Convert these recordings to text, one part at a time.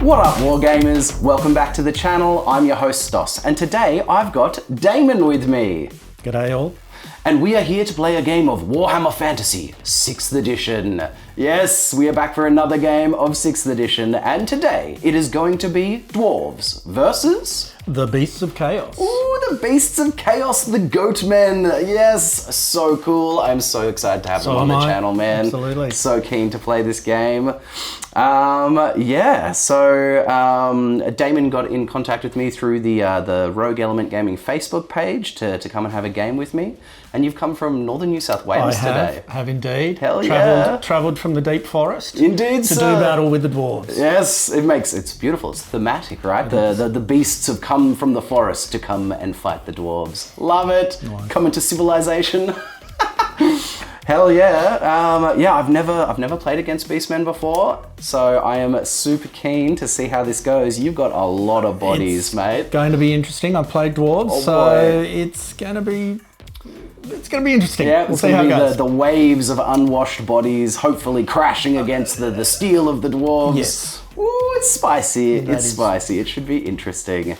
What up, Wargamers? Welcome back to the channel. I'm your host, Stoss, and today I've got Damon with me. G'day all. And we are here to play a game of Warhammer Fantasy 6th edition. Yes, we are back for another game of 6th edition, and today it is going to be Dwarves versus... The Beasts of Chaos. Ooh, the Beasts of Chaos, the Goatmen. Yes, so cool. I'm so excited to have them on the channel, man. Absolutely. So keen to play this game. Damon got in contact with me through the Rogue Element Gaming Facebook page to come and have a game with me. And you've come from northern New South Wales today. I have indeed. Hell yeah. Travelled from the deep forest. Indeed, to do battle with the dwarves. Yes, it's beautiful. It's thematic, right? The beasts have come from the forest to come and fight the dwarves. Love it. Nice. Come into civilization. Hell yeah. I've never played against Beastmen before, so I am super keen to see how this goes. You've got a lot of bodies, mate. It's going to be interesting. I've played dwarves, it's going to be interesting. Yeah, we'll see how it goes. The waves of unwashed bodies hopefully crashing against the steel of the dwarves. Yes. Ooh, it's spicy. Spicy. It should be interesting.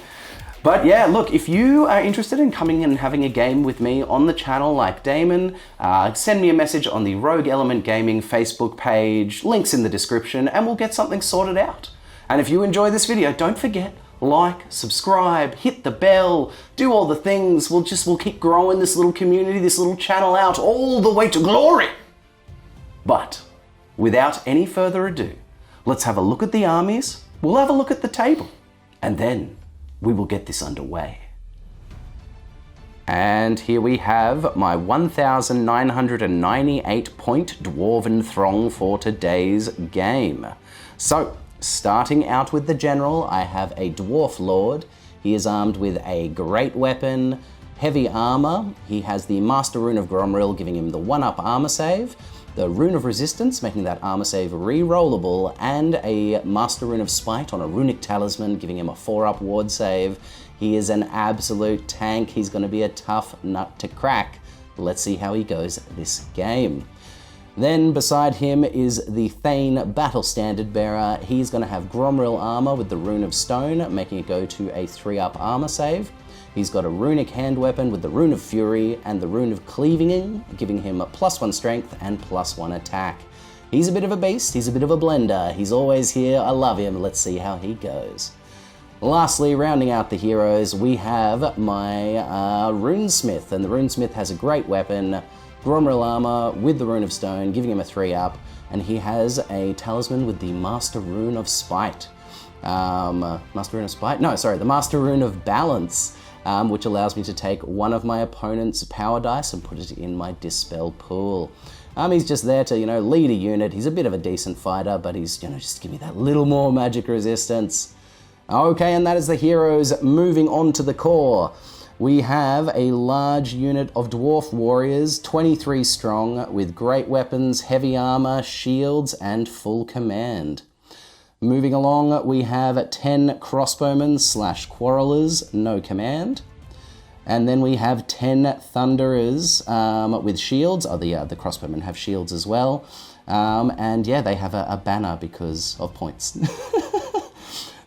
But yeah, look, if you are interested in coming in and having a game with me on the channel like Damon, send me a message on the Rogue Element Gaming Facebook page, links in the description, and we'll get something sorted out. And if you enjoy this video, don't forget, like, subscribe, hit the bell, do all the things. We'll keep growing this little community, this little channel out all the way to glory. But without any further ado, let's have a look at the armies, we'll have a look at the table, and then we will get this underway. And here we have my 1,998 point Dwarven Throng for today's game. So, starting out with the general, I have a Dwarf Lord. He is armed with a great weapon, heavy armor. He has the Master Rune of Gromril giving him the 1-up armor save, the Rune of Resistance making that armor save re-rollable, and a Master Rune of Spite on a Runic Talisman giving him a 4-up ward save. He is an absolute tank. He's going to be a tough nut to crack. Let's see how he goes this game. Then beside him is the Thane Battle Standard Bearer. He's going to have Gromril armor with the Rune of Stone, making it go to a 3-up armor save. He's got a Runic hand weapon with the Rune of Fury and the Rune of Cleaving, giving him a +1 strength and +1 attack. He's a bit of a beast, he's a bit of a blender. He's always here, I love him. Let's see how he goes. Lastly, rounding out the heroes, we have my Runesmith, and the Runesmith has a great weapon, Gromril armor with the Rune of Stone, giving him a 3-up, and he has a talisman with the Master Rune of Spite. The Master Rune of Balance, which allows me to take one of my opponent's power dice and put it in my Dispel pool. He's just there to, lead a unit. He's a bit of a decent fighter, but he's, just give me that little more magic resistance. Okay, and that is the heroes. Moving on to the core. We have a large unit of Dwarf Warriors, 23 strong, with great weapons, heavy armor, shields, and full command. Moving along, we have 10 crossbowmen / quarrelers, no command. And then we have 10 thunderers with shields. The crossbowmen have shields as well. They have a banner because of points.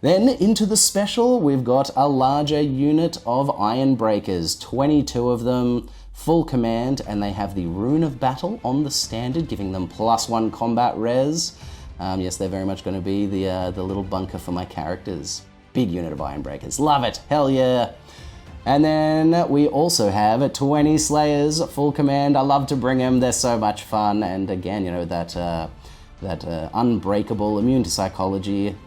Then into the special, we've got a larger unit of Iron Breakers, 22 of them, full command, and they have the Rune of Battle on the standard, giving them +1 combat res. Yes, they're very much going to be the little bunker for my characters. Big unit of Iron Breakers. Love it. Hell yeah. And then we also have 20 Slayers, full command. I love to bring them. They're so much fun. And again, that unbreakable, immune to psychology.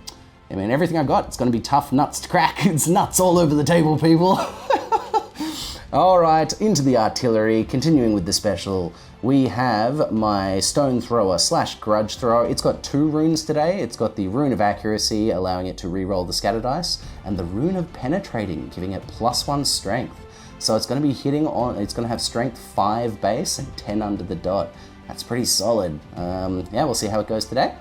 I mean, everything I've got, it's going to be tough nuts to crack. It's nuts all over the table, people. All right, into the artillery. Continuing with the special, we have my Stone Thrower / Grudge Thrower. It's got 2 runes today. It's got the Rune of Accuracy, allowing it to re-roll the scatter dice, and the Rune of Penetrating, giving it +1 strength. So it's going to be it's going to have strength 5 base and 10 under the dot. That's pretty solid. We'll see how it goes today.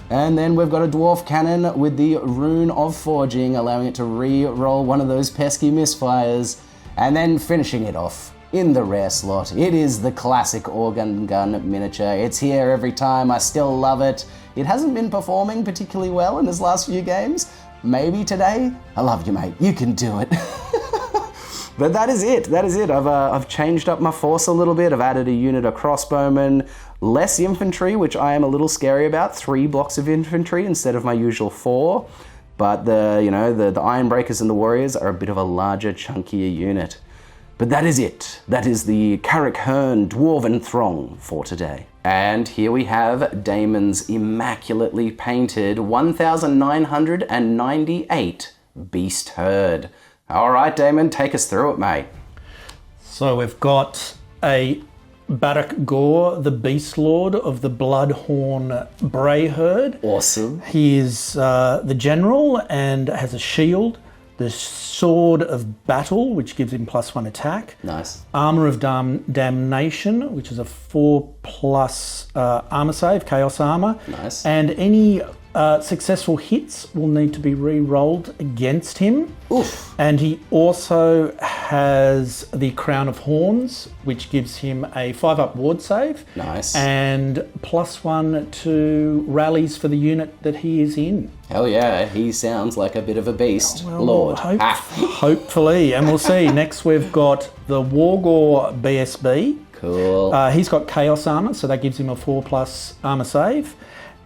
And then we've got a Dwarf Cannon with the Rune of Forging, allowing it to re-roll one of those pesky misfires. And then finishing it off in the rare slot, it is the classic organ gun miniature. It's here every time, I still love it. It hasn't been performing particularly well in his last few games. Maybe today, I love you, mate, you can do it. But that is it. I've changed up my force a little bit. I've added a unit of crossbowmen, less infantry, which I am a little scary about. 3 blocks of infantry instead of my usual 4. But the Ironbreakers and the Warriors are a bit of a larger, chunkier unit. But that is it. That is the Karak Hirn Dwarven Throng for today. And here we have Damon's immaculately painted 1998 Beast Herd. All right, Damon, take us through it, mate. So we've got a Karak Hirn, the Beast Lord of the Bloodhorn Bray Herd. Awesome. He is the general and has a shield, the Sword of Battle, which gives him +1 attack. Nice. Armor of Damnation, which is a 4+ armor save, Chaos Armor. Nice. And any successful hits will need to be re-rolled against him. Oof. And he also has the Crown of Horns, which gives him a 5+ ward save. Nice. And +1 to rallies for the unit that he is in. Hell yeah, he sounds like a bit of a beast, Lord. Hopefully. And we'll see. Next we've got the Wargore BSB. Cool. He's got Chaos Armor, so that gives him a 4+ armor save.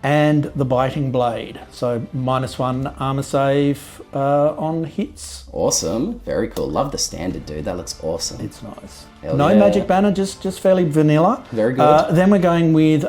And the Biting Blade, so -1 armor save on hits. Awesome, very cool. Love the standard, dude. That looks awesome. It's nice. Hell no yeah. magic banner, just fairly vanilla. Very good. Then we're going with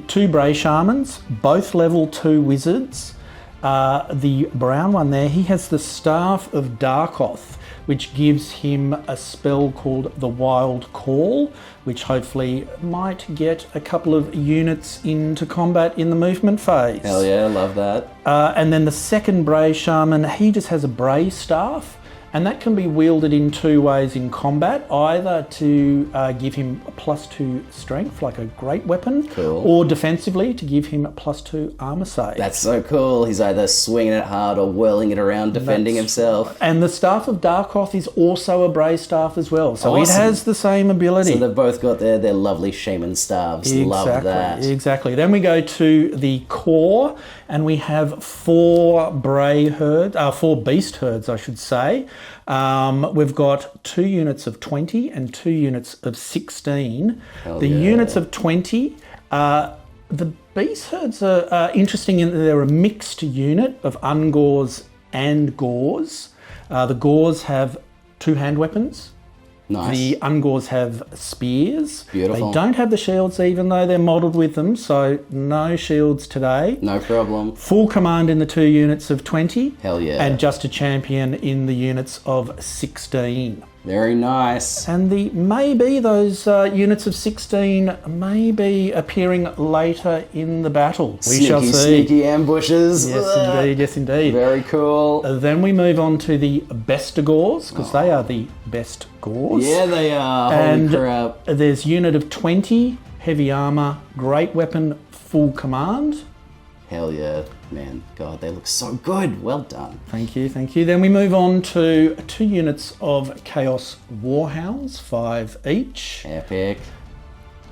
2 Bray Shamans, both level 2 wizards. The brown one there, he has the Staff of Darkoth, which gives him a spell called the Wild Call, which hopefully might get a couple of units into combat in the movement phase. Hell yeah, love that. And then the second Bray Shaman, he just has a Bray Staff, and that can be wielded in 2 ways in combat, either to give him a +2 strength, like a great weapon, cool. or defensively to give him a +2 armor save. That's so cool. He's either swinging it hard or whirling it around, defending himself. And the Staff of Darkoth is also a Bray Staff as well, so awesome. it has the same ability. So they've both got their lovely shaman staves. Love that. Exactly. Then we go to the core, and we have 4 beast herds, I should say. We've got 2 units of 20 and 2 units of 16. Hell the yeah. units of 20, the beast herds are interesting in that they're a mixed unit of ungores and gores. The gores have 2 hand weapons. Nice. The ungores have spears. Beautiful. They don't have the shields, even though they're modelled with them, so no shields today. No problem. Full command in the 2 units of 20. Hell yeah. And just a champion in the units of 16. Very nice. And maybe those units of 16 may be appearing later in the battle. We shall see. Sneaky ambushes. Yes, indeed. Very cool. Then we move on to the Bestigors, because they are the best gores. Yeah, they are. Holy crap. There's unit of 20, heavy armor, great weapon, full command. Hell yeah, man. God, they look so good. Well done. Thank you. Then we move on to 2 units of Chaos Warhounds, 5 each. Epic.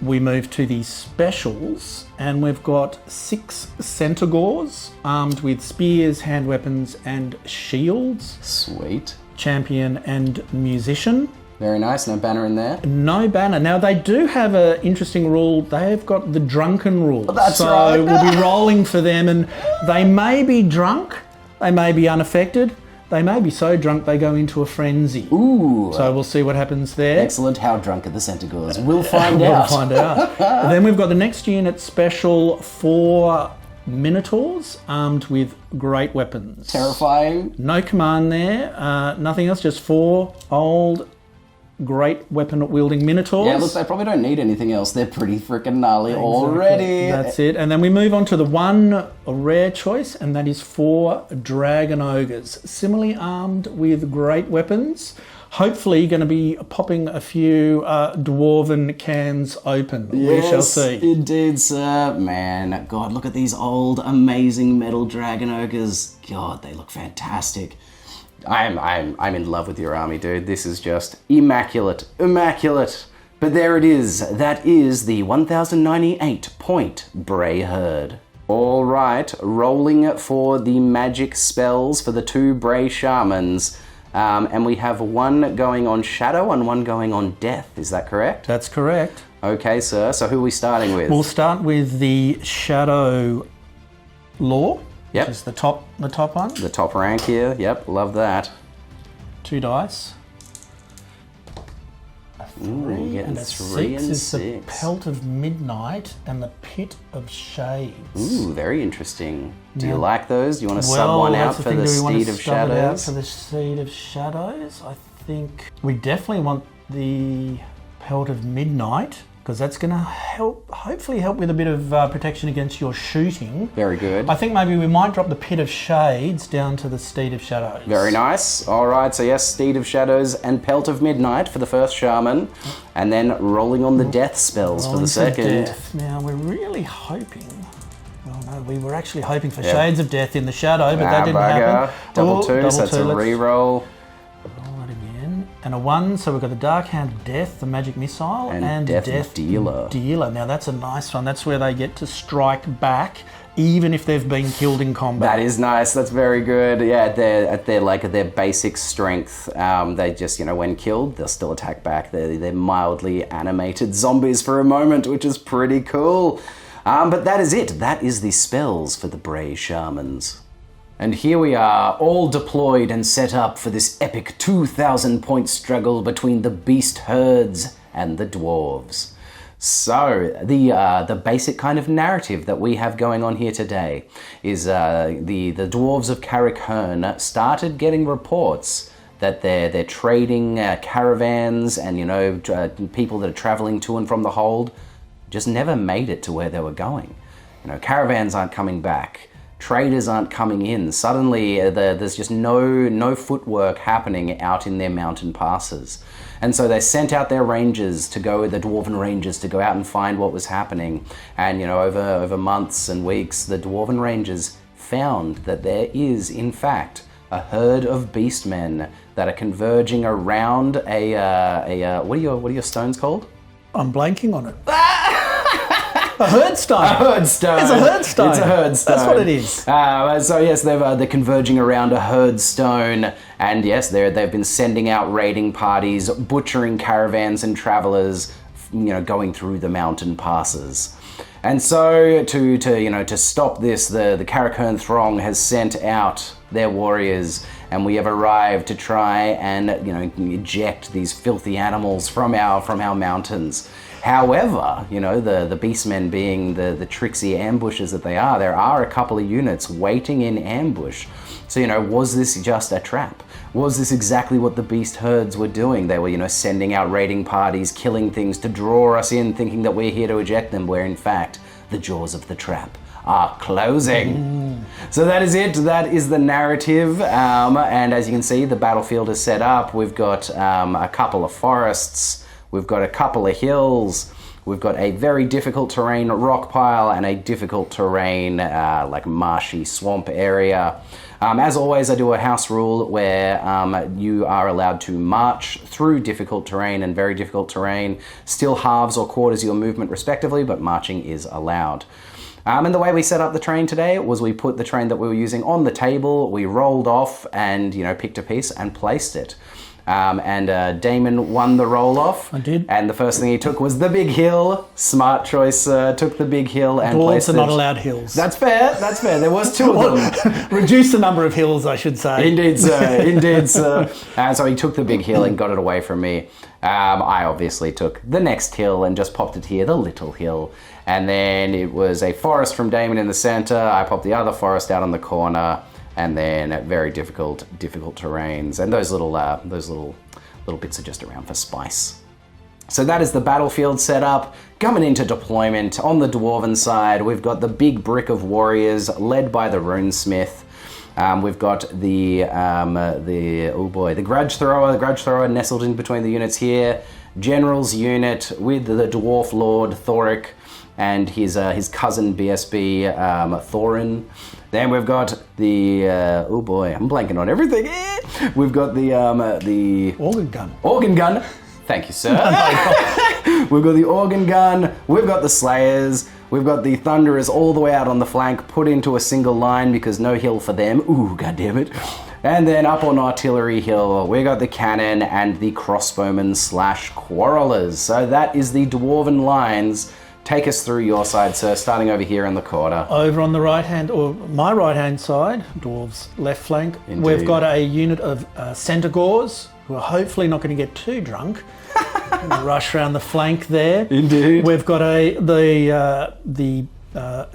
We move to the specials, and we've got 6 Centaurs armed with spears, hand weapons, and shields. Sweet. Champion and musician. Very nice. No banner in there. No banner. Now, they do have an interesting rule. They've got the drunken rule. That's so right. we'll be rolling for them, and they may be drunk, they may be unaffected, they may be so drunk they go into a frenzy. Ooh. So we'll see what happens there. Excellent. How drunk are the Centaurs? We'll find out. We'll find out. And then we've got the next unit special for Minotaurs armed with great weapons. Terrifying. No command there. Nothing else, just 4 old great weapon wielding Minotaurs. Yeah, look, they probably don't need anything else. They're pretty freaking gnarly already. That's it. And then we move on to the one rare choice, and that is 4 Dragon Ogres, similarly armed with great weapons. Hopefully going to be popping a few dwarven cans open. Yes, we shall see. Indeed, sir. Man, God, look at these old, amazing metal Dragon Ogres. God, they look fantastic. I'm in love with your army, dude. This is just immaculate. But there it is. That is the 1098 point Bray Herd. All right, rolling for the magic spells for the 2 Bray Shamans. And we have one going on Shadow and one going on Death. Is that correct? That's correct. Okay, sir. So who are we starting with? We'll start with the Shadow Law. Yep. Which is the top one. The top rank here. Yep, love that. 2 dice. A 3 and a 6 is the Pelt of Midnight and the Pit of Shades. Ooh, very interesting. Do you like those? Do you want to sub one out for the Steed of Shadows? For the Steed of Shadows, I think we definitely want the Pelt of Midnight, because that's going to hopefully help with a bit of protection against your shooting. Very good. I think maybe we might drop the Pit of Shades down to the Steed of Shadows. Very nice. All right, so yes, Steed of Shadows and Pelt of Midnight for the first Shaman, and then rolling on the Death spells for the second. Death. Now, we're really hoping... Well, no, we were actually hoping for Shades of Death in the Shadow, but that didn't happen. Double 2, so that's a reroll. Roll it again. And a 1, so we've got the Dark Hand Death, the Magic Missile, and Death Dealer. Now that's a nice one. That's where they get to strike back, even if they've been killed in combat. That is nice. That's very good. Yeah, at their basic strength, they just, when killed, they'll still attack back. They're mildly animated zombies for a moment, which is pretty cool. But that is it. That is the spells for the Bray Shamans. And here we are, all deployed and set up for this epic 2,000 point struggle between the beast herds and the dwarves. So, the basic kind of narrative that we have going on here today is the dwarves of Karak Hirn started getting reports that they're trading caravans and, people that are traveling to and from the hold just never made it to where they were going. Caravans aren't coming back. Traders aren't coming in. Suddenly, there's just no footwork happening out in their mountain passes. And so they sent out their rangers to go, the dwarven rangers, to go out and find what was happening. And, over months and weeks, the dwarven rangers found that there is, in fact, a herd of beastmen that are converging around what are your stones called? I'm blanking on it. A herd stone. A herd stone. It's a herd stone. It's a herd stone. That's what it is. So yes, they're converging around a herd stone, and yes, they've been sending out raiding parties, butchering caravans and travelers, going through the mountain passes. And so to stop this, the Karak Hirn throng has sent out their warriors, and we have arrived to try and eject these filthy animals from our mountains. However, the beastmen being the tricksy ambushers that they are, there are a couple of units waiting in ambush. So, was this just a trap? Was this exactly what the beast herds were doing? They were, sending out raiding parties, killing things to draw us in, thinking that we're here to eject them, where in fact, the jaws of the trap are closing. So that is it. That is the narrative. And as you can see, the battlefield is set up. We've got a couple of forests. We've got a couple of hills. We've got a very difficult terrain rock pile and a difficult terrain like marshy swamp area. As always, I do a house rule where you are allowed to march through difficult terrain and very difficult terrain, still halves or quarters your movement respectively, but marching is allowed. And the way we set up the train today was we put the train that we were using on the table, we rolled off and picked a piece and placed it. And Damon won the roll-off. I did. And the first thing he took was the big hill. Smart choice, took the big hill and placed it. Dwarves are not allowed hills. That's fair. There was 2 of them. Reduce the number of hills, I should say. Indeed, sir. And so he took the big hill and got it away from me. I obviously took the next hill and just popped it here, the little hill. And then it was a forest from Damon in the center. I popped the other forest out on the corner. And then very difficult terrains, and those little bits are just around for spice. So that is the battlefield setup. Coming into deployment on the dwarven side, we've got the big brick of warriors led by the runesmith. We've got the grudge thrower. The grudge thrower nestled in between the units here. General's unit with the dwarf lord Thoric and his cousin BSB Thorin. Then we've got the I'm blanking on everything. We've got the Organ gun. organ gun. Thank you, sir. We've got the organ gun. We've got the Slayers. We've got the Thunderers all the way out on the flank, put into a single line because no hill for them. Ooh, goddammit. And then up on Artillery Hill, we got the cannon and the crossbowmen / quarrelers. So that is the dwarven lines. Take us through your side, sir, starting over here in the corner. Over on the right hand, or my right hand side, dwarves left flank, Indeed. we've got a unit of centaurs who are hopefully not going to get too drunk. And rush around the flank there. Indeed. We've got the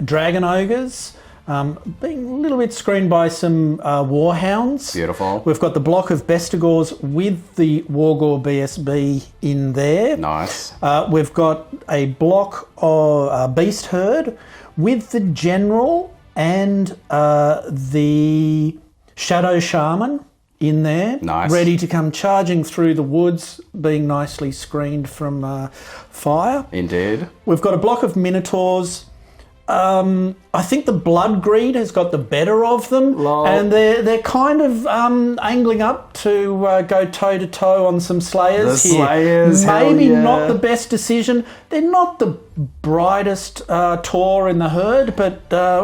dragon ogres. Being a little bit screened by some warhounds. Beautiful. We've got the block of bestigors with the wargore BSB in there. Nice. We've got a block of beast herd with the general and the shadow shaman in there. Nice. Ready to come charging through the woods, being nicely screened from fire. Indeed. We've got a block of minotaurs. I think the blood greed has got the better of them, Lol. and they're kind of angling up to go toe to toe on some slayers The here. Slayers, Maybe hell yeah. not the best decision. They're not the brightest Tor in the herd, but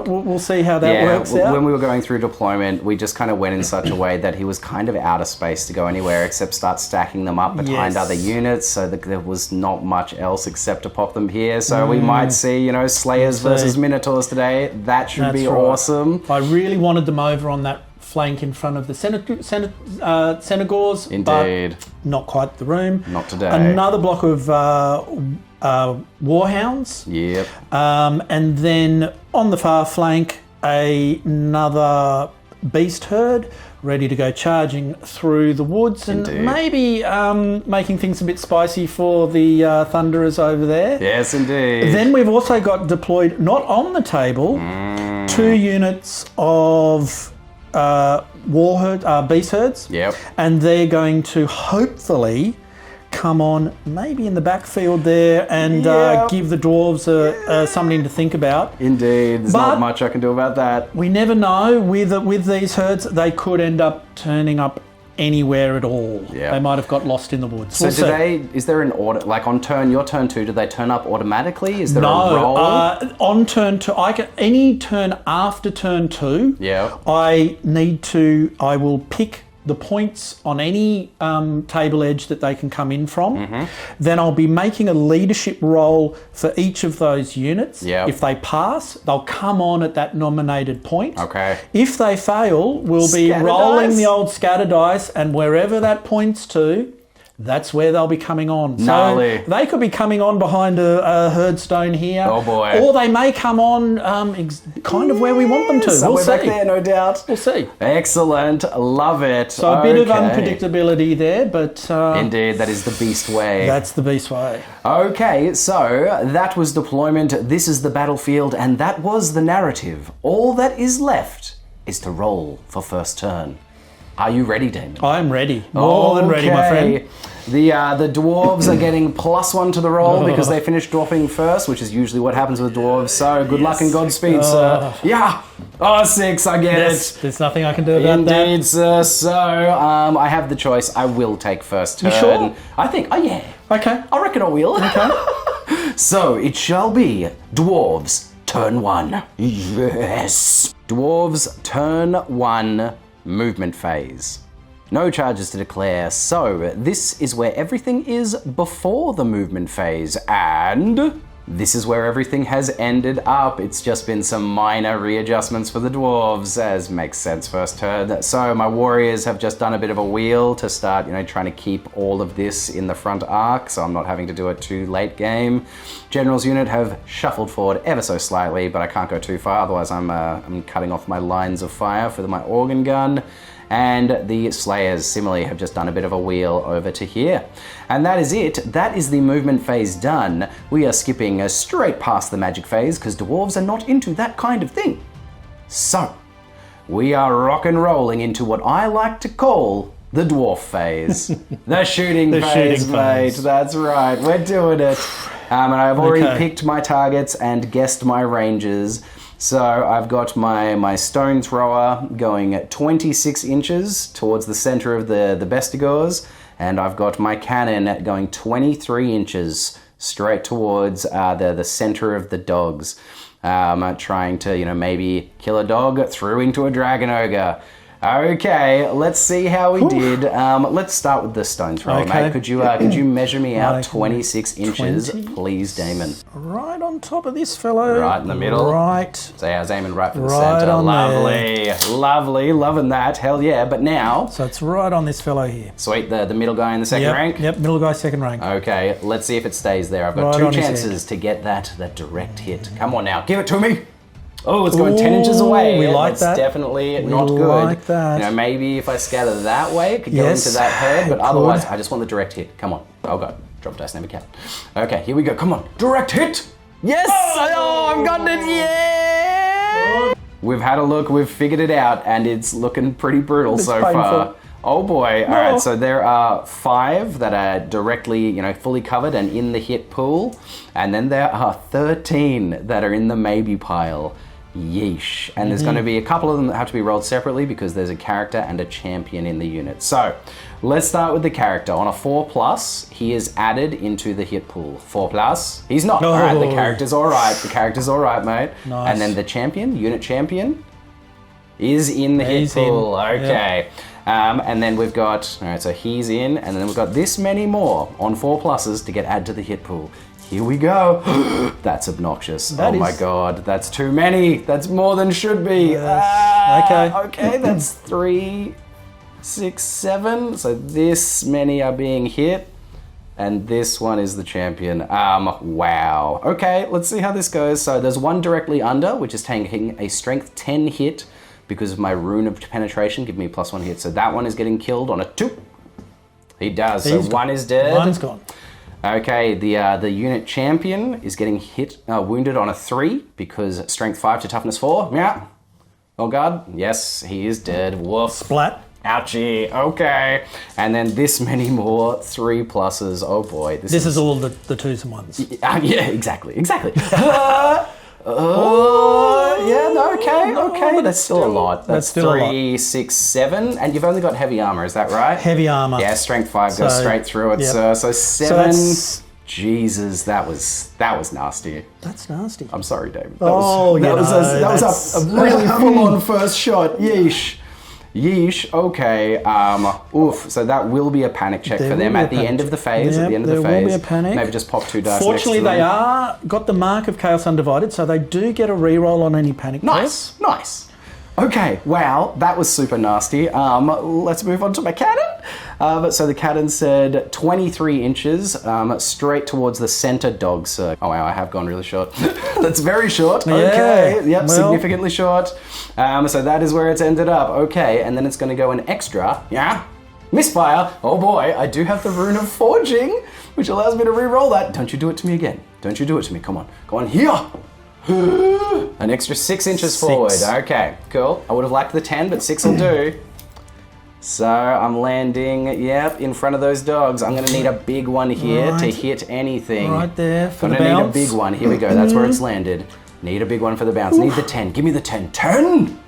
we'll see how that works out. When we were going through deployment, we just kind of went in such a way that he was kind of out of space to go anywhere except start stacking them up behind Yes. other units, so that there was not much else except to pop them here. So we might see, Slayers We'll see. versus Minotaurs today. That should be That's right. awesome. I really wanted them over on that flank in front of the Senegors, Indeed. but not quite the room. Not today. Another block of warhounds, Yep. and then on the far flank, another beast herd ready to go charging through the woods, and Indeed. maybe making things a bit spicy for the Thunderers over there. Yes, indeed. Then we've also got deployed, not on the table, 2 units of beast herds. Yep. And they're going to hopefully come on maybe in the backfield there and Yep. give the dwarves something to think about. Indeed. There's But- not much I can do about that. We never know with these herds, they could end up turning up anywhere at all. Yeah. They might have got lost in the woods. So We'll see. is there an order, like on your turn 2, do they turn up automatically? Is there a No, roll? on turn 2, any turn after turn 2, Yeah. I will pick the points on any table edge that they can come in from. Mm-hmm. Then I'll be making a leadership roll for each of those units. Yep. If they pass, they'll come on at that nominated point. Okay. If they fail, we'll be Scatter rolling dice. the old scatter dice, and wherever that points to, that's where they'll be coming on. Gnarly. So they could be coming on behind a herdstone here. Oh, boy. Or they may come on kind of where we want them to. Somewhere We'll see. back there, no doubt. We'll see. Excellent. Love it. So a bit of Okay. unpredictability there, but Indeed, that is the beast way. that's the beast way. Okay, so that was deployment, this is the battlefield, and that was the narrative. All that is left is to roll for first turn. Are you ready, Damon? I'm ready. More than ready, my friend. The dwarves are getting +1 to the roll because they finished dropping first, which is usually what happens with dwarves. So good luck and Godspeed, sir. Yeah. Oh, 6, I get Yes, it. there's nothing I can do about that. Indeed, sir. So I have the choice. I will take first turn. You sure? I think. Oh yeah. Okay. I reckon I will. Okay. So it shall be dwarves turn 1. Yes. Dwarves turn 1 movement phase. No charges to declare, so this is where everything is before the movement phase, and this is where everything has ended up. It's just been some minor readjustments for the dwarves, as makes sense first turn. So my warriors have just done a bit of a wheel to start, trying to keep all of this in the front arc, so I'm not having to do it too late game. General's unit have shuffled forward ever so slightly, but I can't go too far, otherwise I'm cutting off my lines of fire for my organ gun. And the Slayers similarly have just done a bit of a wheel over to here. And that is it. That is the movement phase done. We are skipping straight past the magic phase because dwarves are not into that kind of thing. So, we are rock and rolling into what I like to call the dwarf phase. The shooting phase, shooting mate. phase. That's right. We're doing it. And I've already Okay. picked my targets and guessed my ranges. So I've got my stone thrower going at 26 inches towards the center of the bestigors, and I've got my cannon going 23 inches straight towards the center of the dogs. Trying to, maybe kill a dog through into a dragon ogre. Okay, let's see how we did. Let's start with the stone thrower, mate. Could you measure me out 26 inches, please, Damon? Right on top of this fellow. Right in the middle. Right. So I was aiming right for the center. Lovely, lovely, loving that. Hell yeah! But now. So it's right on this fellow here. Sweet, the middle guy in the second rank. Yep, middle guy second rank. Okay, let's see if it stays there. I've got two chances to get that direct hit. Come on now, give it to me. Oh, it's going 10 inches away. We like that. That's definitely not good. Like that. Maybe if I scatter that way, it could go into that head, but otherwise, I just want the direct hit. Come on. Oh, God. Drop dice, never count. Okay, here we go. Come on. Direct hit. Yes! Oh, I've gotten it. Yeah! We've had a look. We've figured it out, and it's looking pretty brutal so far. Oh, boy. All right, so there are 5 that are directly, fully covered and in the hit pool, and then there are 13 that are in the maybe pile. Yeesh. And there's going to be a couple of them that have to be rolled separately because there's a character and a champion in the unit. So let's start with the character. On a 4+, he is added into the hit pool. 4+, he's not. All right, the character's all right. The character's all right, mate. Nice. And then the champion, unit champion, is in the hit pool. Okay. Yep. And then we've got, all right, so he's in, and then we've got this many more on 4+ to get added to the hit pool. Here we go. That's obnoxious. Oh my God, that's too many. That's more than should be. Okay, that's 3, 6, 7. So this many are being hit, and this one is the champion. Wow. Okay, let's see how this goes. So there's one directly under, which is taking a strength 10 hit because of my rune of penetration. Give me a +1 hit. So that one is getting killed on a 2. He does. So one is dead. One's gone. Okay, the unit champion is getting wounded on a 3 because strength 5 to toughness 4. Yeah. Oh God. Yes, he is dead. Woof. Splat. Ouchie. Okay. And then this many more 3+. Oh boy. This is all the 2s and 1s. Yeah, exactly. Okay. That's still a lot. That's still 3, 6, 7, and you've only got heavy armor. Is that right? Heavy armor. Yeah, strength 5 goes straight through it. Yep. So 7. Jesus, that was nasty. That's nasty. I'm sorry, David. That was a really full-on first shot. Yeesh. Okay. Oof. So that will be a panic check for them at the end of the phase. Yep, there will be a panic. Maybe just pop 2 dice. Fortunately, next to them. they are got the mark of Chaos Undivided, so they do get a reroll on any panic. Nice. Okay, wow, that was super nasty. Let's move on to my cannon. So the cannon said 23 inches, straight towards the center dog circle. Oh wow, I have gone really short. That's very short. Okay, yep, significantly short. So that is where it's ended up. Okay, and then it's going to go an extra. Yeah, misfire. Oh boy, I do have the rune of forging, which allows me to re-roll that. Don't you do it to me again. Don't you do it to me. Come on here. An extra 6 inches forward. Okay, cool. I would have liked the 10, but 6 will do. So I'm landing, in front of those dogs. I'm going to need a big one here to hit anything. Right there for the bounce. I'm going to need a big one. Here we go. That's where it's landed. Need a big one for the bounce. Need the 10. Give me the 10. 10!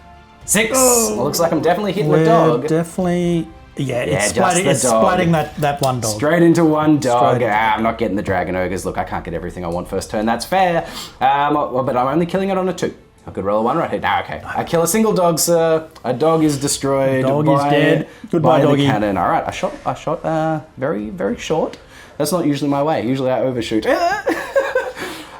6! Well, looks like I'm definitely hitting the dog. Definitely. Yeah, it's splatting that one dog. Straight into one dog. I'm not getting the dragon ogres. Look, I can't get everything I want first turn. That's fair. But I'm only killing it on a 2. I could roll a 1 right here. Okay. I kill a single dog, sir. A dog is destroyed. Dog is dead. Goodbye, doggy. The cannon. All right. I shot very, very short. That's not usually my way. Usually I overshoot.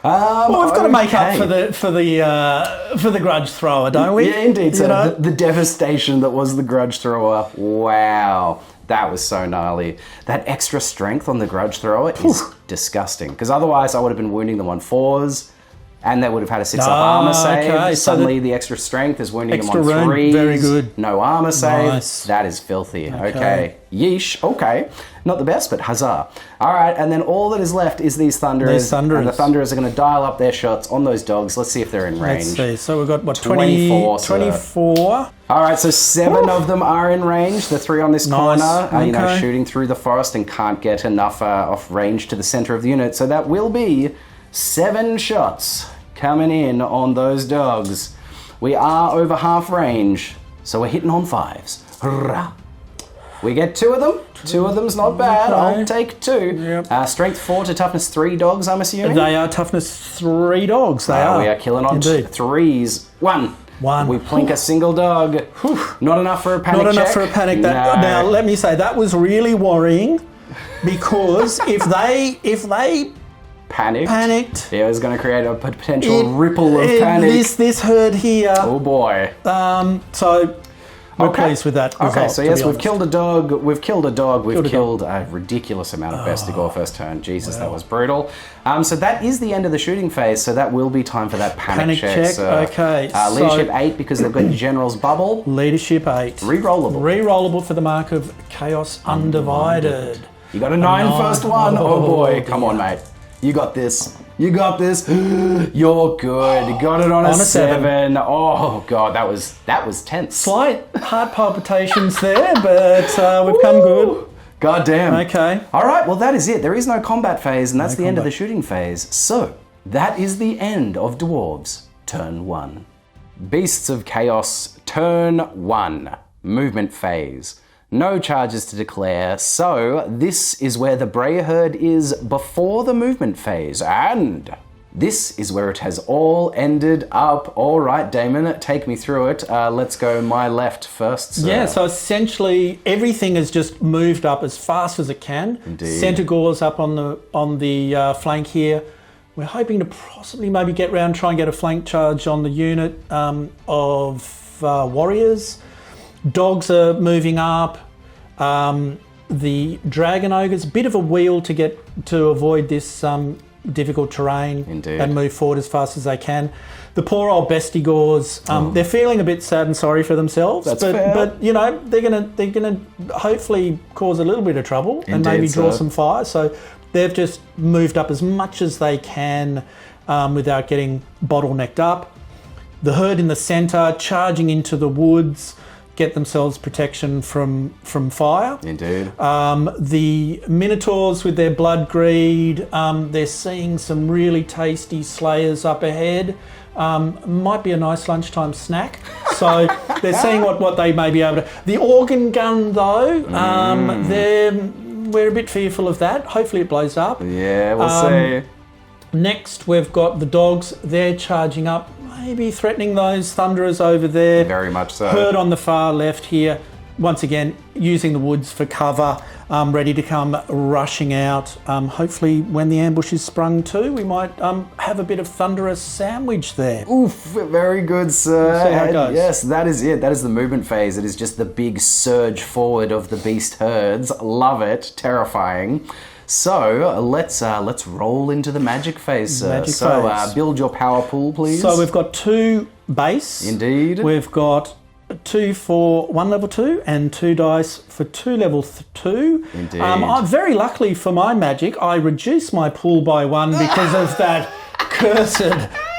Well, we've got to make up for the grudge thrower, don't we? Yeah, indeed. So the devastation that was the grudge thrower. Wow, that was so gnarly. That extra strength on the grudge thrower is disgusting. Because otherwise, I would have been wounding them on 4s. And they would have had a 6-up armor save. Okay. Suddenly, the extra strength is wounding them on 3s. Very good. No armor save. Nice. That is filthy. Okay. Yeesh. Okay. Not the best, but huzzah. All right, and then all that is left is these Thunderers. And the Thunderers are going to dial up their shots on those dogs. Let's see if they're in range. Let's see. So we've got, 24? 24. All right, so 7 of them are in range. The 3 on this corner are, shooting through the forest and can't get enough off range to the center of the unit. So that will be 7 shots coming in on those dogs. We are over half range, so we're hitting on 5s. Hurrah. We get 2 of them. 2 of them's not bad. Okay. I'll take 2. Yep. Strength 4 to toughness 3 dogs, I'm assuming? They are toughness 3 dogs. They are. We are killing on Indeed. 3s. 1. One. We plink a single dog. Not enough for a panic Not enough check. for a panic. No. Now, let me say, that was really worrying because if they panicked, Yeah, it was going to create a potential ripple of panic. This herd here. Oh boy. So we're pleased with that result. Okay, so yes, we've honest. killed a dog. We've killed a dog. We've Killed killed a ridiculous amount of Bestigor first turn. Jesus, that was brutal. So that is the end of the shooting phase. So that will be time for that panic check. So, okay. Leadership 8 because they've got General's Bubble. Leadership 8. Rerollable. Rerollable for the mark of Chaos Undivided. You got a 9 first one. Oh boy, Oh, come on, mate. You got this. You got this. You're good. You got it on a 7. Oh god, that was tense. Slight heart palpitations there, but we've come good. God damn. Okay. All right, well that is it. There is no combat phase, and that's the end of combat. the shooting phase. So, that is the end of Dwarves, turn 1. Beasts of Chaos, turn 1. Movement phase. No charges to declare, so this is where the Bray herd is before the movement phase, and this is where it has all ended up. All right, Damon, take me through it. Let's go my left first. Sir. Yeah, so essentially everything has just moved up as fast as it can. Indeed. Centre Gore's up on the flank here. We're hoping to possibly maybe get round, try and get a flank charge on the unit of warriors. Dogs are moving up. The Dragon Ogre's a bit of a wheel to get to avoid this difficult terrain. Indeed. And move forward as fast as they can. The poor old Bestigors, they're feeling a bit sad and sorry for themselves. That's fair. But you know, they're gonna hopefully cause a little bit of trouble and maybe draw some fire. So they've just moved up as much as they can without getting bottlenecked up. The herd in the centre charging into the woods, get themselves protection from fire. Indeed. The Minotaurs with their blood greed, they're seeing some really tasty slayers up ahead. Might be a nice lunchtime snack. So they're seeing what they may be able to. The organ gun though, we're a bit fearful of that. Hopefully it blows up. Yeah, we'll see. Next we've got the dogs, they're charging up, maybe threatening those thunderers over there. Very much so. Herd on the far left here, once again using the woods for cover, ready to come rushing out. Hopefully when the ambush is sprung too, we might have a bit of thunderous sandwich there. Oof, very good, sir. We'll see how it goes. Yes, that is it. That is the movement phase. It is just the big surge forward of the beast herds. Love it. Terrifying. So let's roll into the magic phase, sir. Magic phase. Build your power pool, please. So we've got 2 base. Indeed. We've got 2 for 1 level 2 and 2 dice for 2 level 2. Indeed. Very luckily for my magic, I reduced my pool by 1 because of that cursed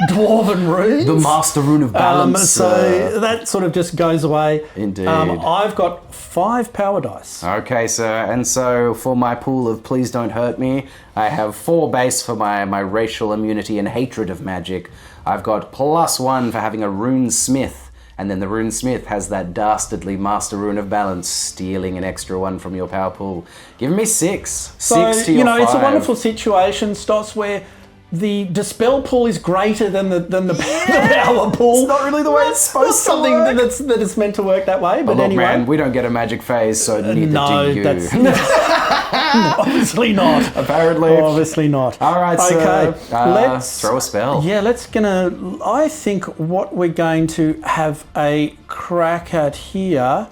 dwarven ruse. The master rune of balance. So that sort of just goes away. Indeed. I've got 5 power dice. Okay, sir. And so for my pool of please don't hurt me, I have 4 base for my racial immunity and hatred of magic. I've got +1 for having a rune smith. And then the rune smith has that dastardly master rune of balance, stealing an extra 1 from your power pool. Give me 6. So, 6 to your 5. it's a wonderful situation, Stoss, where the dispel pool is greater than the power pool. It's not really the way it's supposed to work. that it's meant to work that way. But Look, anyway, man, we don't get a magic phase, so neither do you. That's obviously not. Apparently. Obviously not. All right, okay. So let's throw a spell. Yeah, I think what we're going to have a crack at here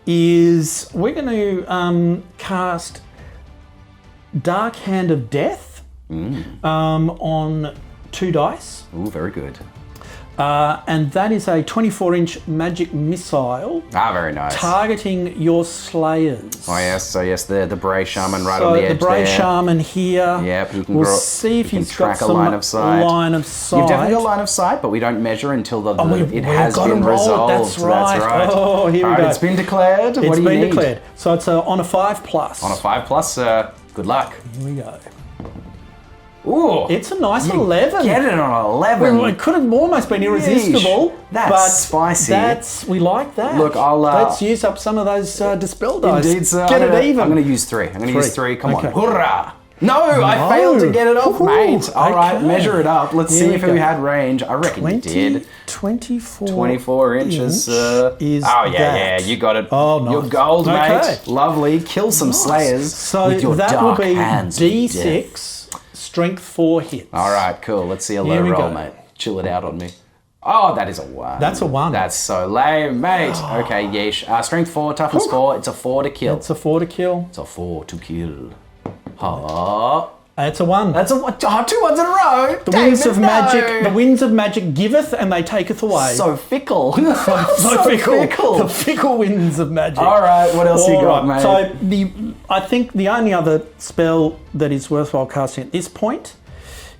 is we're going to cast Dark Hand of Death. On 2 dice. Ooh, very good. And that is a 24-inch magic missile. Very nice. Targeting your slayers. Oh yes, so yes, the Bray Shaman right on the edge the Bray there. Shaman here. Yep, he can we'll see if he's track got a some line of sight. You've definitely got line of sight, but we don't measure until it has been resolved. That's right. Oh, here we go. It's been declared. It's What do you been need? declared. So it's on a 5+. On a 5+, good luck. Here we go. Ooh. It's a nice 11. Get it on 11. Well, it could have almost been irresistible. Yeesh. That's but spicy. We like that. Look, let's use up some of those dispel dice. Indeed, sir. Get it even. I'm going to use 3. I'm going to use 3. Come Okay. on. Hurrah! No, I failed to get it off, mate. All right, okay. measure it up. Let's Here see we if go. we had range. I reckon you did. 24 inches. Is yeah, you got it. Oh, nice. You're gold, Okay. mate. Lovely. Kill some slayers So with your that dark will be hands. of death. D6, strength 4 hits. All right, cool. Let's see a low Here we roll, go. mate. Chill it out on me. Oh, that is a 1. That's a 1. That's so lame, mate. Okay, yeesh. Strength 4, toughness 4. It's a 4 to kill. It's a 4 to kill. It's a 4 to kill. Ha. It's a 1. That's a 2 ones in a row. The winds of magic. The winds of magic giveth and they taketh away. So fickle. so fickle. The fickle winds of magic. All right, what else you got, mate? So I think the only other spell that is worthwhile casting at this point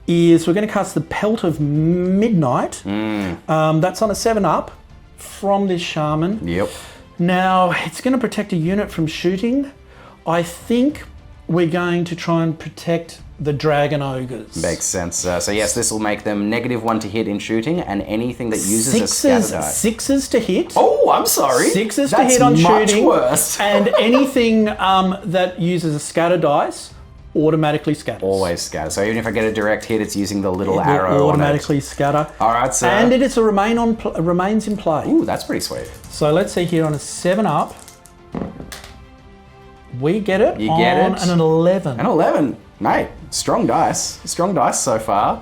is we're going to cast the Pelt of Midnight. That's on a 7-up from this shaman. Yep. Now, it's going to protect a unit from shooting. I think we're going to try and protect the dragon ogres. Makes sense. So yes, this will make them -1 to hit in shooting, and anything that uses a scatter die. 6s to hit. Oh, I'm sorry. 6s to That's hit on much shooting. worse. And anything that uses a scatter dice automatically scatters. Always scatter. So even if I get a direct hit, it's using the little It will arrow automatically scatter. All right, sir. And it is a remains in play. Ooh, that's pretty sweet. So let's see here on a 7-up. We get it You get on it. an 11. An 11. Mate, strong dice. Strong dice so far.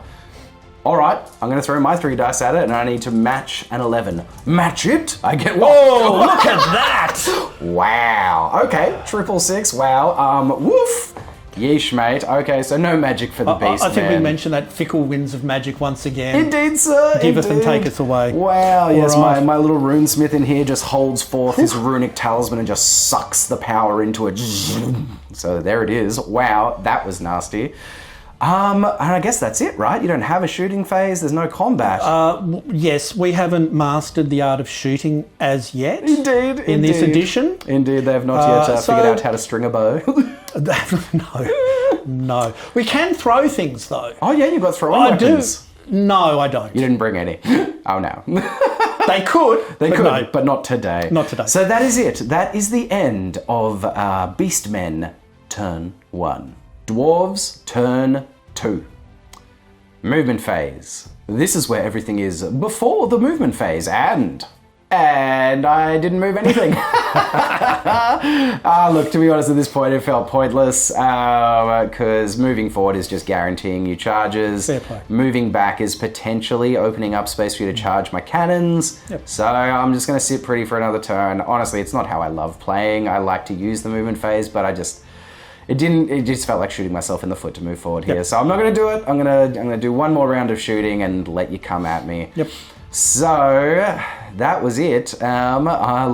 All right, I'm going to throw my 3 dice at it, and I need to match an 11. Match it? I get what? Oh, look at that! Wow. Okay, 666. Wow. Woof. Yeesh, mate. Okay, so no magic for the beast. I think we mentioned that fickle winds of magic once again. Indeed, sir. Giveth and indeed. taketh away. Wow, yes, right. my little runesmith in here just holds forth his runic talisman and just sucks the power into it. So there it is. Wow, that was nasty. And I guess that's it, right? You don't have a shooting phase, there's no combat. Yes, we haven't mastered the art of shooting as yet. Indeed, In this edition. Indeed, they have not yet figured out how to string a bow. No. We can throw things though. Oh yeah, you've got throwing I weapons. do. No, I don't. You didn't bring any. Oh no. They could. They but could, no. but not today. Not today. So that is it. That is the end of Beastmen turn 1. Dwarves turn 2. Movement phase. This is where everything is before the movement phase, and I didn't move anything. Look, to be honest, at this point, it felt pointless because moving forward is just guaranteeing you charges. Fair play. Moving back is potentially opening up space for you to charge my cannons. Yep. So I'm just going to sit pretty for another turn. Honestly, it's not how I love playing. I like to use the movement phase, but it just felt like shooting myself in the foot to move forward here. So I'm not going to do it. I'm going to do one more round of shooting and let you come at me. Yep. So that was it. I'll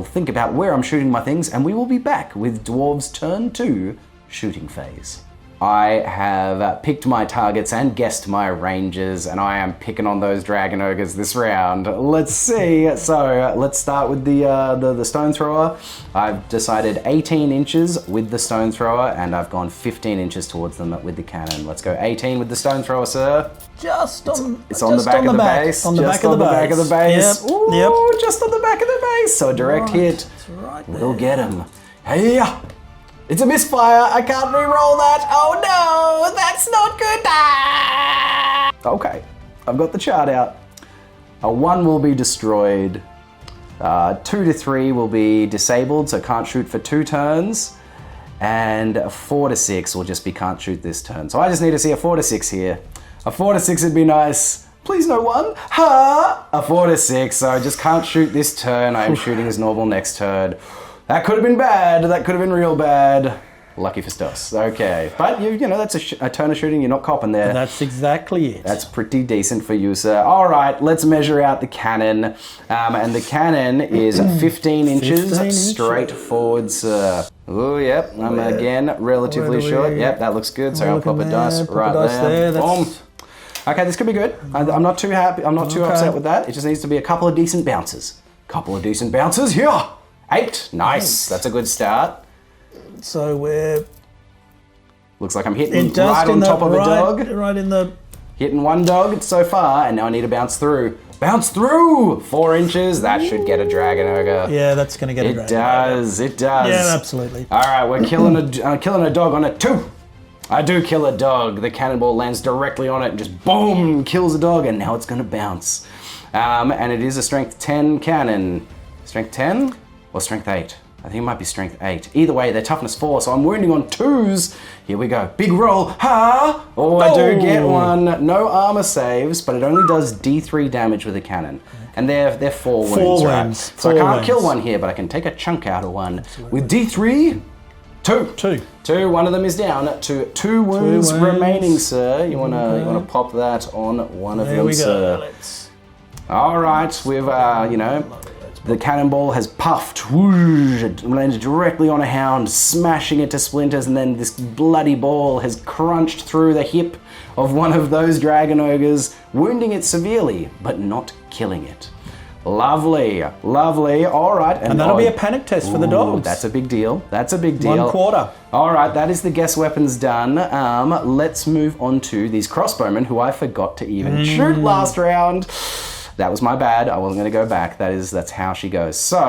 think about where I'm shooting my things, and we will be back with Dwarves turn 2 shooting phase. I have picked my targets and guessed my ranges, and I am picking on those dragon ogres this round. Let's see. So let's start with the stone thrower. I've decided 18 inches with the stone thrower, and I've gone 15 inches towards them with the cannon. Let's go 18 with the stone thrower, sir. Just on It's on the back of the base. On the Just back of the base. back of the base. Yep. Ooh, Yep. just on the back of the base. So a direct hit. That's right there. We'll get him. Hey, it's a misfire. I can't re-roll that. Oh no, that's not good. Ah! Okay, I've got the chart out. A 1 will be destroyed. 2 to 3 will be disabled, so can't shoot for 2 turns. And a 4 to 6 will just be can't shoot this turn. So I just need to see a 4 to 6 here. A 4 to 6 would be nice. Please no 1. Ha! A 4 to 6, so I just can't shoot this turn. I am shooting as normal next turn. That could have been bad. That could have been real bad. Lucky for Stos. Okay. But, you know, that's a turn of shooting. You're not copping there. That's exactly it. That's pretty decent for you, sir. All right, let's measure out the cannon. And the cannon is 15 inches 15 straight forward, sir. Oh, yep. I'm again relatively short. Yep, that looks good. So I'll pop a dice right there. Boom. Okay, this could be good. I'm not too happy. I'm not too upset with that. It just needs to be a couple of decent bounces. Here. 8. Nice. That's a good start. So we're Looks like I'm hitting right on top of a dog. Right in the... Hitting one dog so far, and now I need to bounce through. Bounce through! 4 inches, that should get a dragon ogre. Yeah, that's going to get a dragon ogre. It does. Yeah, absolutely. All right, we're killing a dog on a 2. I do kill a dog. The cannonball lands directly on it and just boom, kills a dog, and now it's going to bounce. And it is a strength 10 cannon. Strength 10 or strength 8? I think it might be strength 8. Either way, they're toughness 4, so I'm wounding on 2s. Here we go. Big roll. Ha! Oh, I do get one. No armor saves, but it only does D3 damage with a cannon. And they're 4 wounds, right? So I can't kill one here, but I can take a chunk out of one. Absolutely. With D3, 2. One of them is down to 2 wounds remaining, sir. You wanna pop that on one of them, sir. All right, we've the cannonball has puffed, whoosh, it landed directly on a hound, smashing it to splinters, and then this bloody ball has crunched through the hip of one of those dragon ogres, wounding it severely, but not killing it. Lovely. All right. And that'll be a panic test for the dogs. That's a big deal. 1/4. All right, that is the guess weapons done. Let's move on to these crossbowmen, who I forgot to even shoot last round. That was my bad. I wasn't going to go back. That's how she goes. So,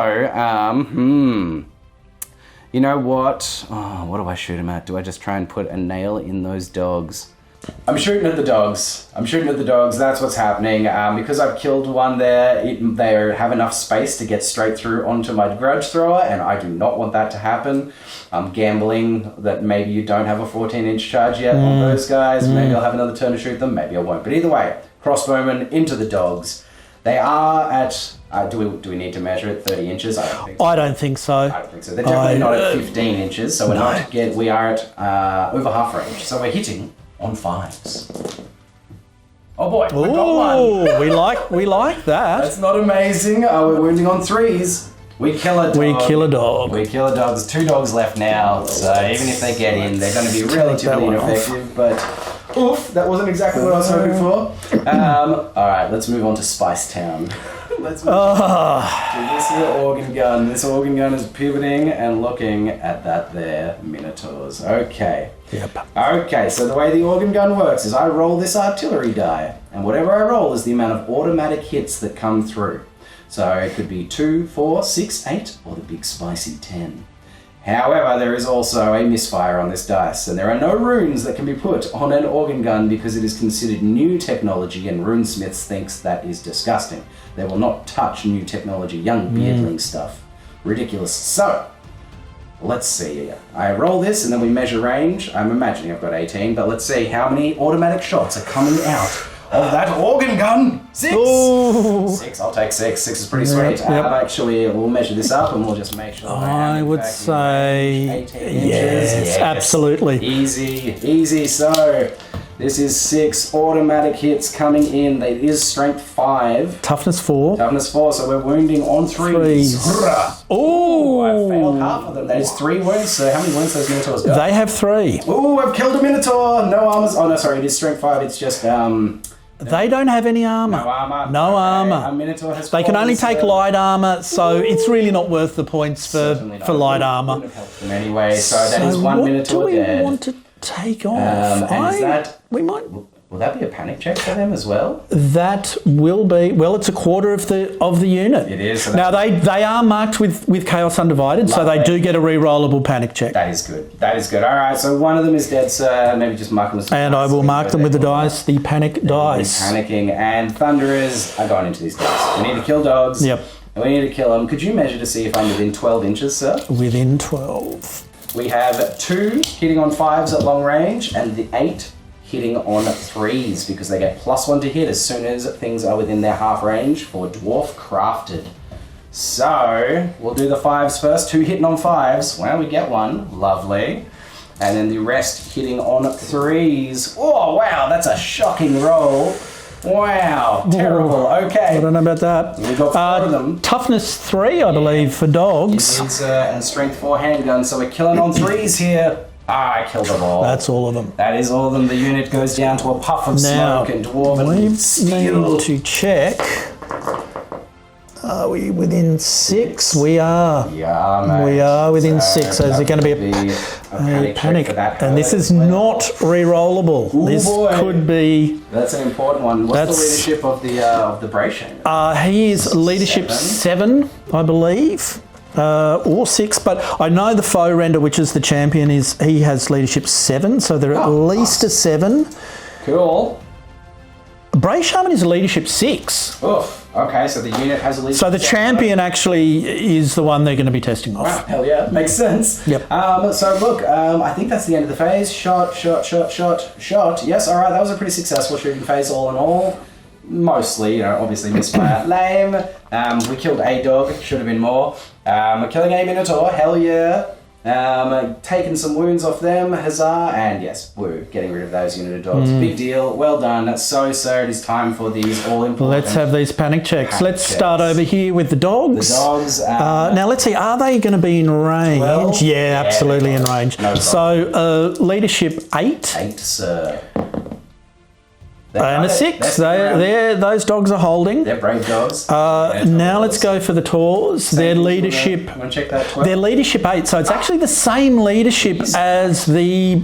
you know what? Oh, what do I shoot him at? Do I just try and put a nail in those dogs? I'm shooting at the dogs. That's what's happening. Because I've killed one there, they have enough space to get straight through onto my grudge thrower, and I do not want that to happen. I'm gambling that maybe you don't have a 14-inch charge yet on those guys. Maybe I'll have another turn to shoot them. Maybe I won't. But either way, crossbowmen into the dogs. They are at, do we need to measure it 30 inches? I don't think so. They're definitely not at 15 inches, so we are at over half range. So we're hitting on 5s. Oh boy, we got one. we like that. That's not amazing. We're wounding on 3s. We kill a dog. We kill a dog. There's 2 dogs left now, so even if they get in, they're going to be relatively ineffective, but oof, that wasn't exactly what I was hoping for. All right, let's move on to Spice Town. Let's move on. This is the organ gun. This organ gun is pivoting and looking at that there, Minotaurs. Okay. Yep. Okay, so the way the organ gun works is I roll this artillery die, and whatever I roll is the amount of automatic hits that come through. So it could be 2, 4, 6, 8, or the big spicy 10. However, there is also a misfire on this dice, and there are no runes that can be put on an organ gun because it is considered new technology, and runesmiths thinks that is disgusting. They will not touch new technology, young beardling stuff. Ridiculous. So, let's see. I roll this, and then we measure range. I'm imagining I've got 18, but let's see how many automatic shots are coming out of that organ gun. 6. Ooh. 6. I'll take 6. 6 is pretty sweet. Yep. Actually, we'll measure this up and we'll just make sure. I would say 18 inches. Yes, absolutely. Easy. So this is 6 automatic hits coming in. It is strength 5. Toughness 4. So we're wounding on 3s. Oh, I failed half of them. That is 3 wounds. So how many wounds those Minotaurs got? They have 3. Oh, I've killed a Minotaur. No armors. Oh no, sorry. It is strength 5. It's just They don't have any armor. No armor. A Minotaur has they can only take light armor, so it's really not worth the points for light armor. Wouldn't have helped them anyway. So that is 1 Minotaur dead. What do we want to take off? We might. Will that be a panic check for them as well? That will be. Well, it's a quarter of the unit. It is. So now they are marked with Chaos Undivided, so they do get a re-rollable panic check. That is good. All right. So one of them is dead, sir. Maybe just mark them as. And I will mark them with the dice, the panic dice. Panicking and Thunderers are going into these dice. We need to kill dogs. Yep. And we need to kill them. Could you measure to see if I'm within 12 inches, sir? Within 12. We have 2 hitting on 5s at long range, and the 8 hitting on 3s because they get +1 to hit as soon as things are within their half range for Dwarf Crafted. So we'll do the 5s first. 2 hitting on 5s. Well, we get 1. Lovely. And then the rest hitting on 3s. Oh, wow, that's a shocking roll. Wow, terrible. Okay. I don't know about that. We've got 4 of them. Toughness 3, I believe, for dogs. It is, and strength 4 handgun. So we're killing on 3s here. I killed them all. That's all of them. That is all of them. The unit goes down to a puff of now, smoke and dwarven we steel. need to check. Are we within 6? We are. Yeah, mate. We are within 6. So is there going to be a panic? For that And this is not re-rollable. This could be. That's an important one. What's the leadership of the Bray Shaman? He is leadership 7, I believe. Or 6, but I know the foe render, which is the champion, he has leadership 7, so they're at least a 7. Cool. Bray Shaman is leadership 6. Oof. Okay, so the unit has a leadership. So the champion actually is the one they're going to be testing off. Wow, hell yeah, makes sense. Yep. So look, I think that's the end of the phase. Shot. Yes, all right, that was a pretty successful shooting phase all in all. Mostly, obviously misfire. Lame. We killed a dog, should have been more. Killing a minotaur, hell yeah. Taking some wounds off them, huzzah, and yes, woo, getting rid of those unit of dogs. Big deal, well done. So it is time for these all-important... Let's have these panic checks. Let's start over here with the dogs. The dogs. Now let's see, are they going to be in range? 12? Yeah, absolutely in range. No so leadership 8. 8, sir. And a 6. Those dogs are holding. They're brave dogs. Now let's go for the Taurs. Their leadership. Want to check that? 12? Their leadership 8. So it's actually the same leadership as the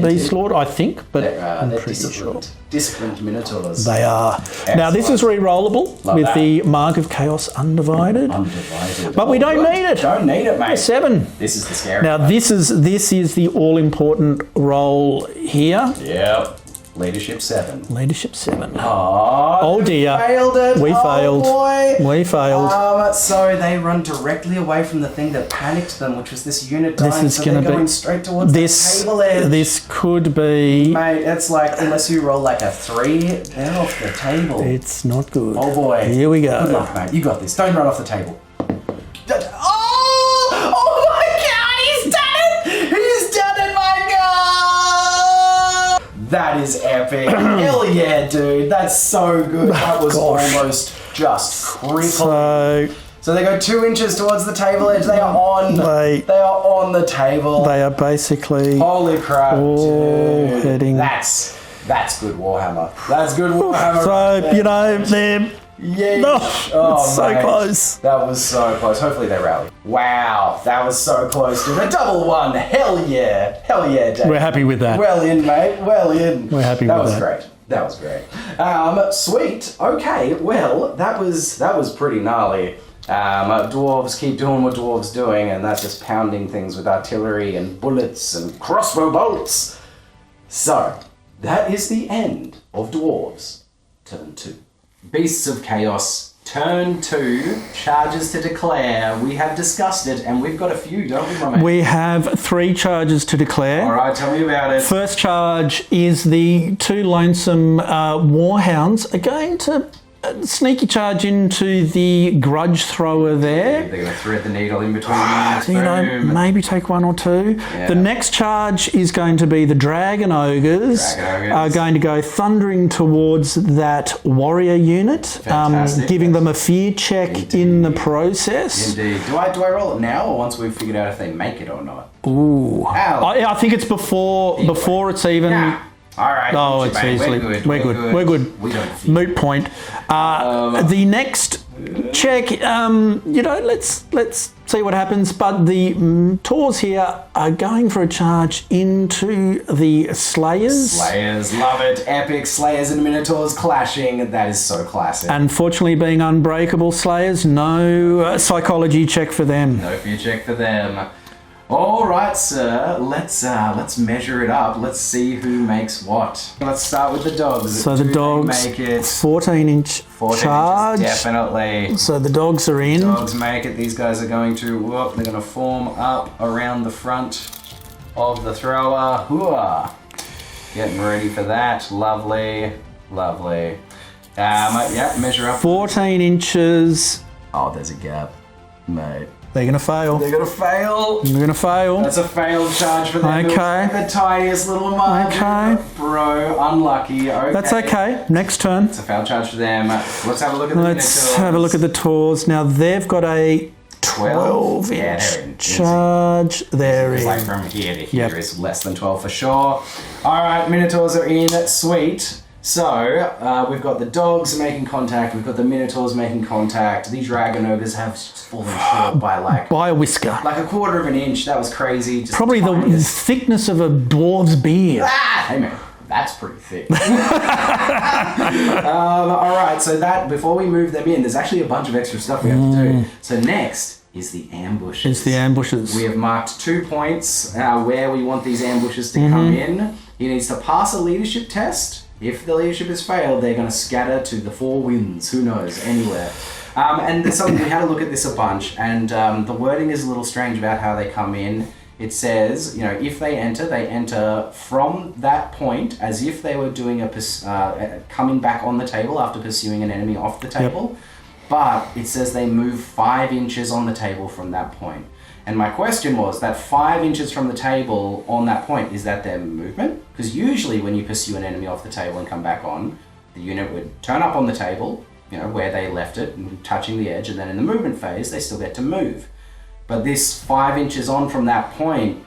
Beast Lord, I think. But I'm pretty sure. Disciplined minotaurs. They are. Excellent. Now this is re-rollable with the Mark of Chaos undivided. But we don't need it. Don't need it, mate. 7. This is the scary. Now this is the all-important roll here. Yep. Leadership 7. Leadership 7. Oh dear. Failed it. We failed. Boy. We failed. So they run directly away from the thing that panicked them, which was this unit dying. This is so going to be going straight towards the table edge. This could be. Mate, it's like unless you roll like a 3, they're off the table. It's not good. Oh boy. Here we go. Good luck, mate. You got this. Don't run off the table. That is epic. Hell yeah, dude. That's so good. That was almost just critical. So they go 2 inches towards the table edge. They are on the table. They are basically holy crap, dude. heading. That's good Warhammer. That's good Warhammer. So they're it's so close. That was so close. Hopefully they rally. Wow, that was so close to a double 1. Hell yeah. Hell yeah, Dave. We're happy with that. Well in, mate. Well in. We're happy with that. That was great. Sweet. Okay, well, that was pretty gnarly. Dwarves keep doing what dwarves doing, and that's just pounding things with artillery and bullets and crossbow bolts. So, that is the end of Dwarves. Turn 2. Beasts of Chaos, turn 2, charges to declare. We have discussed it, and we've got a few, don't we, my mate? We have 3 charges to declare. All right, tell me about it. First charge is the 2 lonesome warhounds are going to sneaky charge into the grudge thrower there. They're going to thread the needle in between units. Maybe take 1 or 2. Yeah. The next charge is going to be the dragon ogres. Are going to go thundering towards that warrior unit, giving them a fear check in the process. Indeed. Do I roll it now or once we've figured out if they make it or not? Ooh. I think it's before it's even... Nah. All right. Oh, it's easily. We're good. We don't. Moot point. The next check. Let's see what happens. But the Taurs here are going for a charge into the Slayers. Slayers, love it. Epic Slayers and Minotaurs clashing. That is so classic. Unfortunately, being unbreakable Slayers, no psychology check for them. No fear check for them. All right, sir. Let's measure it up. Let's see who makes what. Let's start with the dogs. So the dogs make it 14-inch charge. Definitely. So the dogs are in. Dogs make it. These guys are going to They're going to form up around the front of the thrower. Hooah! Getting ready for that. Lovely. Yeah, measure up. 14 inches. Oh, there's a gap, mate. They're going to fail. They're going to fail. They're going to fail. That's a failed charge for them. Okay. The tiniest little margin. Okay. Bro, unlucky. Okay. That's okay. Next turn. It's a failed charge for them. Let's have a look at the Let's have a look at the Taurs. Now they've got a 12-inch charge. They're in. Like from here to here is less than 12 for sure. All right, Minotaurs are in. Sweet. So, we've got the dogs making contact, we've got the minotaurs making contact, the dragon ogres have fallen short by a whisker. like a quarter of an inch. That was crazy. Just Probably the thickness of a dwarf's beard. Hey man, that's pretty thick. All right, so that before we move them in, there's actually a bunch of extra stuff we have to do. So next is the ambushes. It's the ambushes. We have marked 2 points where we want these ambushes to come in. He needs to pass a leadership test. If the leadership has failed, they're going to scatter to the 4 winds. Who knows? Anywhere. And so we had a look at this a bunch, and the wording is a little strange about how they come in. It says, you know, if they enter from that point as if they were doing coming back on the table after pursuing an enemy off the table. Yep. But it says they move 5 inches on the table from that point. And my question was, that 5 inches from the table on that point, is that their movement? Because usually when you pursue an enemy off the table and come back on, the unit would turn up on the table, you know, where they left it, and touching the edge, and then in the movement phase, they still get to move. But this 5 inches on from that point,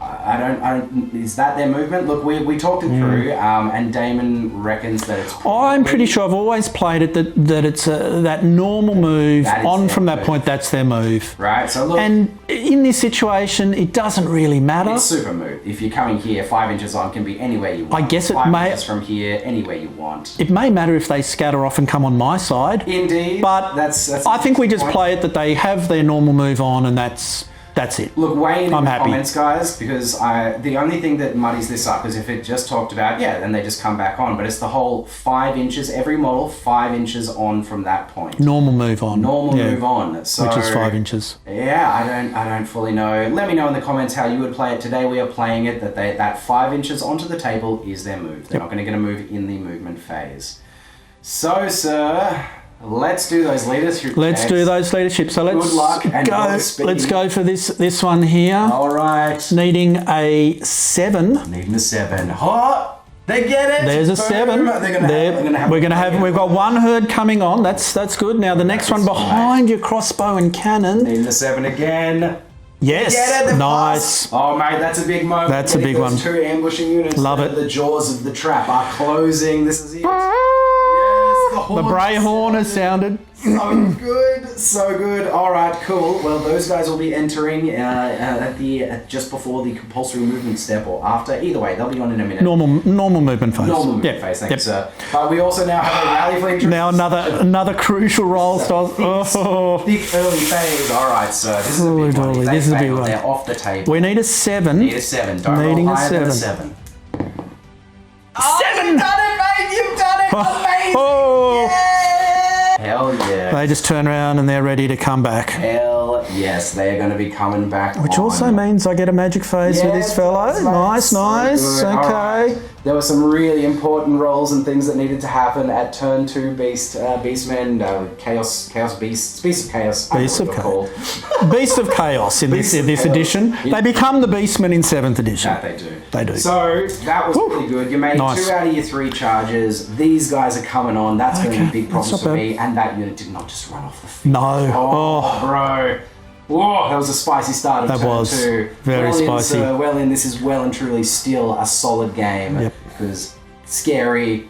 I don't, is that their movement? Look, we talked it through, and Damon reckons that it's... I'm pretty sure I've always played it that it's that normal move on from that point, that's their move. Right, so look... And in this situation, it doesn't really matter. It's super move. If you're coming here, 5 inches on can be anywhere you want. I guess it 5 may... inches from here, anywhere you want. It may matter if they scatter off and come on my side. Indeed. But that's I think we just play it that they have their normal move on, and that's it. Look, weigh in the happy. comments, guys, because the only thing that muddies this up is if it just talked about, then they just come back on, but it's the whole 5 inches, every model, 5 inches on from that point. Normal move on. Move on. So, which is 5 inches. Yeah, I don't fully know. Let me know in the comments how you would play it. Today we are playing it that 5 inches onto the table is their move. They're not going to get a move in the movement phase. So, sir... Let's do those leaderships. Let's do those leaderships. So let's Good luck and go. Let's go for this one here. All right. Needing a 7. Needing a 7. Oh, they get it. There's a 7. We've got one herd coming on. That's good. Now the next one behind your crossbow and cannon. Needing the 7 again. Yes. Get it, nice. Oh mate, that's a big moment. That's a big one. 2 ambushing units. Love it. The jaws of the trap are closing. This is it. The bray horn has sounded. So good, so good. All right, cool. Well, those guys will be entering at just before the compulsory movement step or after. Either way, they'll be on in a minute. Normal movement phase. Normal movement phase, thank you, sir. But we also now have a rally for injuries. Now another crucial role starts. Thick early phase. All right, sir. This is a big one. This is a big one. They're off the table. We need a 7. Need a 7. Don't roll higher than a 7. Oh, 7! You've done it, mate! You've done it! Amazing! Oh. Yeah! Hell yeah. They just turn around and they're ready to come back. Hell yes, they are going to be coming back. Which also means I get a magic phase with this fellow. Nice. So okay. Right. There were some really important rolls and things that needed to happen at turn 2 Beastmen, Chaos Beasts, Beasts of Chaos. Beasts of Chaos. Beasts of Chaos in this edition. They become the Beastmen in 7th edition. That they do. They do. So that was pretty good. You made 2 out of your 3 charges. These guys are coming on. That's going to be big problems for me. And that unit did not just run off the field. No. Oh, bro. Whoa, that was a spicy start of turn 2. Very spicy. This is well and truly still a solid game. Yep. Because scary,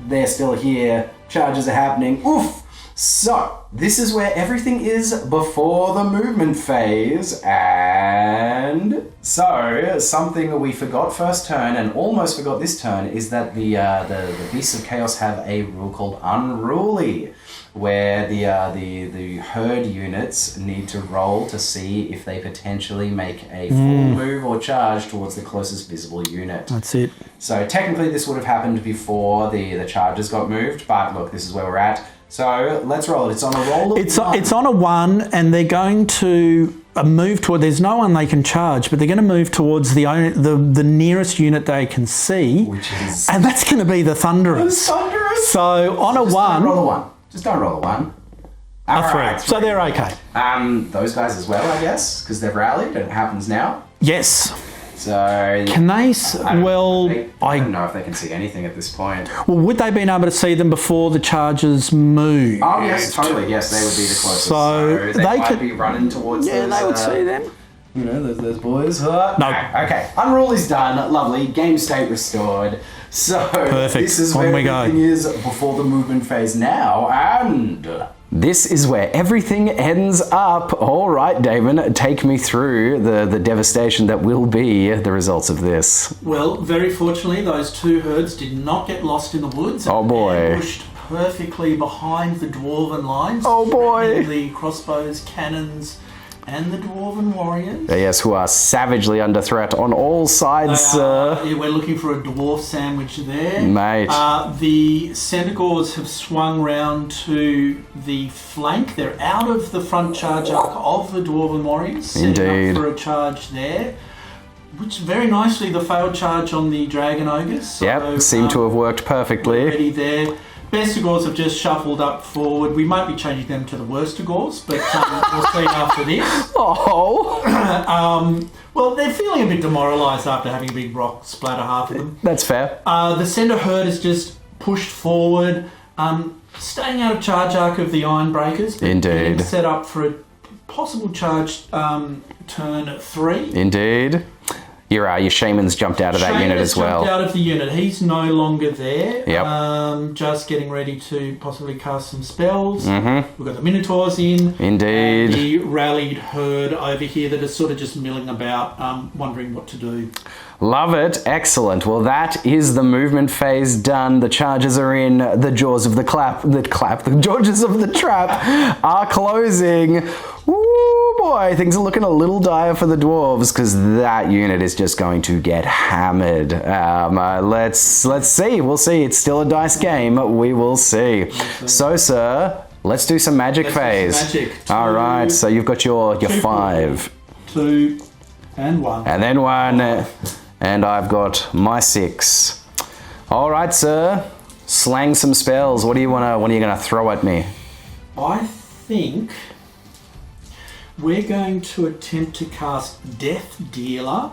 they're still here, charges are happening. Oof! So, this is where everything is before the movement phase, and so something we forgot first turn and almost forgot this turn is that the Beasts of Chaos have a rule called Unruly, where the herd units need to roll to see if they potentially make a full move or charge towards the closest visible unit. That's it. So technically this would have happened before the charges got moved, but look, this is where we're at. So let's roll it. It's on a roll of 1. It's on a 1, and they're going to move toward. There's no one they can charge, but they're going to move towards the nearest unit they can see, which is, and that's going to be the Thunderers. So on a 1, don't roll a 1. Just don't roll a 1. A 3. So they're okay. Those guys as well, I guess, because they've rallied and it happens now. Yes. So can they? I don't know if they can see anything at this point. Well, would they been able to see them before the charges moved? Oh yes, totally. Yes, they would be the closest. So they could be running towards. Yeah, those, they would see them. You know, those boys. No. Okay. Unruly's done. Lovely. Game state restored. So Perfect. this is On where we go. everything is before the movement phase now, and this is where everything ends up. All right, Damon, take me through the devastation that will be the results of this. Well, very fortunately, those two herds did not get lost in the woods. Oh boy. Ambushed perfectly behind the dwarven lines. Oh boy. The crossbows, cannons, and the dwarven warriors. Yes, who are savagely under threat on all sides. Yeah, we're looking for a dwarf sandwich there. Mate. The Centaurs have swung round to the flank. They're out of the front charge arc of the dwarven warriors. Setting up for a charge there. Which very nicely the failed charge on the dragon ogres. So, yep, seemed to have worked perfectly. Ready there. Bestigors have just shuffled up forward. We might be changing them to the Worstigors, but we'll see after this. Oh! Well, they're feeling a bit demoralised after having a big rock splatter half of them. That's fair. The centre herd has just pushed forward, staying out of charge arc of the Iron Breakers. Indeed. Set up for a possible charge turn 3. Indeed. Your shaman's jumped out of that unit as well. Jumped out of the unit. He's no longer there. Yep. Just getting ready to possibly cast some spells. Mm-hmm. We've got the Minotaurs in. Indeed. And the rallied herd over here that is sort of just milling about, wondering what to do. Love it. Excellent. Well, that is the movement phase done. The charges are in. The jaws of the jaws of the trap are closing. Woo, boy, things are looking a little dire for the dwarves because that unit is just going to get hammered. Let's see. We'll see. It's still a dice game. We will see. So, sir, let's do some magic phase. Magic. All right. So you've got your 5, 2, and 1, and then 1. And I've got my 6. All right, sir. Slang some spells. What are you gonna throw at me? I think we're going to attempt to cast Death Dealer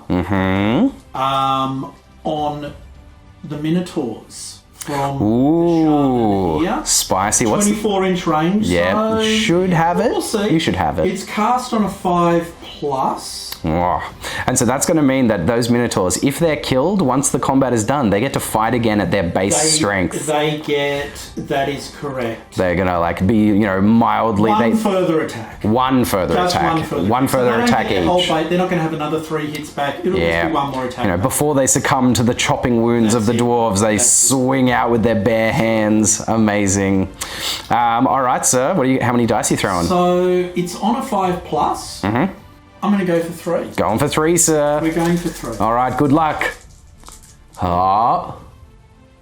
on the Minotaurs from the shaman here. Spicy. 24-inch range. Yeah, so should have it. We'll see. You should have it. It's cast on a 5+. Oh. And so that's going to mean that those Minotaurs, if they're killed, once the combat is done, they get to fight again at their base strength. That is correct. They're going to be, mildly... One further attack. One further attack each. They're not going to have another 3 hits back. It'll just be one more attack. Before they succumb to the chopping wounds of the dwarves, they swing out with their bare hands. Amazing. All right, sir. How many dice are you throwing? So it's on a 5+. I'm going to go for 3. Going for 3, sir. We're going for 3. All right, good luck.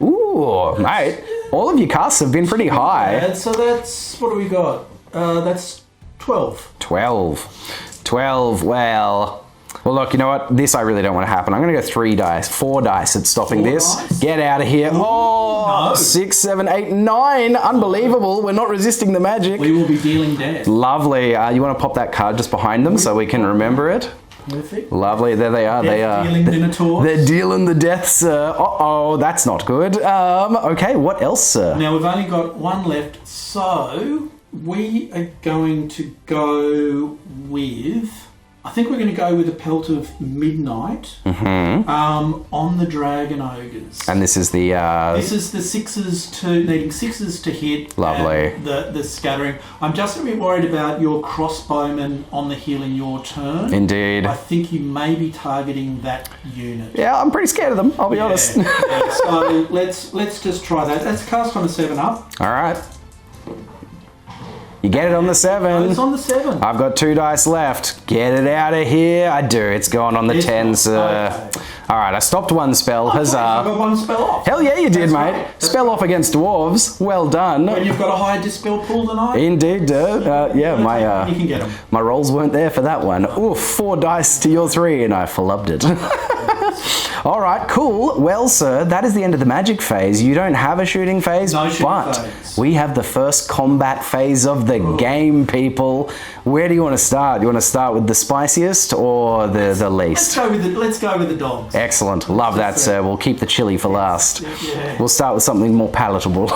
Ooh, mate. All of your casts have been pretty high. Yeah, so that's, what do we got? That's 12. 12. Well, look, you know what? This I really don't want to happen. I'm going to go 4 dice at stopping this. Dice? Get out of here. No. 6, 7, 8, 9. Unbelievable. We're not resisting the magic. We will be dealing death. Lovely. You want to pop that card just behind them so we can remember it? Perfect. Lovely. There they are. Dealing Minotaurs. They're dealing the death, sir. Uh-oh, that's not good. Okay, what else, sir? Now, we've only got 1 left, so we are going to go with... I think we're going to go with a pelt of midnight on the dragon ogres. And this is the... This is the needing 6s to hit. Lovely. And the scattering. I'm just a bit worried about your crossbowmen on the hill in your turn. Indeed. I think you may be targeting that unit. Yeah, I'm pretty scared of them, I'll be honest. So let's just try that. That's cast on a 7-up. All right. You get it on the 7. It's on the 7. I've got 2 dice left. Get it out of here. I do. It's gone on the 10, sir. Okay. All right, I stopped 1 spell. Huzzah. I got 1 spell off. Hell yeah, you did, mate. Right. Spell off against dwarves. Well done. When you've got a higher dispel pool than I? Indeed, yeah, you can get them. My rolls weren't there for that one. Oof, 4 dice to your 3, and I flubbed it. All right, cool. Well, sir, that is the end of the magic phase. You don't have a shooting phase, phase. We have the first combat phase of the game, people. Where do you want to start? You want to start with the spiciest or the least? Let's go with the dogs. Excellent. Love that, sir. We'll keep the chili for last. Yeah. We'll start with something more palatable.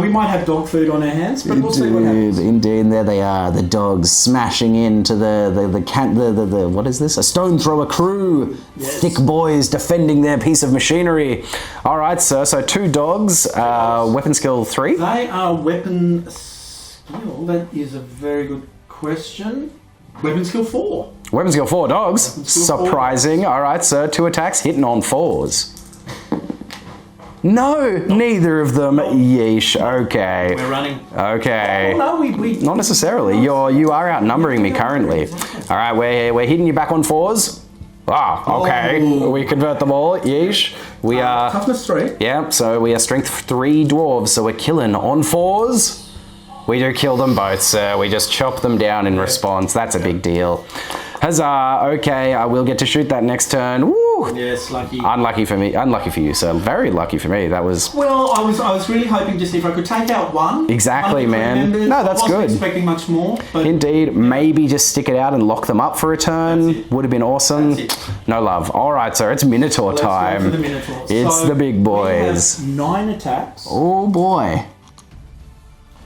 we might have dog food on our hands, but we'll see what happens. Indeed, and there they are, the dogs smashing into the what is this? A stone thrower crew. Yes. Thick boys defending their piece of machinery. All right, sir. So 2 dogs. Weapon skill 3. They are weapon skill. That is a very good question. Weapon skill 4. Weapon skill 4 dogs. Skill Surprising. 4. All right, sir. 2 attacks hitting on 4s. No, neither of them. Yeesh. Okay. We're running. Okay. Oh, no, we not necessarily. You are outnumbering me currently. All right, we're hitting you back on 4s. Ah, okay. Oh. We convert them all. Yeesh. We are toughness 3. Yeah. So we are strength 3 dwarves. So we're killing on 4s. We do kill them both, sir. We just chop them down in response. That's a big deal. Huzzah. Okay, I will get to shoot that next turn. Woo! Yes, lucky. Unlucky for me. Unlucky for you, sir. Very lucky for me. That was... Well, I was really hoping to see if I could take out 1. Exactly, man. No, that's good. I wasn't expecting much more. But indeed. Maybe just stick it out and lock them up for a turn. Would have been awesome. No love. All right, sir. It's Minotaur time. Let's go for the Minotaur. It's the big boys. We have 9 attacks. Oh, boy.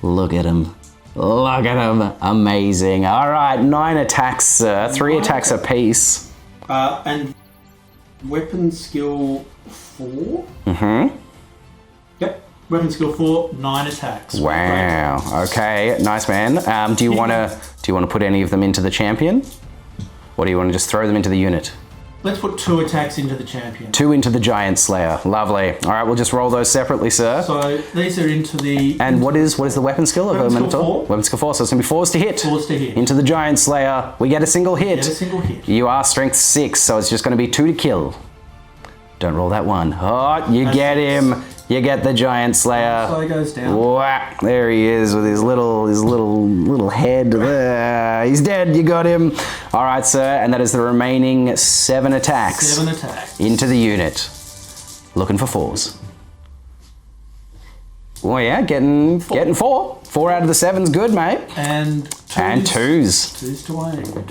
Look at him. Look at him. Amazing. All right, 9 attacks, sir. 3 attacks apiece. And weapon skill 4? Mm-hmm. Yep. Weapon skill 4, 9 attacks. Wow. Okay, nice, man. Do you want to put any of them into the champion? Or do you want to just throw them into the unit? Let's put 2 attacks into the champion. 2 into the giant slayer. Lovely. All right, we'll just roll those separately, sir. So these are into the... And what is the weapon skill of a Minotaur? 4. Weapon skill 4, so it's going to be 4s to hit. 4s to hit. Into the giant slayer. We get a single hit. Get a single hit. You are strength 6, so it's just going to be 2 to kill. Don't roll that 1. Oh, you get him. You get the giant slayer. So he goes down. Whack. There he is with his little head there. He's dead. You got him. All right, sir. And that is the remaining 7 attacks. 7 attacks. Into the unit. Looking for 4s. Oh yeah, getting 4. 4 out of the 7's good, mate. And 2s. And 2s. 2s to aim.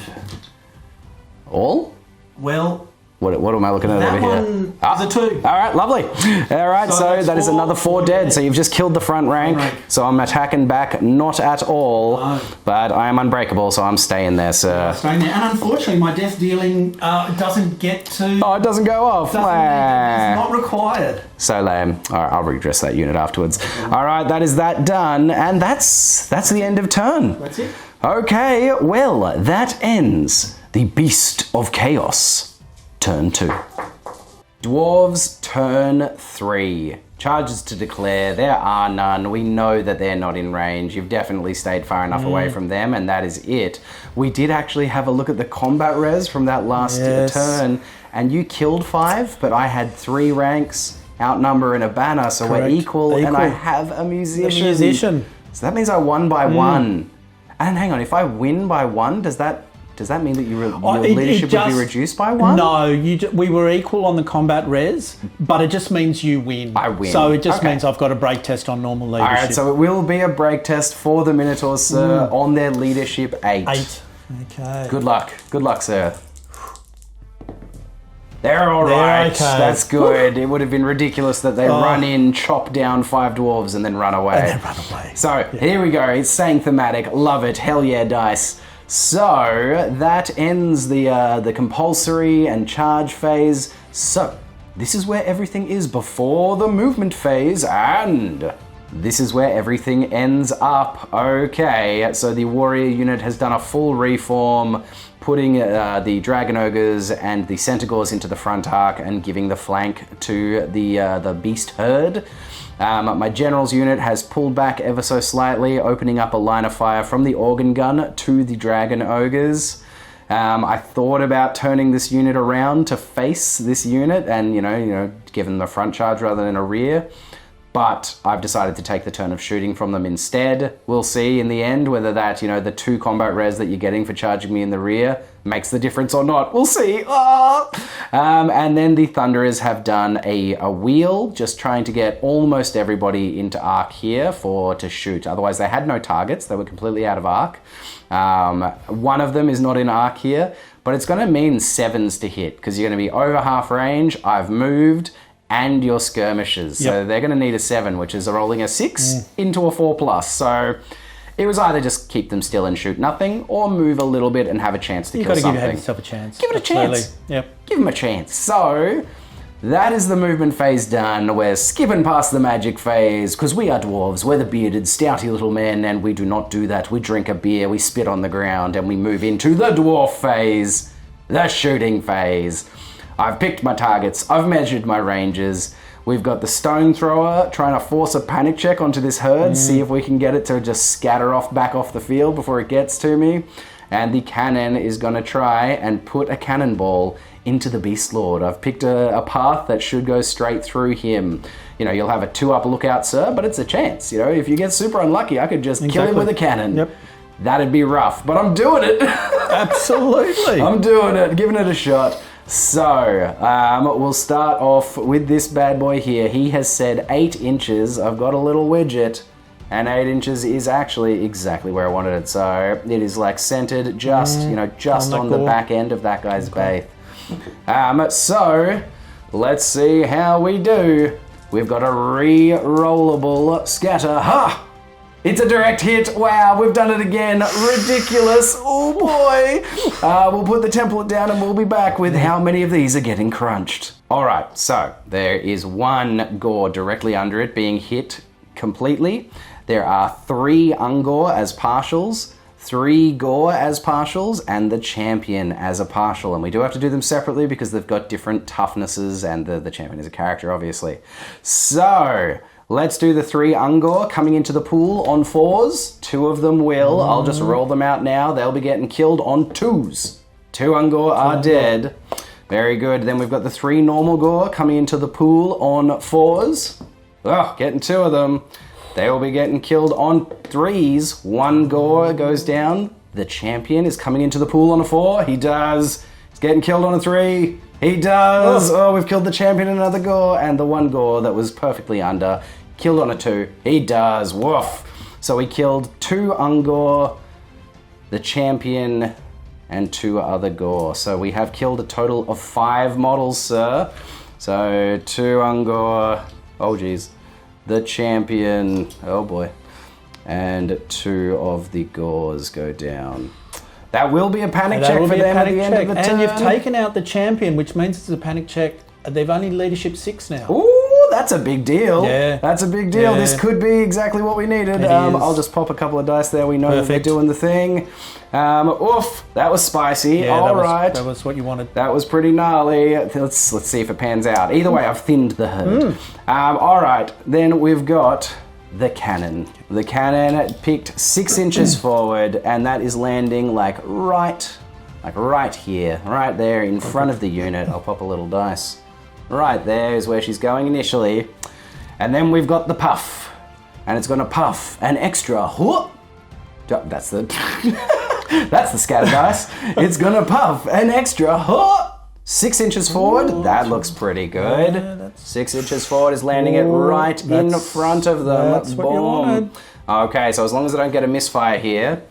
All? Well... What am I looking at over here? That one is a 2. All right, lovely. All right, so that is another 4 dead. So you've just killed the front rank. So I'm attacking back, not at all. No. But I am unbreakable, so I'm staying there, sir. Staying there. And unfortunately, my death dealing doesn't get to... Oh, it doesn't go off. It's not required. So lame. All right, I'll redress that unit afterwards. All right, that is that done. And that's the end of turn. That's it. Okay, well, that ends the Beast of Chaos. Turn 2. Dwarves, turn 3. Charges to declare. There are none. We know that they're not in range. You've definitely stayed far enough away from them, and that is it. We did actually have a look at the combat res from that last turn, and you killed 5, but I had 3 ranks, outnumber and a banner, so we're equal, and I have a musician. So that means I won by 1. And hang on, if I win by 1, does that mean that your leadership would be reduced by 1? No, we were equal on the combat res, but it just means you win. I win. So it just means I've got a break test on normal leadership. All right, so it will be a break test for the Minotaurs, sir, on their leadership 8. 8. Okay. Good luck. Good luck, sir. They're all right. Okay. That's good. It would have been ridiculous that they run in, chop down 5 dwarves, and then run away. So here we go. It's saying thematic. Love it. Hell yeah, dice. So that ends the compulsory and charge phase. So this is where everything is before the movement phase, and this is where everything ends up. Okay, so the warrior unit has done a full reform, putting the dragon ogres and the centaurs into the front arc and giving the flank to the beast herd. My general's unit has pulled back ever so slightly, opening up a line of fire from the organ gun to the dragon ogres. I thought about turning this unit around to face this unit and, you know, give them the front charge rather than a rear. But I've decided to take the turn of shooting from them instead. We'll see in the end whether that, the 2 combat res that you're getting for charging me in the rear makes the difference or not. We'll see. And then the Thunderers have done a wheel, just trying to get almost everybody into arc here to shoot. Otherwise, they had no targets. They were completely out of arc. One of them is not in arc here, but it's going to mean 7s to hit because you're going to be over half range. I've moved. and your skirmishers. So they're going to need a 7, which is rolling a 6 into a 4+. So it was either just keep them still and shoot nothing, or move a little bit and have a chance to kill something. You've got to give yourself a chance. Give it a chance. Yep. Give them a chance. So that is the movement phase done. We're skipping past the magic phase because we are dwarves. We're the bearded, stouty little men, and we do not do that. We drink a beer, we spit on the ground, and we move into the dwarf phase, the shooting phase. I've picked my targets. I've measured my ranges. We've got the stone thrower trying to force a panic check onto this herd, see if we can get it to just scatter off back off the field before it gets to me. And the cannon is going to try and put a cannonball into the Beast Lord. I've picked a path that should go straight through him. You know, you'll have a 2-up lookout, sir, but it's a chance. You know, if you get super unlucky, I could just kill him with a cannon. Yep. That'd be rough, but I'm doing it. Absolutely. I'm doing it, giving it a shot. So, we'll start off with this bad boy here. He has said 8 inches. I've got a little widget, and 8 inches is actually exactly where I wanted it. So it is like centered just, just on the back end of that guy's base. So let's see how we do. We've got a re-rollable scatter. Ha! It's a direct hit. Wow, we've done it again. Ridiculous. Oh boy. We'll put the template down and we'll be back with how many of these are getting crunched. All right, so there is 1 gore directly under it being hit completely. There are 3 ungore as partials, 3 gore as partials, and the champion as a partial. And we do have to do them separately because they've got different toughnesses, and the champion is a character, obviously. So let's do the 3 ungore coming into the pool on 4s. 2 of them will. I'll just roll them out now. They'll be getting killed on 2s. 2 ungore are dead. Very good. Then we've got the 3 normal gore coming into the pool on 4s. Oh, getting 2 of them. They will be getting killed on 3s. 1 gore goes down. The champion is coming into the pool on a 4. He does. He's getting killed on a 3. He does. Oh, we've killed the champion and another gore. And the 1 gore that was perfectly under, killed on a 2. He does. Woof. So we killed 2 ungore, the champion, and 2 other gore. So we have killed a total of 5 models, sir. So 2 ungore. Oh, geez. The champion, oh boy, and 2 of the gores go down. That will be a panic check for them at the end of the turn. And you've taken out the champion, which means it's a panic check. They've only leadership 6 now. Ooh, that's a big deal. Yeah. That's a big deal. Yeah. This could be exactly what we needed. I'll just pop a couple of dice there. We know that we're doing the thing. Oof, that was spicy. Yeah, All right. That was what you wanted. That was pretty gnarly. Let's see if it pans out. Either way, I've thinned the herd. All right, then we've got the cannon. The cannon picked 6 inches forward, and that is landing like right here, right there in front of the unit. I'll pop a little dice. Right there is where she's going initially. And then we've got the puff, and it's gonna puff an extra. That's the that's the scatter dice. It's gonna puff an extra 6 inches forward. That looks pretty good. Yeah, 6 inches forward is landing it right in front of them. That's what you wanted. Okay, so as long as I don't get a misfire here,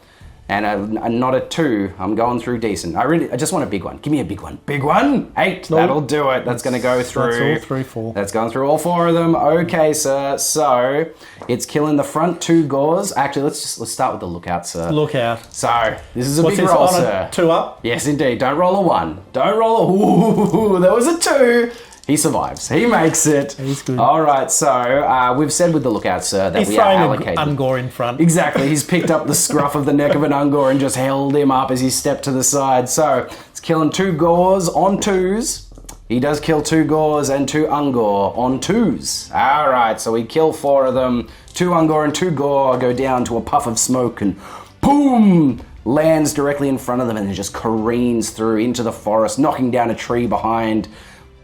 and not a 2, I'm going through decent. I just want a big one. Give me a big one. Big one. 8. That'll do it. That's going to go through. That's all through 4. That's going through all 4 of them. Okay, sir. So it's killing the front 2 gores. Actually, let's start with the lookout, sir. Lookout. So this is a big roll, sir. 2 up. Yes, indeed. Don't roll a 1. Don't roll a. Ooh, there was a 2. He survives. He makes it. He's good. All right, so we've said with the lookout, sir, that we are allocated. He's throwing an ungore in front. Exactly. He's picked up the scruff of the neck of an ungore and just held him up as he stepped to the side. So it's killing 2 gores on 2s. He does kill 2 gores and 2 ungore on 2s. All right, so we kill 4 of them. 2 ungore and 2 gore go down to a puff of smoke and boom! Lands directly in front of them and then just careens through into the forest, knocking down a tree behind.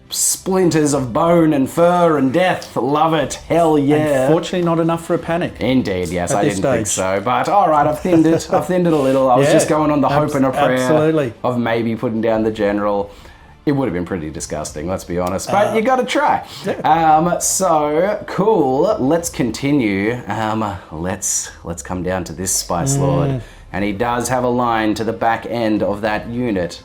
Splinters of bone and fur and death. Love it. Hell yeah. Unfortunately, not enough for a panic. Indeed, yes. I didn't think so. But all right, I've thinned it. I've thinned it a little. I was just going on the hope and a prayer of maybe putting down the general. It would have been pretty disgusting, let's be honest. But you got to try. Yeah. So, cool. Let's continue. Let's come down to this Spice Lord. And he does have a line to the back end of that unit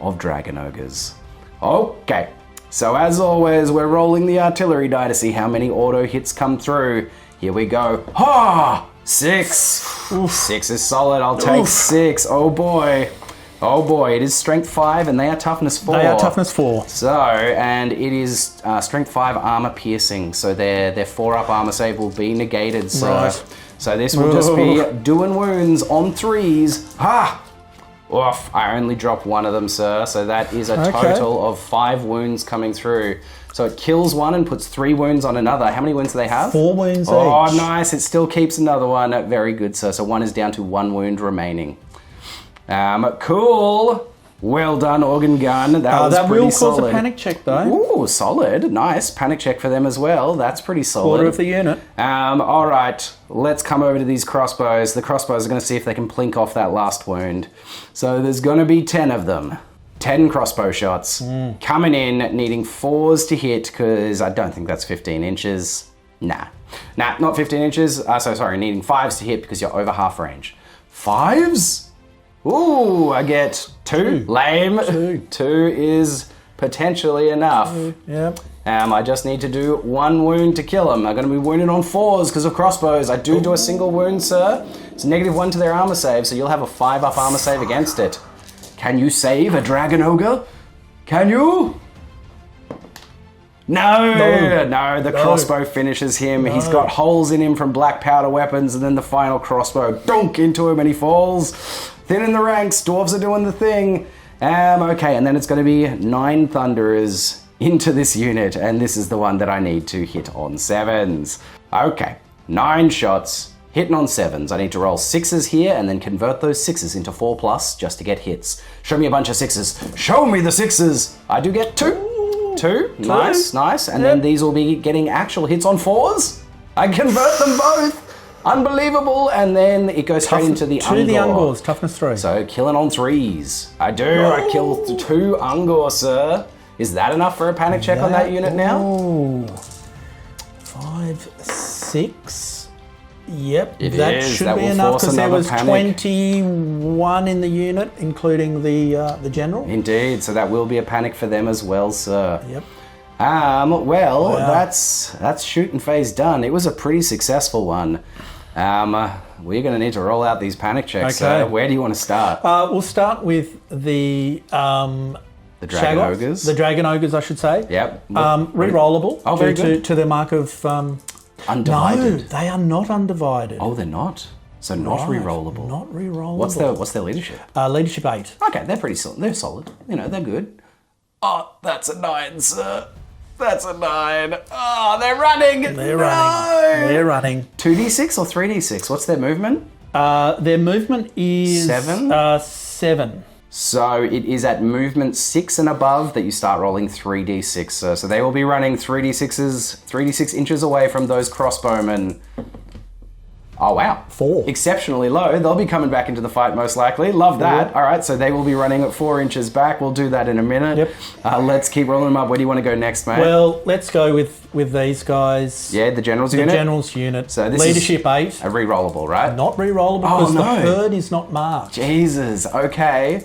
of Dragon Ogres. Okay. So as always, we're rolling the artillery die to see how many auto hits come through. Here we go. Ha! 6. Oof. 6 is solid. I'll take 6. Oh boy. Oh boy. It is strength 5 and they are toughness 4. They are toughness 4. So, and it is strength 5 armor piercing. So their 4-up armor save will be negated. So, Right. so this will just be doing wounds on 3s. Ha! Oof, I only dropped 1 of them, sir. So that is a total of 5 wounds coming through. So it kills 1 and puts 3 wounds on another. How many wounds do they have? 4 wounds Oh, each. nice. It still keeps another 1. Very good, sir. So 1 is down to 1 wound remaining. Cool. Well done, organ gun. That was that pretty will solid. cause a panic check, though. Ooh, solid. Nice. Panic check for them as well. That's pretty solid. Quarter of the unit. All right. Let's come over to these crossbows. The crossbows are going to see if they can plink off that last wound. So there's going to be 10 of them. 10 crossbow shots. Coming in, needing 4s to hit, because I don't think that's 15 inches. Nah, not 15 inches. Sorry, needing 5s to hit because you're over half range. 5s? Ooh, I get 2. Lame. 2 is potentially enough. Yep. I just need to do 1 wound to kill them. I'm going to be wounded on 4s because of crossbows. I do a single wound, sir. It's -1 to their armor save, so you'll have a 5-up armor save against it. Can you save a dragon ogre? Can you? No, the crossbow finishes him. He's got holes in him from black powder weapons, and then the final crossbow dunk into him and he falls. Thin in the ranks, dwarves are doing the thing. Okay, and then it's going to be 9 thunderers into this unit, and this is the one that I need to hit on 7s. Okay, 9 shots, hitting on 7s. I need to roll 6s here and then convert those 6s into 4+ just to get hits. Show me a bunch of 6s. Show me the 6s. I do get 2. 2. Nice. And then these will be getting actual hits on 4s. I convert them both. Unbelievable. And then it goes straight into the Ungor. To the Ungors, toughness 3. So killing on 3s. I do. I kill 2 Ungor, sir. Is that enough for a panic check on that unit now? Ooh. 5, 6. Yep, that should That be will enough force because there another was panic. 21 in the unit, including the general. Indeed. So that will be a panic for them as well, sir. Yep. Well, that's shooting phase done. It was a pretty successful one. We're going to need to roll out these panic checks. Okay. Where do you want to start? We'll start with the Dragon Shaggoths. Ogres? The Dragon Ogres, I should say. Yep. Rerollable. Oh, very due good. to their mark of... Undivided. No, they are not undivided. Oh, they're not? So not Right, rerollable. Not rerollable. What's their leadership? Leadership 8. Okay, they're pretty solid. They're solid. You know, they're good. Oh, that's a 9, sir. That's a 9. Oh, they're running. They're running. They're running. 2d6 or 3d6? What's their movement? Their movement is 7? 7. So it is at movement 6 and above that you start rolling 3d6, sir. So they will be running 3d6 inches away from those crossbowmen. Oh, wow. 4. Exceptionally low. They'll be coming back into the fight most likely. Love that. All right, so they will be running at 4 inches back. We'll do that in a minute. Yep. Let's keep rolling them up. Where do you want to go next, mate? Well, let's go with these guys. Yeah, the General's The unit? General's unit. So this Leadership is 8. a re-rollable, right? Not rerollable Oh, because no. the herd is not marked. Jesus, okay.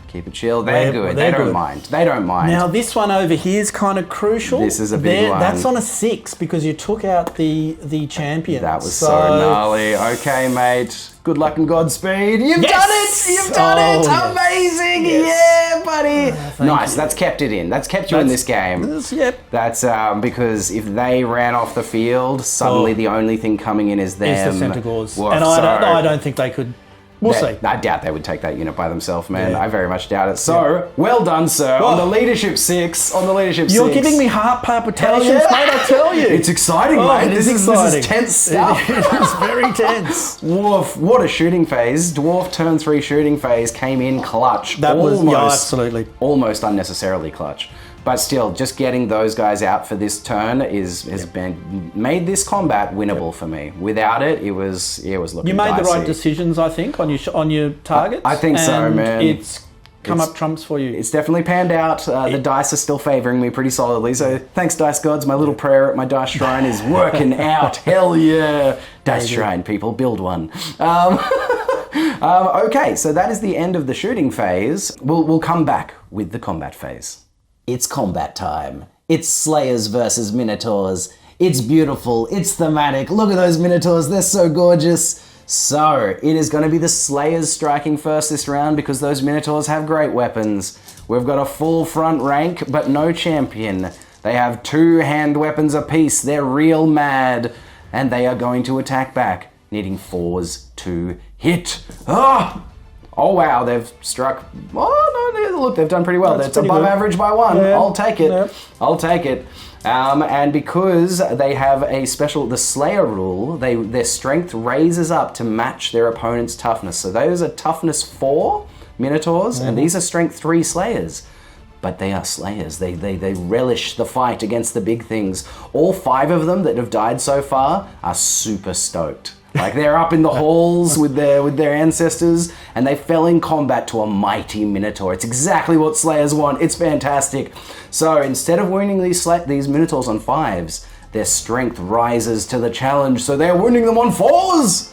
Keep it chill. They're good. They they're don't good. mind. They don't mind. Now this one over here is kind of crucial. This is a big one. That's on a 6 because you took out the champion. That was so gnarly. Okay, mate. Good luck and Godspeed. You've done it! You've done it! yes. Amazing! Yes. Yeah, buddy! Nice. That's kept it in. That's kept you in this game. Yep. That's because if they ran off the field, suddenly the only thing coming in is them. Is the Centaurs. Woof, And so- I don't think they could. We'll see. I doubt they would take that unit by themselves, man. Yeah. I very much doubt it. So, well done, sir. On the leadership 6. You're giving me heart palpitations, Hell yeah. mate, I tell you. It's exciting, mate. It is This exciting. is tense stuff. It is very tense. Woof, what a shooting phase. Dwarf turn 3 shooting phase came in clutch. That was, absolutely. Almost unnecessarily clutch. But still, just getting those guys out for this turn has been made this combat winnable for me. Without it, it was looking You made dicey. the right decisions, I think, on your targets. I think so, and man. It's come up trumps for you. It's definitely panned out. The dice are still favouring me pretty solidly. So thanks, dice gods. My little prayer at my dice shrine is working out. Hell yeah. Dice shrine, people. Build one. Okay, so that is the end of the shooting phase. We'll come back with the combat phase. It's combat time. It's Slayers versus Minotaurs. It's beautiful. It's thematic. Look at those Minotaurs. They're so gorgeous. So, it is going to be the Slayers striking first this round because those Minotaurs have great weapons. We've got a full front rank, but no champion. They have 2 hand weapons apiece. They're real mad. And they are going to attack back, needing 4s to hit. Oh wow, they've struck. Oh, no, look, they've done pretty well. That's above average by 1. Yeah. I'll take it. Yeah. I'll take it. And because they have the Slayer rule, their strength raises up to match their opponent's toughness. So those are toughness 4 Minotaurs, and these are strength 3 Slayers. But they are Slayers. They relish the fight against the big things. All 5 of them that have died so far are super stoked. Like, they're up in the halls with their ancestors, and they fell in combat to a mighty Minotaur. It's exactly what Slayers want. It's fantastic. So instead of wounding these Minotaurs on 5s, their strength rises to the challenge. So they're wounding them on 4s.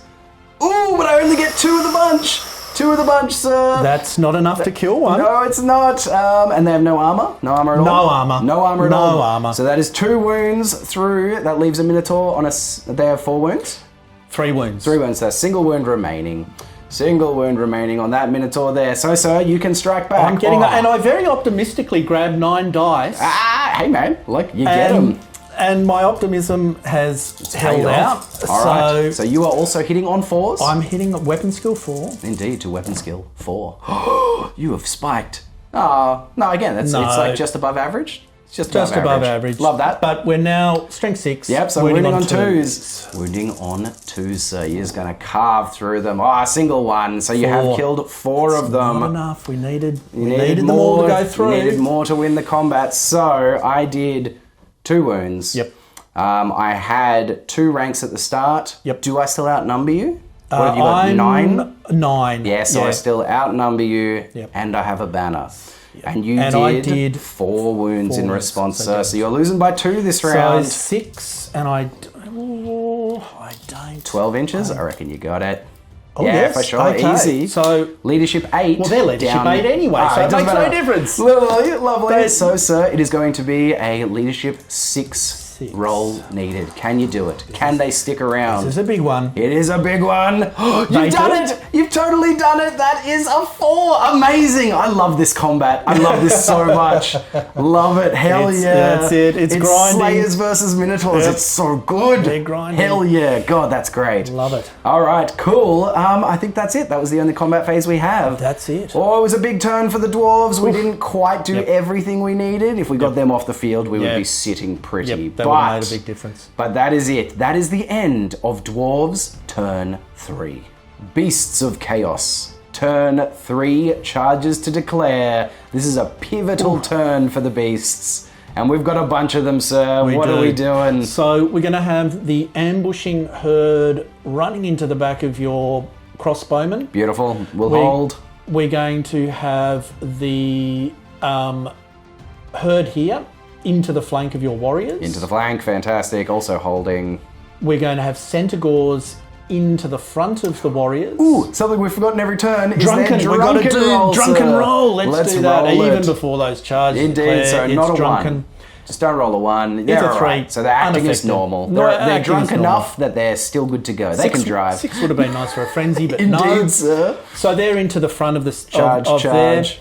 Ooh, but I only get 2 of the bunch. 2 of the bunch, sir. That's not enough to kill one. No, it's not. And they have no armor. No armor at all. No armor. No armor at all. No armor. So that is 2 wounds through. That leaves a Minotaur on they have 4 wounds. 3 wounds. 3 wounds. So single wound remaining. Single wound remaining on that Minotaur there. So, sir, you can strike back. I'm getting that. And I very optimistically grabbed 9 dice. Hey, man. Look, you get them. And my optimism has held out. All right. So you are also hitting on 4s? I'm hitting weapon skill 4. Indeed, to weapon skill 4. You have spiked. Oh, no, again, it's like just above average. It's just above average. Love that. But we're now strength 6. Yep, so wounding on 2s. Wounding on 2s, so you're just going to carve through them. A single one. So you have killed 4 of them. Not enough. We needed them all to go through. You needed more to win the combat. So I did 2 wounds. Yep. I had 2 ranks at the start. Yep. Do I still outnumber you? What have you got? 9? 9. Yeah, so I still outnumber you, and I have a banner. Yep. And I did 4 wounds in response, sir. So you're losing by 2 this round. So 6, and I don't. 12 inches? I reckon you got it. Oh, yeah, yes. for sure. Okay. Easy. So leadership 8. Well, they're leadership 8 anyway, so it makes no difference. Lovely. So, sir, it is going to be a leadership 6 roll needed. Can you do it? Can they stick around? This is a big one. It is a big one. You've done it. You've totally done it. That is a 4. Amazing. I love this combat. I love this so much. Love it. Hell yeah. That's it. It's grinding. Slayers versus Minotaurs. Yep. It's so good. They're grinding. Hell yeah. God, that's great. Love it. All right, cool. I think that's it. That was the only combat phase we have. That's it. Oh, it was a big turn for the Dwarves. We didn't quite do everything we needed. If we got them off the field, we would be sitting pretty. That would have made a big difference. But that is it. That is the end of Dwarves turn 3. Beasts of Chaos. Turn 3, charges to declare. This is a pivotal turn for the beasts. And we've got a bunch of them, sir. What are we doing? So we're going to have the ambushing herd running into the back of your crossbowmen. Beautiful. We'll hold. We're going to have the herd here into the flank of your warriors. Into the flank, fantastic. Also holding. We're going to have Centaurs into the front of the warriors. Ooh, something we've forgotten every turn is drunken. We've got to do drunken roll. Let's do that even before those charges. Indeed, so not a drunken. 1. Just don't roll a 1. It's a 3. Right. So they're acting as normal. They're drunk enough that they're still good to go. They can drive. 6 would have been nice for a frenzy, but Indeed, sir. So they're into the front of the charge.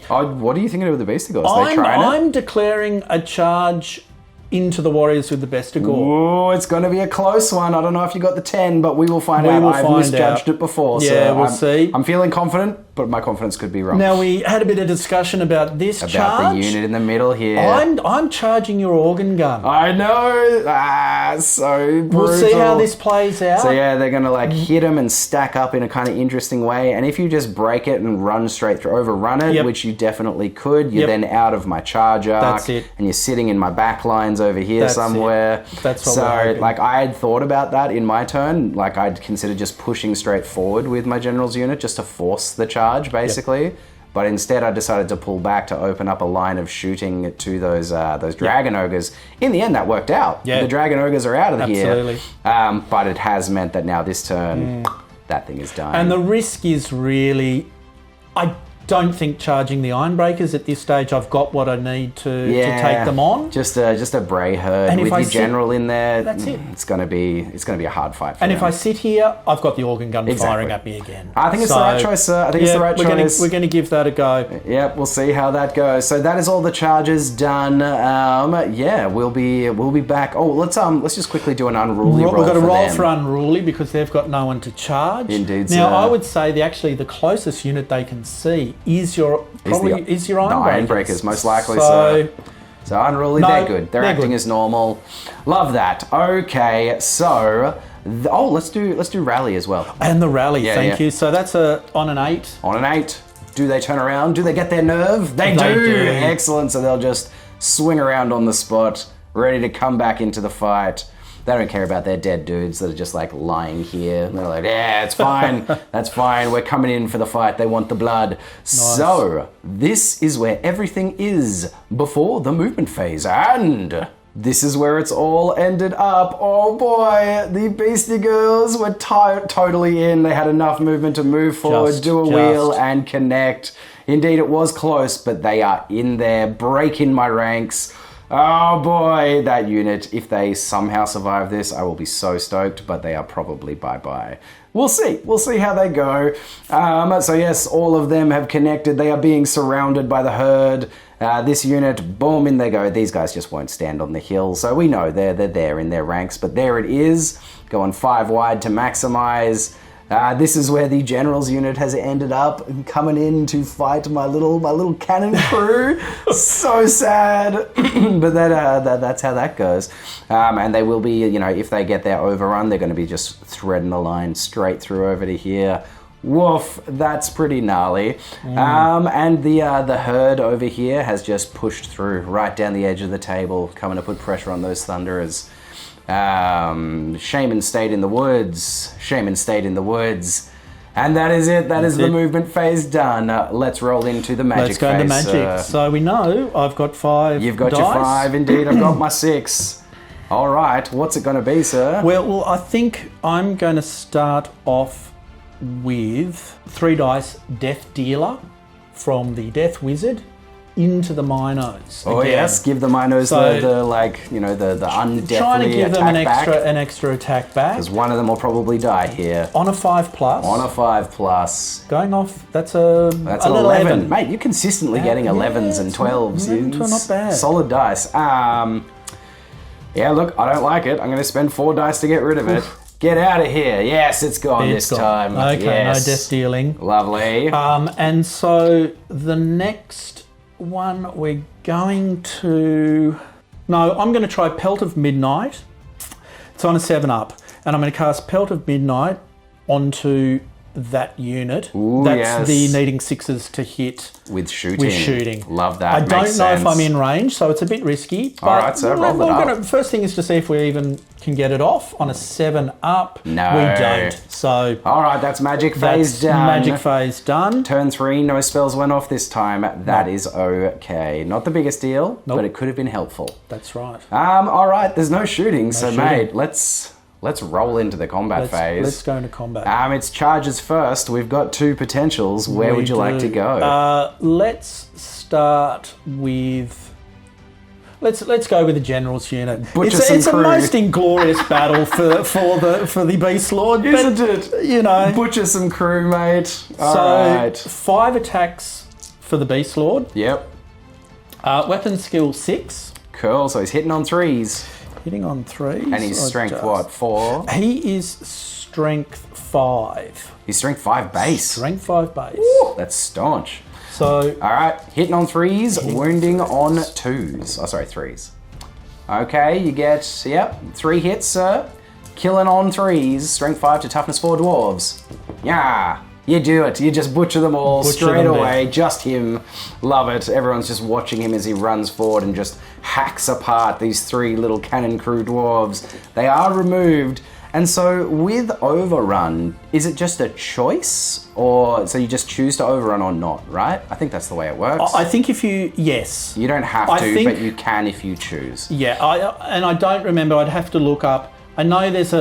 What are you thinking of the Beastigors? I'm declaring a charge into the warriors with the Bestigor. Oh, it's going to be a close one. I don't know if you got the 10, but we will find out. I've misjudged it before. Yeah, so we'll see. I'm feeling confident, but my confidence could be wrong. Now, we had a bit of discussion about this charge. About the unit in the middle here. I'm charging your organ gun. I know. So brutal. We'll see how this plays out. So yeah, they're going to hit them and stack up in a kind of interesting way. And if you just break it and run straight through, overrun it, which you definitely could, you're then out of my charge arc. That's it. And you're sitting in my back lines over here somewhere. That's what so I had thought about that in my turn. I'd consider just pushing straight forward with my general's unit just to force the charge, basically. But instead, I decided to pull back to open up a line of shooting to those dragon ogres. In the end, that worked out. The dragon ogres are out of here. But it has meant that now this turn, that thing is done. And the risk is really, I don't think charging the Ironbreakers at this stage. I've got what I need to take them on. Just a bray herd And with if I your sit- general in there. That's it. It's gonna be a hard fight for And them. if I sit here, I've got the organ gun Exactly. firing at me again. I think it's the right choice, sir. I think it's the right choice. We're going to give that a go. Yep, we'll see how that goes. So that is all the charges done. We'll be back. Oh, let's just quickly do an unruly roll. We've got to for roll them. for unruly because they've got no one to charge. Indeed, Now, sir. I would say the closest unit they can see is your Ironbreakers. The Ironbreakers, most likely, so. So unruly, No, they're good. They're acting good. as normal. Love that. Okay, so let's do rally as well. And the rally, Yeah, thank yeah. you. So that's on an 8. On an 8, do they turn around? Do they get their nerve? They do. Excellent. So they'll just swing around on the spot, ready to come back into the fight. They don't care about their dead dudes that are just like lying here. They're like, yeah, it's fine. That's fine. We're coming in for the fight. They want the blood. Nice. So this is where everything is before the movement phase. And this is where it's all ended up. Oh boy, the Beastie Girls were totally in. They had enough movement to move forward, do a wheel, and connect. Indeed, it was close, but they are in there, breaking my ranks. Oh boy, that unit, if they somehow survive this, I will be so stoked, but they are probably bye-bye. We'll see. We'll see how they go. So yes, all of them have connected. They are being surrounded by the herd. This unit, boom, in they go. These guys just won't stand on the hill, so we know they're there in their ranks, but there it is. Going 5 wide to maximize. This is where the general's unit has ended up coming in to fight my little cannon crew. So sad, but that's how that goes. And they will be, if they get their overrun, they're going to be just threading the line straight through over to here. Woof, that's pretty gnarly. And the herd over here has just pushed through right down the edge of the table, coming to put pressure on those Thunderers. Shaman stayed in the woods. Shaman stayed in the woods. And that is it. That is the movement phase done. Let's roll into the magic phase. Let's go into magic. So we know I've got 5 You've got dice. your 5, indeed. I've got my 6. All right. What's it going to be, sir? Well, I think I'm going to start off with 3 dice Death Dealer from the Death Wizard into the Minos. Oh again. yes, give the Minos So- the undeathly Trying to give them attack an extra attack back. because one of them will probably die here. On a 5+. On a 5+. Going off, that's an 11. Mate, you're consistently getting 11s and 12s. Not bad. Solid dice. Yeah, look, I don't like it. I'm going to spend 4 dice to get rid of it. Get out of here. Yes, it's gone this time. Okay, yes. no death dealing. Lovely. And so the next one we're going to... No, I'm going to try Pelt of Midnight. It's on a 7-up. And I'm going to cast Pelt of Midnight onto that unit. Ooh, That's yes. the needing 6s to hit With shooting. Love that. I don't Makes know sense. if I'm in range, so it's a bit risky. But All right, so roll it up. First thing is to see if we even can get it off. On a 7-up, No. we don't. So All right, that's magic phase that's done. magic phase done. Turn 3, no spells went off this time. That is okay. Not the biggest deal, but it could have been helpful. That's right. All right, there's no shooting, so shooting. mate, let's roll into the combat phase. Let's go into combat. It's charges first. We've got 2 potentials. Where would you like to go? Let's start with. Let's go with the general's unit. Butcher It's some a crew. most inglorious battle for the Beast Lord, Isn't it? You know. Butcher some crew, mate. All So right. 5 attacks for the Beast Lord. Yep. Weapon skill 6. Cool. So he's hitting on 3s. Hitting on 3s. And he's strength, what, 4? He is strength 5. He's strength 5 base. Strength 5 base. Woo, that's staunch. So All right, hitting on 3s, wounding on 2s. Oh, sorry, 3s. Okay, you get, 3 hits, sir. Killing on 3s, strength 5 to toughness 4 dwarves. Yeah, you do it. You just butcher them all straight away. Just him. Love it. Everyone's just watching him as he runs forward and just hacks apart these 3 little cannon crew dwarves. They are removed. And so with overrun, is it just a choice? Or so you just choose to overrun or not, right? I think that's the way it works. I think yes. You don't have to, but you can if you choose. Yeah, I don't remember. I'd have to look up I know there's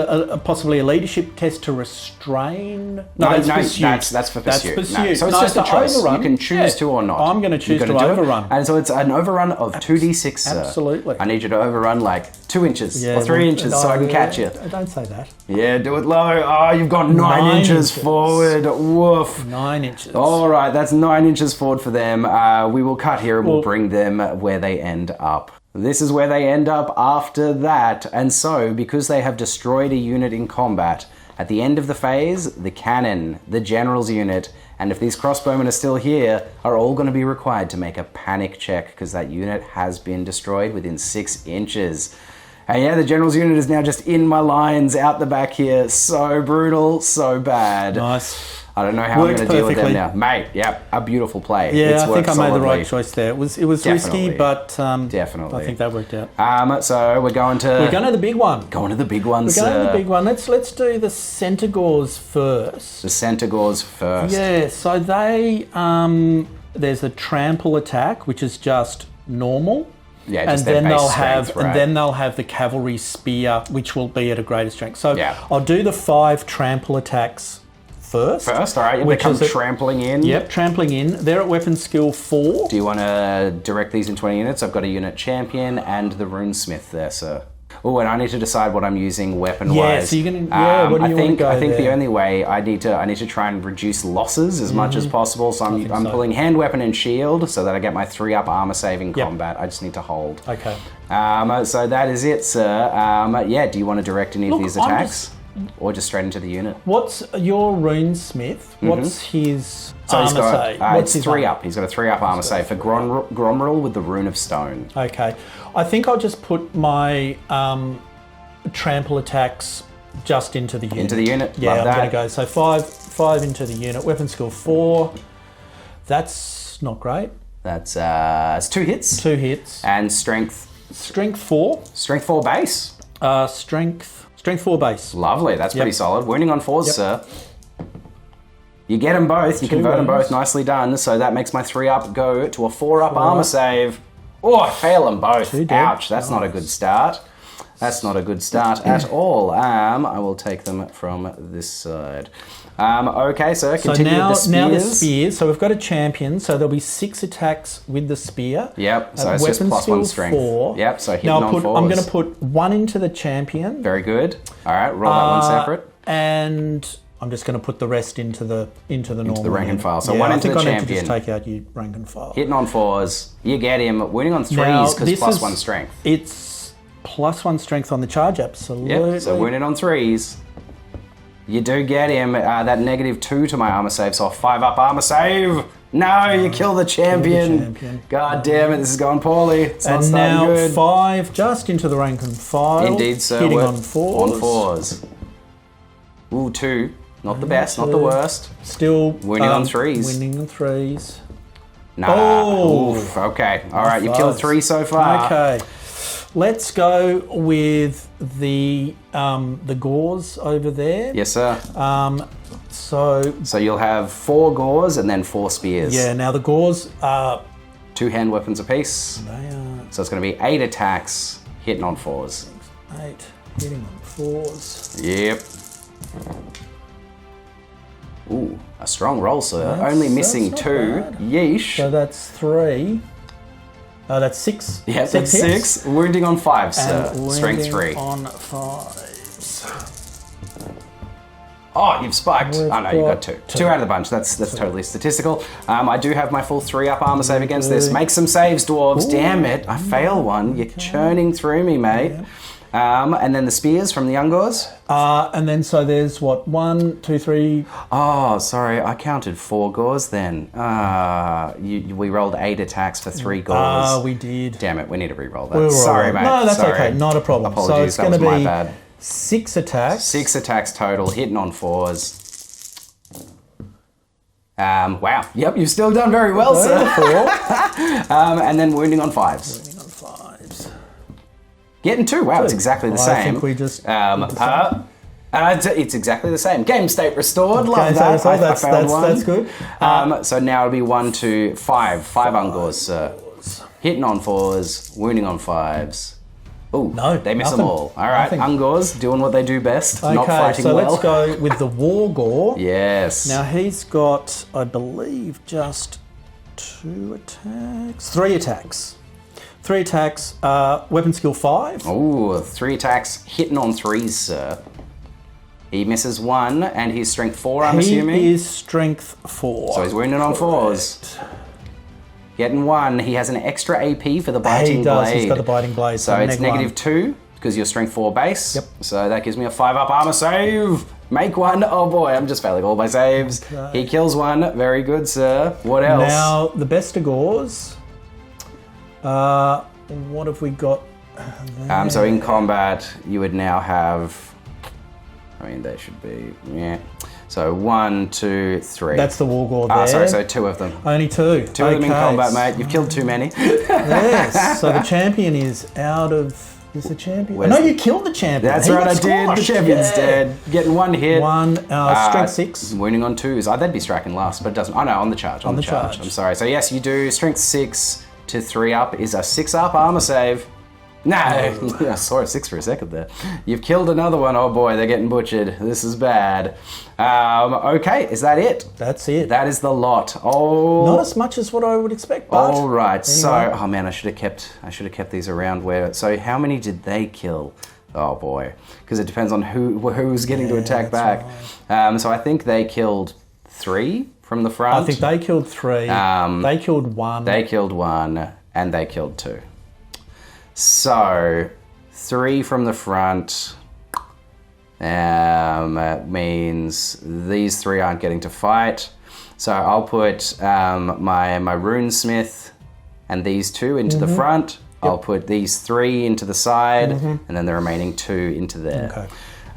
possibly a leadership test to restrain. No, that's pursuit. That's for pursuit. That's pursuit. No, so it's just a choice. Overrun. You can choose to or not. I'm going to choose to do overrun. And so it's an overrun of 2d6, sir. Absolutely. I need you to overrun like 2 inches or 3 inches so I can catch you. Don't say that. Yeah, do it low. Oh, you've got 9 inches forward. Woof. 9 inches. All right, that's 9 inches forward for them. We will cut here and we'll bring them where they end up. This is where they end up after that. And so, because they have destroyed a unit in combat, at the end of the phase, the cannon, the general's unit, and if these crossbowmen are still here, are all going to be required to make a panic check because that unit has been destroyed within 6 inches. And yeah, the general's unit is now just in my lines out the back here. So brutal, so bad. Nice. I don't know how I'm going to deal with them now. Mate, yep, a beautiful play. Yeah, I think I made the right choice there. It was risky, but definitely. I think that worked out. So we're going to the big one. Going to the big one, We're going to the big one. Let's do the Centaurs first. The Centaurs first. Yeah, so they there's a trample attack, which is just normal. Yeah, and just their then base they'll strength, have, right? and then they'll have the cavalry spear, which will be at a greater strength. So Yeah. I'll do the 5 trample attacks first. All right, they come trampling in. Yep, trampling in. They're at weapon skill 4. Do you want to direct these in 20 units? I've got a unit champion and the runesmith there, sir. Oh, and I need to decide what I'm using weapon-wise. Yeah, so you're gonna. Yeah, what do you want to go I think there? the only way I need to try and reduce losses as much as possible. So I'm pulling hand weapon and shield so that I get my 3-up armor save in combat. I just need to hold. Okay. So that is it, sir. Yeah. Do you want to direct any of these attacks, or just straight into the unit? What's your runesmith? What's his So he's armor got save? What's it's his 3-up. He's got a 3-up armor save for Gromril with the Rune of Stone. Okay. I think I'll just put my trample attacks just into the unit. Into the unit. Yeah, Love I'm that. going to go. So 5 into the unit. Weapon skill 4. That's not great. That's it's 2 hits. 2 hits. And strength. Strength 4. Strength 4 base. Strength 4 base. Lovely. That's pretty solid. Wounding on 4s, sir. You get them both. You convert them both. Nicely done. So that makes my 3-up go to a 4-up armor save. Oh, I fail them both. Ouch. That's not a good start. That's not a good start at all. I will take them from this side. Okay, sir. Continue with the spears. Now the spears. So we've got a champion. So there'll be 6 attacks with the spear. Yep. So it's just +1 strength. 4. Yep. So hitting on 4s. I'm going to put 1 into the champion. Very good. All right. Roll that one separate. And I'm just going to put the rest into the normal. The rank and file. So 1 into the champion. I think I need to just take out your rank and file. Hitting on 4s. You get him. Wounding on 3s because +1 strength. It's +1 strength on the charge. Absolutely. Yep. So wounding on 3s. You do get him. That -2 to my armor save, so a 5-up armor save. No, you kill the champion. God damn it, this is going poorly. It's not starting good. And now 5 just into the rank and file. Indeed, sir. Hitting on 4s. On 4s. Ooh, 2. Not the best, not the worst. Still wounding on 3s. Wounding on 3s. Nah. Oh. Oof. Okay. All right, you've killed 3 so far. Okay. Let's go with the gauze over there. Yes, sir. So you'll have 4 gauze and then 4 spears. Yeah. Now the gauze are 2 hand weapons apiece. They are. So it's going to be 8 attacks, hitting on 4s. 8 hitting on 4s. Yep. Ooh, a strong roll, sir. Only missing 2. Bad. Yeesh. So that's 3. That's 6. Yeah, that's 6. Wounding on 5, sir. Strength 3. On 5s. Oh, you've spiked. Oh no, you've got 2. 2 out of the bunch. That's totally statistical. I do have my full 3-up armor save against this. Make some saves, dwarves. Ooh. Damn it. I fail one. You're churning through me, mate. Yeah. And then the spears from the Ungors. And then so there's what, 1, 2, 3. Oh, sorry, I counted 4 gores then. We rolled 8 attacks for 3 gores. We did. Damn it, we need to re-roll that. Sorry, mate. No, that's sorry. okay, not a problem. Apologies, so it's that going was to my be bad. 6 attacks. 6 attacks total, hitting on 4s. Wow. Yep, you've still done very well, sir. 4. And then wounding on 5s. Wounding on 5s. Getting 2. Wow, it's exactly the same. I think we just... it's exactly the same. Game state restored. Love okay, that. So I found one. That's good. So now it'll be 1 to 5. 5 Ungors, sir. Hitting on 4s, wounding on 5s. Oh, No, they miss nothing. them all. All right, Nothing. Ungors doing what they do best, not fighting so well. let's go with the Wargore. Yes. Now he's got, I believe, just 2 attacks. 3 attacks. 3 attacks, weapon skill 5. Oh, 3 attacks, hitting on 3s, sir. He misses 1, and he's strength 4, I'm assuming. He is strength 4. So he's wounded on 4s. Getting 1. He has an extra AP for the biting He does, blade. he's got the biting blade. So it's neg negative 2, because you're strength 4 base. Yep. So that gives me a 5-up armor save. Make 1. Oh boy, I'm just failing all my saves. Okay. He kills 1. Very good, sir. What else? Now, the Bestigors. What have we got there? So in combat, you would now have... I mean, they should be... Yeah. So 1, 2, 3. That's the Wargore there. Sorry, so 2 of them. Only 2. 2 of them in combat, mate. You've killed too many. Yes. So the champion is out of... Is the champion? No, you killed the champion. That's right, I did. The champion's dead. Getting 1 hit. 1, strength 6. Wounding on 2s. Oh, that'd be striking last, but it doesn't. Oh no, on the charge. On the charge. I'm sorry. So yes, you do strength 6 to 3-up is a 6-up armor save. No, I saw a 6 for a second there. You've killed another one. Oh boy, they're getting butchered. This is bad. Okay, is that it? That's it. That is the lot. Oh, not as much as what I would expect. But all right. Anyway. So, oh man, I should have kept these around. Where? So, how many did they kill? Oh boy, because it depends on who's getting to attack back. Right. So I think they killed 3 from the front. I think they killed 3. They killed 1. They killed 1, and they killed 2. So, 3 from the front means these 3 aren't getting to fight. So I'll put my runesmith and these 2 into the front. I'll put these 3 into the side, and then the remaining 2 into there.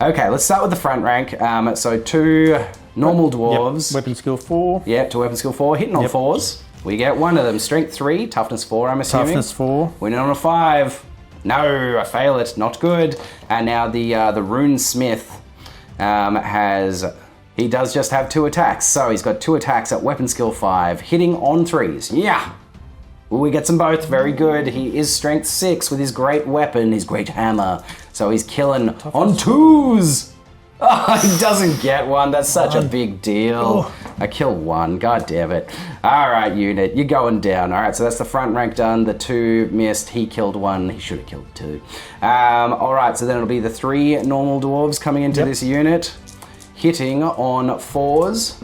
Okay, let's start with the front rank. So 2 normal dwarves. Weapon skill 4. Yep, 2 weapon skill 4, hitting on 4s. We get 1 of them. Strength 3, toughness 4, I'm assuming. Toughness 4. Winning on a 5. No, I fail it. Not good. And now the runesmith he does just have 2 attacks. So he's got 2 attacks at weapon skill 5, hitting on 3s. Yeah. Well, we get them both. Very good. He is strength 6 with his great weapon, his great hammer. So he's killing on 2s. Oh, he doesn't get 1. That's such a big deal. I kill 1. God damn it. All right, unit. You're going down. All right, so that's the front rank done. The 2 missed. He killed 1. He should have killed 2. All right, so then it'll be the 3 normal dwarves coming into this unit. Hitting on 4s.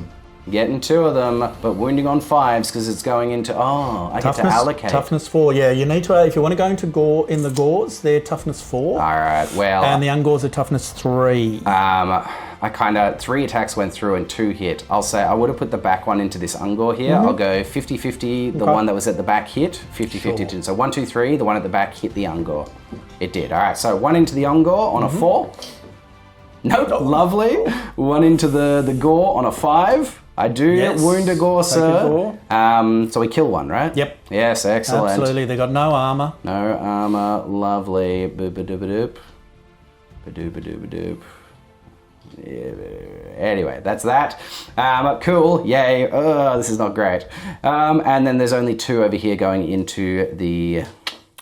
Getting 2 of them, but wounding on 5s because it's going into... Oh, I get to allocate. Toughness 4, yeah. You need to... If you want to go into in the gores, they're toughness 4. All right, well... And the ungores are toughness 3. I kind of... 3 attacks went through and 2 hit. I'll say I would have put the back one into this ungor here. I'll go 50-50. The one that was at the back hit. 50-50. Sure. So 1, 2, 3. The one at the back hit the ungor. It did. All right, so 1 into the ungor on a 4. Nope, lovely. 1 into the gore on a 5. I do wound a gore, sir. So we kill 1, right? Yep. Yes, excellent. Absolutely. They got no armor. No armor. Lovely. Boop-a-doop-a-doop. Ba-doop-a-doop-a-doop. Yeah. Anyway, that's that. Cool. Yay. This is not great. And then there's only 2 over here going into the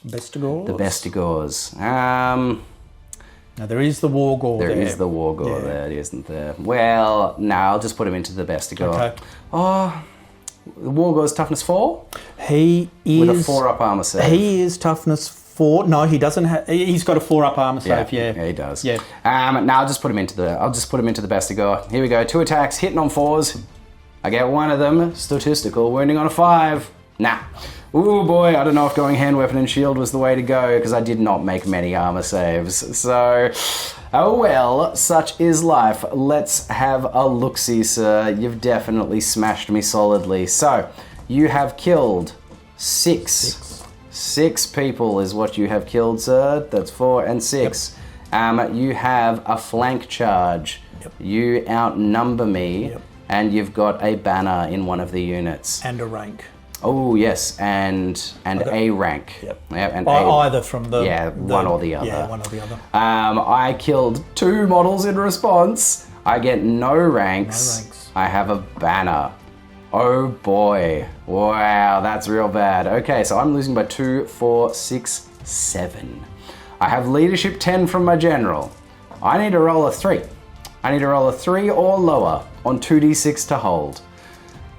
Bestigors. The Bestigors. Now there is the Wargore there. There is the Wargore there, isn't there? Well, no, I'll just put him into the Bestigor. Okay. Oh, the Wargore's toughness 4? He is... With a 4-up armor save. He is toughness 4. No, he doesn't have... He's got a 4-up armor save, yeah. Yeah, he does. Yeah. Now I'll just put him into the... Bestigor. Here we go. 2 attacks, hitting on 4s. I get 1 of them. Statistical, wounding on a 5. Nah. Ooh boy, I don't know if going hand weapon and shield was the way to go because I did not make many armor saves. So, oh well, such is life. Let's have a look-see, sir. You've definitely smashed me solidly. So, you have killed 6. 6 people is what you have killed, sir. That's 4 and 6. Yep. You have a flank charge. Yep. You outnumber me, and you've got a banner in one of the units. And a rank. Oh yes, and A rank. Yep. And either from the one or the other. Yeah, one or the other. I killed 2 models in response. I get no ranks. No ranks. I have a banner. Oh boy! Wow, that's real bad. Okay, so I'm losing by 2, 4, 6, 7. I have leadership 10 from my general. I need to roll a 3. I need to roll a 3 or lower on 2d6 to hold.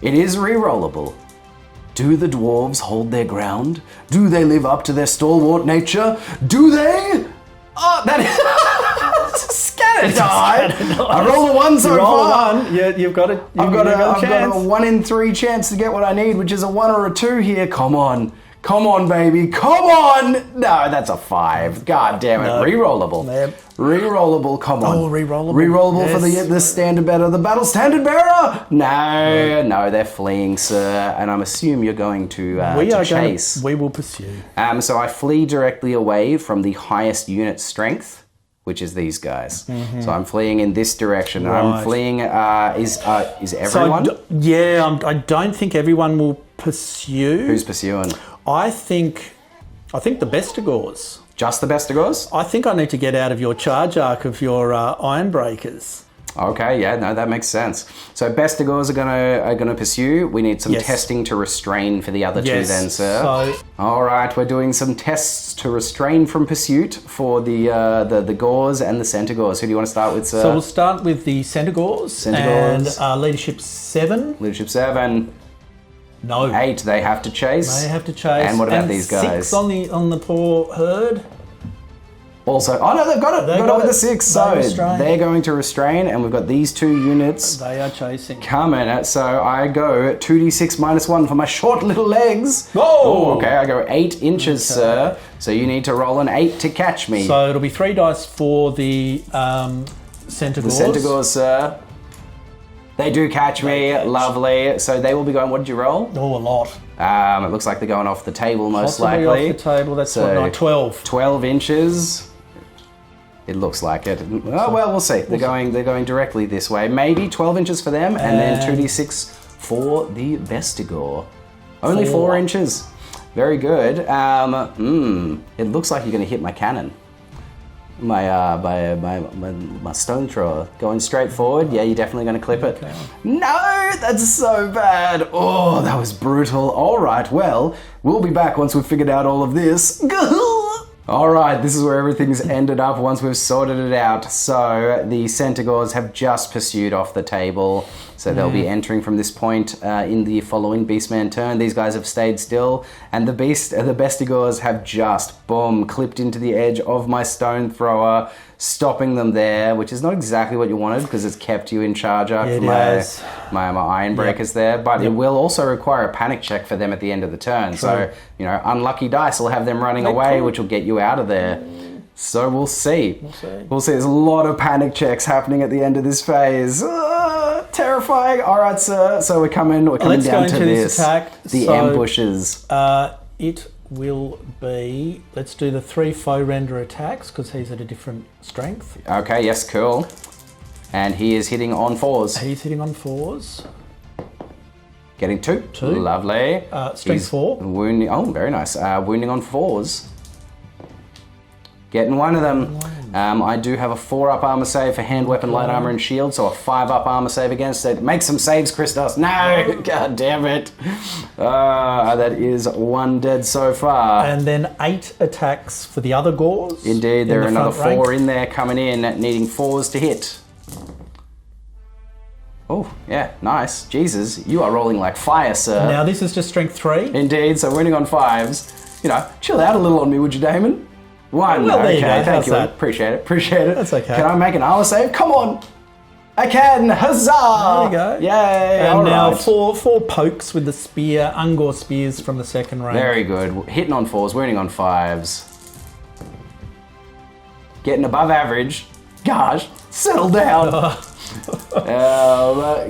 It is re-rollable. Do the dwarves hold their ground? Do they live up to their stalwart nature? Do they? Oh, that is scatter die. I rolled a 1 so far. One. Yeah, you've got it. I've got a 1 in 3 chance to get what I need, which is a 1 or a 2 here. Come on. Come on, baby. Come on. No, that's a 5. God damn it. No. Re-rollable. Yep. Re-rollable. Come on. Oh, re-rollable. Re-rollable yes. For the standard bearer. The battle standard bearer. No, they're fleeing, sir. And I'm assuming you're going to chase. We will pursue. So I flee directly away from the highest unit strength, which is these guys. Mm-hmm. So I'm fleeing in this direction. Right. I'm fleeing. Is everyone? So, I don't think everyone will pursue. Who's pursuing? I think the Bestigors. Just the Bestigors? I think I need to get out of your charge arc of your iron breakers. Okay, yeah, no, that makes sense. So Bestigors are gonna pursue. We need some testing to restrain for the other two then, sir. So, all right, we're doing some tests to restrain from pursuit for the Gores and the Centaurs. Who do you want to start with, sir? So we'll start with the Centaurs. And leadership 7. Leadership 7. No. 8, they have to chase. They have to chase. And what about these guys? 6 on the poor herd. Also, oh no, they've got it. They've got it with the 6. So they're going to restrain, and we've got these 2 units. They are chasing. Coming. So I go 2d6 minus 1 for my short little legs. Whoa! Oh, okay, I go 8 inches, sir. So you need to roll an 8 to catch me. So it'll be 3 dice for the Centaurs. The Centaurs, sir. They do catch me. Lovely. So they will be going, what did you roll? Oh, a lot. It looks like they're going off the table, most likely. Off the table. That's so 12. 12 inches. It looks like it. Oh, well, we'll see. They're going directly this way. Maybe 12 inches for them, and then 2d6 for the Bestigor. Only 4 inches. Very good. It looks like you're going to hit my cannon. My stone thrower going straight forward. Yeah, you're definitely going to clip it. Okay. No, that's so bad. Oh, that was brutal. All right, well, we'll be back once we've figured out all of this. All right, this is where everything's ended up once we've sorted it out. So the Centaurs have just pursued off the table. So they'll be entering from this point in the following Beastman turn. These guys have stayed still, and the Bestigors have just, boom, clipped into the edge of my stone thrower, stopping them there, which is not exactly what you wanted because it's kept you in charge for my iron breakers there. But it will also require a panic check for them at the end of the turn. True. So, unlucky dice will have them running away, which will get you out of there. So we'll see. We'll see. There's a lot of panic checks happening at the end of this phase. Terrifying. All right, sir. So we're coming down to this attack. The ambushes. It will be, let's do the 3 foe render attacks because he's at a different strength. Okay, yes, cool. And he is hitting on 4s. He's hitting on 4s. Getting 2. Lovely. Strength 4. Wounding. Oh, very nice. Wounding on 4s. Getting 1 of them. I do have a 4-up armor save for hand, weapon, light armor, and shield, so a 5-up armor save against it. Make some saves, Christos. No! God damn it. That is 1 dead so far. And then 8 attacks for the other Gores. Indeed, there are another 4 in there coming in, needing 4s to hit. Oh, yeah, nice. Jesus, you are rolling like fire, sir. Now this is just strength 3. Indeed, so winning on 5s. Chill out a little on me, would you, Damon? 1. Well, there you go. Thank you. Appreciate it. That's okay. Can I make an armor save? Come on. I can. Huzzah. There you go. Yay. And now 4 pokes with the spear, Ungor spears from the second rank. Very good. Hitting on 4s, wounding on 5s. Getting above average. Gosh, settle down.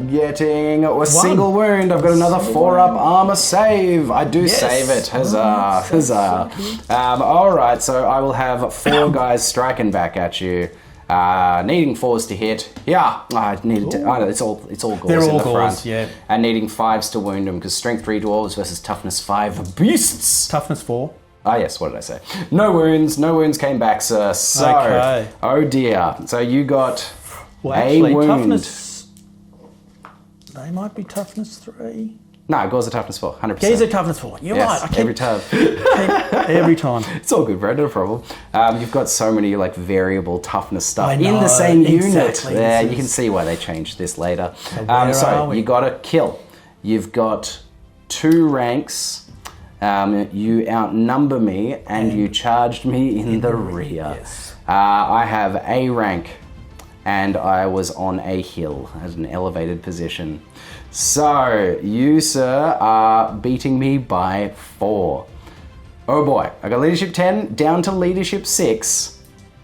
Getting a single wound. I've got another 4-up armor save. I do save it. Huzzah. Huzzah. All right, so I will have 4 guys striking back at you. Needing 4s to hit. Yeah, I needed to. I know it's all Gores. They're all in the Gores, front. yeah. And needing 5s to wound them because strength 3 dwarves versus toughness 5 beasts. Toughness 4. Ah, yes, what did I say? No wounds came back, sir. So, oh dear. So you got a wound. Toughness. They might be toughness 3. No, Gore's a toughness 4, 100%. He's a toughness 4. You're yes, right. every time. Every time. It's all good, bro. No problem. You've got so many like variable toughness stuff I in the know, same unit. exactly. Yeah, This you can is- see why they changed this later. where are we? You got a kill. You've got 2 ranks. You outnumber me and you charged me in the rear. Yes. I have A rank and I was on a hill at an elevated position. So you, sir, are beating me by 4. Oh boy, I got leadership 10 down to leadership 6.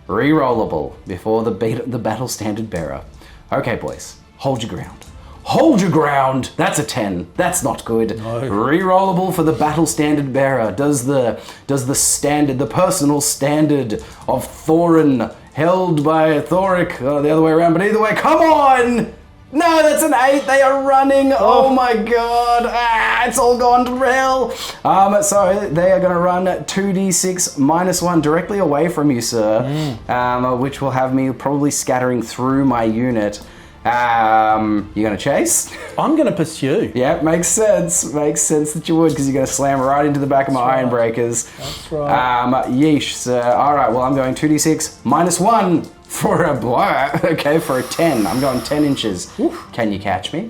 Rerollable before the battle standard bearer. Okay, boys, hold your ground. Hold your ground! That's a 10. That's not good. No. Rerollable for the battle standard bearer. Does the standard, the personal standard of Thorin held by Thoric, the other way around, but either way, come on! No, that's an 8. They are running. Oh my god. It's all gone to rail. So they are going to run 2d6 -1 directly away from you, sir, which will have me probably scattering through my unit. You going to chase? I'm going to pursue. Yeah, makes sense. Makes sense that you would, because you're going to slam right into the back of my iron breakers. That's right. Yeesh, sir. All right, well, I'm going 2d6 -1 for a okay, for a 10. I'm going 10 inches. Oof. Can you catch me?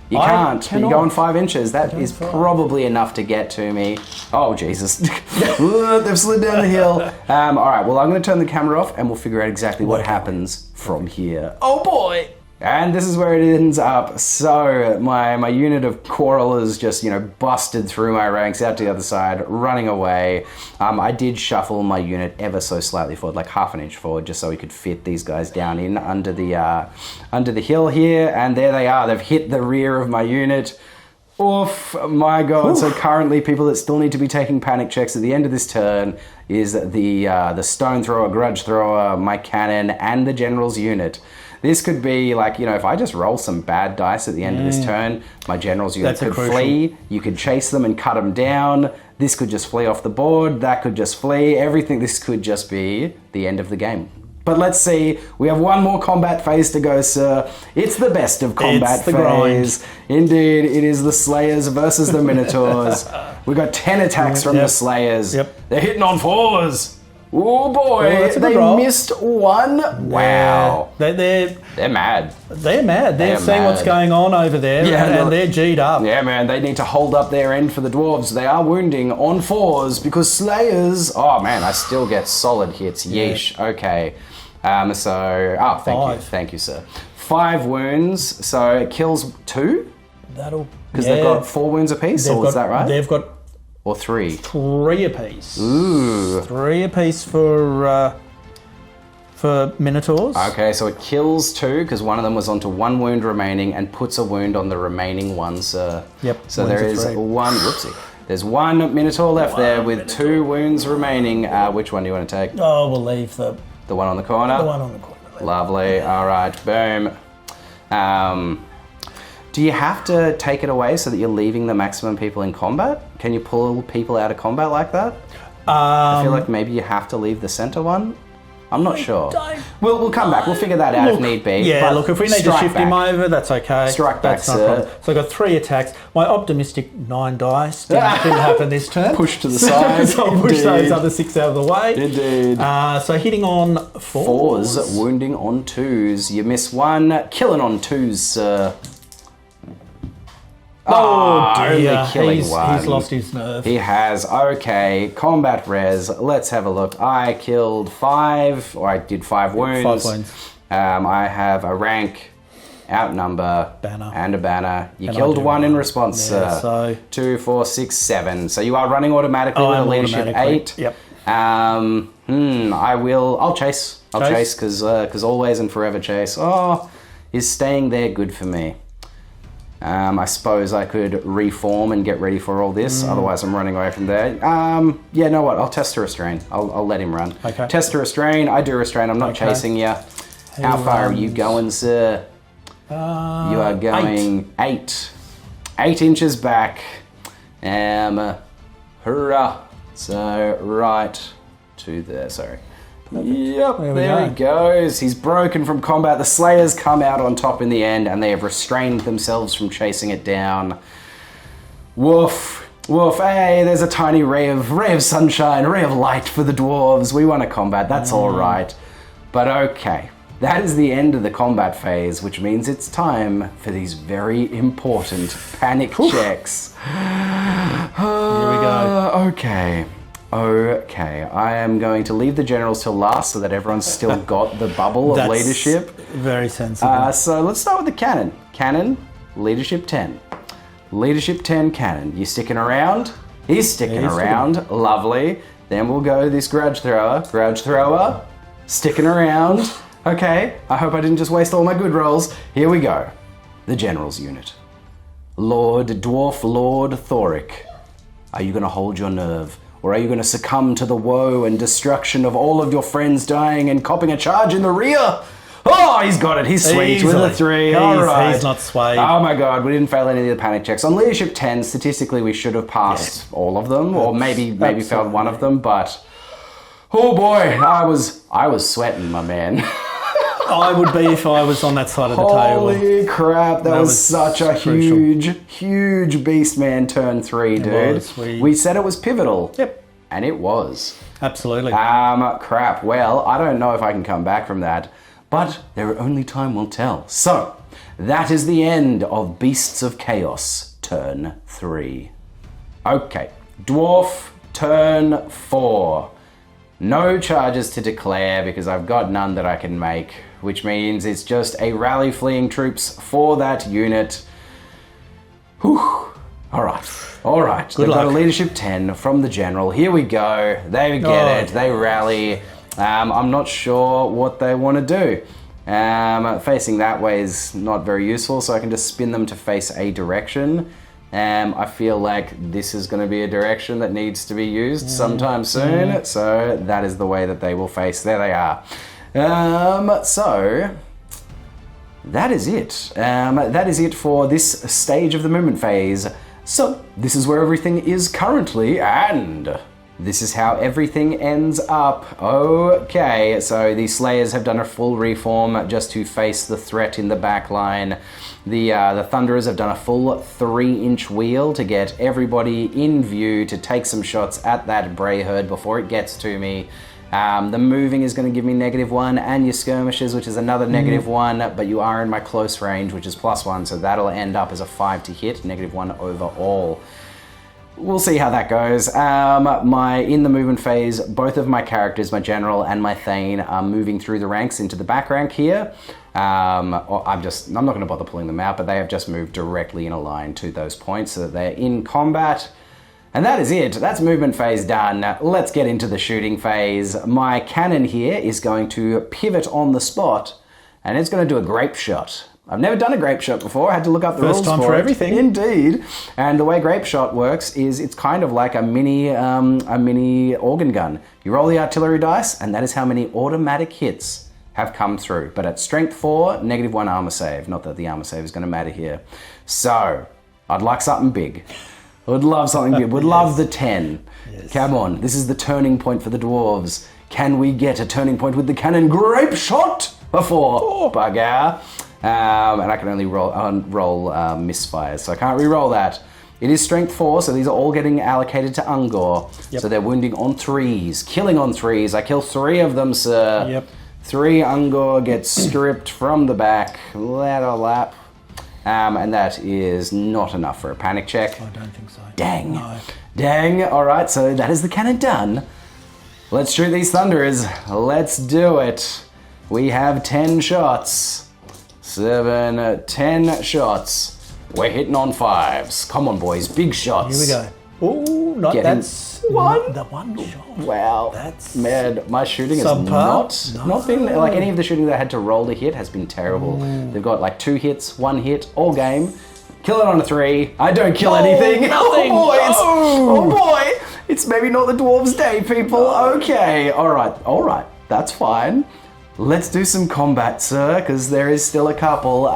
You I can't. But you're cannot. going 5 inches. That is probably enough to get to me. Oh, Jesus. They've slid down the hill. All right, well, I'm going to turn the camera off and we'll figure out exactly what happens from here. Oh, boy. And this is where it ends up. So my unit of quarrelers just, busted through my ranks out to the other side, running away. I did shuffle my unit ever so slightly forward, like half an inch forward, just so we could fit these guys down in under the hill here. And there they are. They've hit the rear of my unit. Oof, my god. Oof. So currently people that still need to be taking panic checks at the end of this turn is the stone thrower, grudge thrower, my cannon, and the general's unit. This could be like, if I just roll some bad dice at the end of this turn, my general's unit could flee. You could chase them and cut them down. This could just flee off the board. That could just flee. Everything. This could just be the end of the game. But let's see. We have one more combat phase to go, sir. It's the best of combat phase. Grind. Indeed, it is the Slayers versus the Minotaurs. We got 10 attacks from the Slayers. Yep. They're hitting on 4s. Oh boy, they missed 1. Wow. They're mad. They're mad. They're seeing what's going on over there, and they're G'd up. Yeah, man, they need to hold up their end for the dwarves. They are wounding on 4s because Slayers... Oh, man, I still get solid hits. Yeesh. Yeah. Okay. Thank you, sir. 5 wounds, so it kills 2? Because they've got 4 wounds apiece, is that right? They've got... Or 3? 3 apiece. Ooh. 3 apiece for Minotaurs. Okay, so it kills 2 because one of them was onto 1 wound remaining and puts a wound on the remaining one, sir. Yep. So there is 1. Whoopsie. There's 1 Minotaur left there with 2 wounds remaining. Which one do you want to take? Oh, we'll leave the one on the corner. The one on the corner. Lovely. All right. Boom. Do you have to take it away so that you're leaving the maximum people in combat? Can you pull people out of combat like that? I feel like maybe you have to leave the center one. I'm not sure. We'll come back. We'll figure that out if need be. Yeah, look, if we need to shift him over, that's okay. Strike back, sir. So I got 3 attacks. My optimistic 9 dice didn't happen this turn. Push to the side. So I'll push those other 6 out of the way. Indeed. So hitting on 4s. 4s, wounding on 2s. You miss 1, killing on 2s, sir. Oh dear, only killing 1. He's lost his nerve. He has. Okay, combat res. Let's have a look. I killed 5, or I did 5 wounds. 5 wounds. I have a rank, outnumber, banner, and a banner. You killed 1 in response, sir. So 2, 4, 6, 7. So you are running automatically with a leadership 8. Yep. I'll chase. I'll chase because always and forever chase. Oh, is staying there good for me? I suppose I could reform and get ready for all this. Otherwise, I'm running away from there. Yeah, know what? I'll test to restrain. I'll let him run. Okay. Test to restrain. I do restrain. I'm not chasing you. How far are you going, sir? You are going 8. 8 inches back. Hurrah. So, right to there. Sorry. Yep, there he goes. He's broken from combat. The Slayers come out on top in the end, and they have restrained themselves from chasing it down. Woof. Woof. Hey, there's a tiny ray of sunshine, a ray of light for the dwarves. We want to combat. That's all right. But okay. That is the end of the combat phase, which means it's time for these very important panic checks. Here we go. Okay. Okay, I am going to leave the generals till last so that everyone's still got the bubble of leadership. Very sensible. So let's start with the cannon. Cannon, leadership 10. Leadership 10 cannon. You sticking around? He's sticking around. Lovely. Then we'll go this grudge thrower. Grudge thrower, sticking around. Okay, I hope I didn't just waste all my good rolls. Here we go. The generals unit. Dwarf Lord Thoric. Are you going to hold your nerve? Or are you going to succumb to the woe and destruction of all of your friends dying and copping a charge in the rear? Oh, he's got it. He's sweet with a 3. All right. He's not swayed. Oh my god, we didn't fail any of the panic checks. On leadership 10, statistically we should have passed all of them, or maybe failed one of them, but oh boy, I was sweating, my man. I would be if I was on that side of the table. Holy crap, that was such a huge Beastman turn 3, dude. We said it was pivotal. Yep. And it was. Absolutely. Crap. Well, I don't know if I can come back from that, but only time will tell. So, that is the end of Beasts of Chaos, turn 3. Okay, Dwarf, turn 4. No charges to declare because I've got none that I can make, which means it's just a rally fleeing troops for that unit. Whew. All right. They've got a leadership 10 from the general. Here we go. They get it. They rally. I'm not sure what they want to do. Facing that way is not very useful, so I can just spin them to face a direction. I feel like this is going to be a direction that needs to be used sometime soon, so that is the way that they will face. There they are. So that is it. That is it for this stage of the movement phase. So this is where everything is currently, and this is how everything ends up. Okay, so the Slayers have done a full reform just to face the threat in the back line. The Thunderers have done a full 3-inch wheel to get everybody in view to take some shots at that Bray herd before it gets to me. The moving is going to give me -1, and your skirmishes, which is another -1, but you are in my close range, which is +1, so that'll end up as a 5 to hit, -1 overall. We'll see how that goes. In the movement phase, both of my characters, my general and my thane, are moving through the ranks into the back rank here. I'm not going to bother pulling them out, but they have just moved directly in a line to those points so that they're in combat. And that is it. That's movement phase done. Let's get into the shooting phase. My cannon here is going to pivot on the spot, and it's going to do a grape shot. I've never done a grape shot before. I had to look up the rules for it. First time for everything. Indeed. And the way grape shot works is it's kind of like a mini organ gun. You roll the artillery dice, and that is how many automatic hits have come through. But at strength 4, -1 armor save. Not that the armor save is going to matter here. So, I'd like something big. Would love something big. Would love the 10. Yes. Come on, this is the turning point for the dwarves. Can we get a turning point with the cannon grape shot before bugger? And I can only roll misfires, so I can't re-roll that. It is strength 4, so these are all getting allocated to Ungor. Yep. So they're wounding on 3s, killing on 3s. I kill 3 of them, sir. Yep. 3 Ungor get stripped from the back. Lap. And that is not enough for a panic check. I don't think so. Dang. No. Dang. All right, so that is the cannon done. Let's shoot these Thunderers. Let's do it. We have 10 shots. 7, 10 shots. We're hitting on 5s. Come on, boys. Big shots. Here we go. Oh, that's one. The one shot. Wow. That's man. My shooting has not been like any of the shooting that I had to roll to hit has been terrible. They've got like 2 hits, 1 hit all game. Kill it on a 3. I don't kill anything. Nothing. Oh boy. It's maybe not the dwarves' day, people. Okay. All right. That's fine. Let's do some combat, sir, because there is still a couple.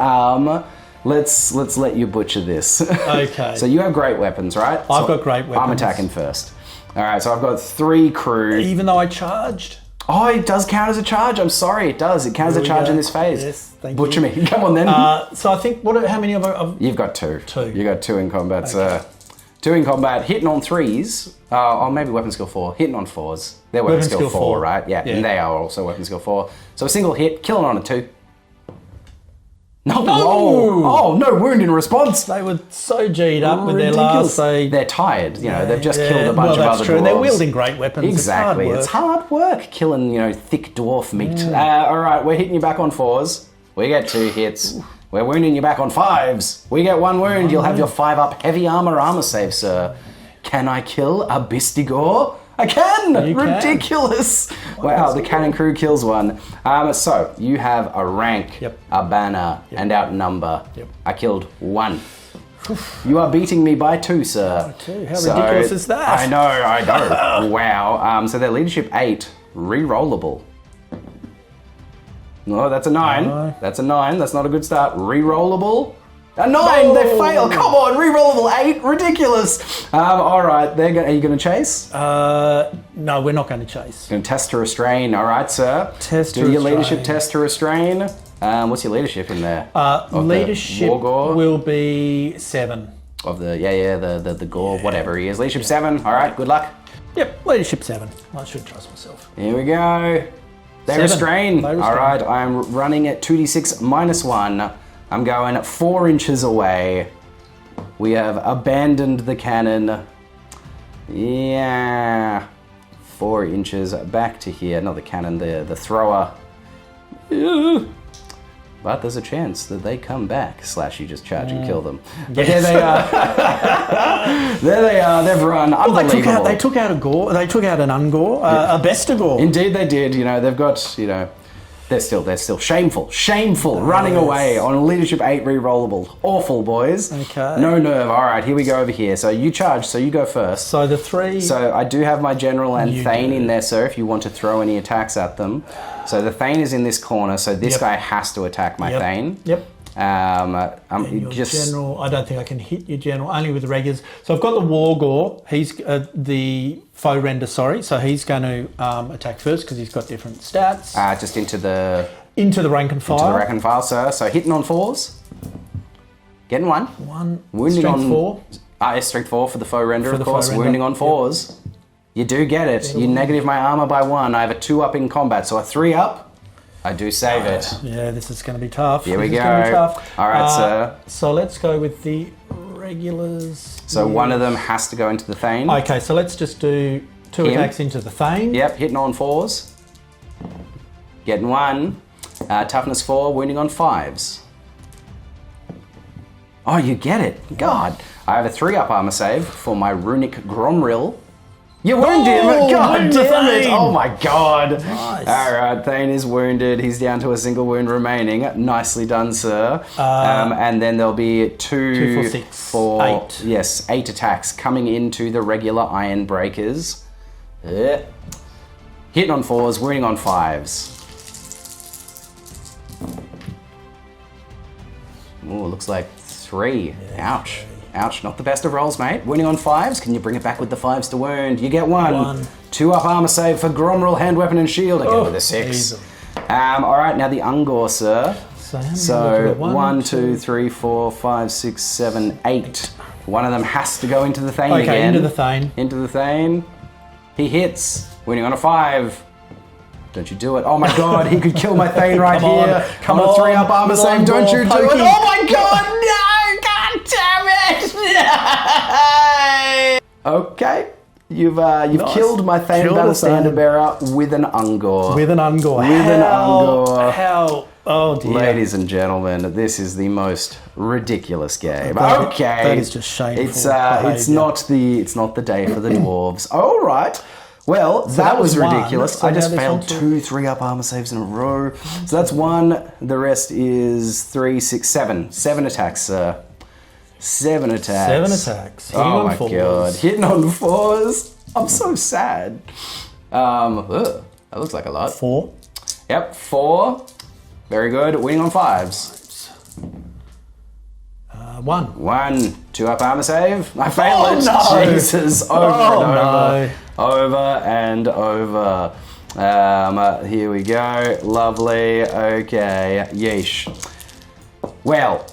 Let's let you butcher this. Okay. So you have great weapons, right? I've got great weapons. I'm attacking first. All right, so I've got 3 crew. Even though I charged? Oh, it does count as a charge. I'm sorry, it does. It counts as a charge in this phase. Yes, thank Butcher you. me. Come on then. So I think, how many of You've got 2. 2. You got 2 in combat, sir. 2 in combat, hitting on 3s. Or maybe weapon skill 4, hitting on 4s. They're weapon skill 4, right? Yeah, and they are also weapon skill 4. So a single hit, killing on a 2. No! Oh, no wound in response. They were so G'd up with their last. They're tired. You know, they've just killed a bunch of other dwarves. They're wielding great weapons. Exactly. It's hard work killing, thick dwarf meat. All right, we're hitting you back on 4s. We get 2 hits. We're wounding you back on 5s. We get 1 wound. You'll have your 5-up heavy armor save, sir. Can I kill a Bistigor? I can! Ridiculous! Wow, the cannon crew kills 1. So, you have a rank, a banner, and outnumber. I killed 1. You are beating me by 2, sir. How ridiculous is that? I know. Wow. So, their leadership 8, re-rollable. No, that's a 9. No. That's a 9. That's not a good start. Re-rollable. A 9! No. They fail! Come on! Re-rollable 8! Ridiculous! Alright, are you going to chase? No, we're not going to chase. Going to test to restrain. Alright, sir. Do your leadership test to restrain. What's your leadership in there? Leadership will be 7. Of the gore, whatever he is. Leadership 7. Alright, good luck. Yep, leadership 7. I should trust myself. Here we go. They restrain. Alright, I'm running at 2d6 minus 1. I'm going 4 inches away. We have abandoned the cannon. Yeah. 4 inches back to here. Not the cannon, the thrower. But there's a chance that they come back. / you just charge and kill them. But there they are. There they are. They've run. Unbelievable. They took out a gore. They took out an ungore. A bestigore. Indeed they did. They've got, They're still shameful, running away on leadership 8 re-rollable. Awful, boys. Okay. No nerve. All right, here we go over here. So you charge, so you go first. So the 3... So I do have my general and Thane in there, sir, if you want to throw any attacks at them. So the Thane is in this corner, so this guy has to attack my Thane. Yep. Your general, I don't think I can hit your general, only with the regulars. So I've got the Wargore. He's the foe render, so he's going to attack first because he's got different stats. Just into the rank and file. Into the rank and file, sir. So hitting on 4s. Getting 1. 1. Wounding strength on 4. Strength 4 for the foe render, of course. Wounding on 4s. Yep. You do get it. You negative my armor by 1. I have a 2-up in combat, so a 3-up. I do save it. Yeah, this is going to be tough. Here we go. All right, sir. So let's go with the regulars. So one of them has to go into the Thane. Okay, so let's just do 2 attacks into the Thane. Yep, hitting on 4s. Getting 1. Toughness 4, wounding on 5s. Oh, you get it. God. I have a 3-up armor save for my runic Gromril. You wound him! God damn it! Oh my god! Nice. Alright, Thane is wounded. He's down to a single wound remaining. Nicely done, sir. And then there'll be 2, 4, 6, 4, 8. Yes, 8 attacks coming into the regular Iron Breakers. Hitting on 4s, wounding on 5s. Ooh, looks like 3. Yeah, ouch. Ouch, not the best of rolls, mate. Wounding on 5s. Can you bring it back with the 5s to wound? You get 1. 2-up armor save for Gromril, hand weapon and shield. Again with a 6. All right, now the Ungor, sir. So 1, 2, 3, 4, 5, 6, 7, 8. One of them has to go into the Thane again. Okay, into the Thane. Into the Thane. He hits. Wounding on a 5. Don't you do it. Oh my god, he could kill my Thane right here. Come on, 3-up armor save. Don't you do it. Oh my god, no! God damn it! Okay. You've killed my Thane Battle Standard Bearer with an Ungor. With an Ungor. How? Oh dear. Ladies and gentlemen, this is the most ridiculous game. Okay. That is just shameful. It's not the day for the dwarves. All right. Well, so that was ridiculous. So I just failed 2 3-up armor saves in a row. So that's 1. The rest is 3, 6, 7. 7 attacks, sir. 7 attacks. 7 attacks. Oh my god. Hitting on 4s. I'm so sad. That looks like a lot. 4. Yep, 4. Very good. Winning on 5s. 1. 1. 2-up armor save. I failed it. No. Jesus. Over and over. Here we go. Lovely. Okay. Yeesh. Well,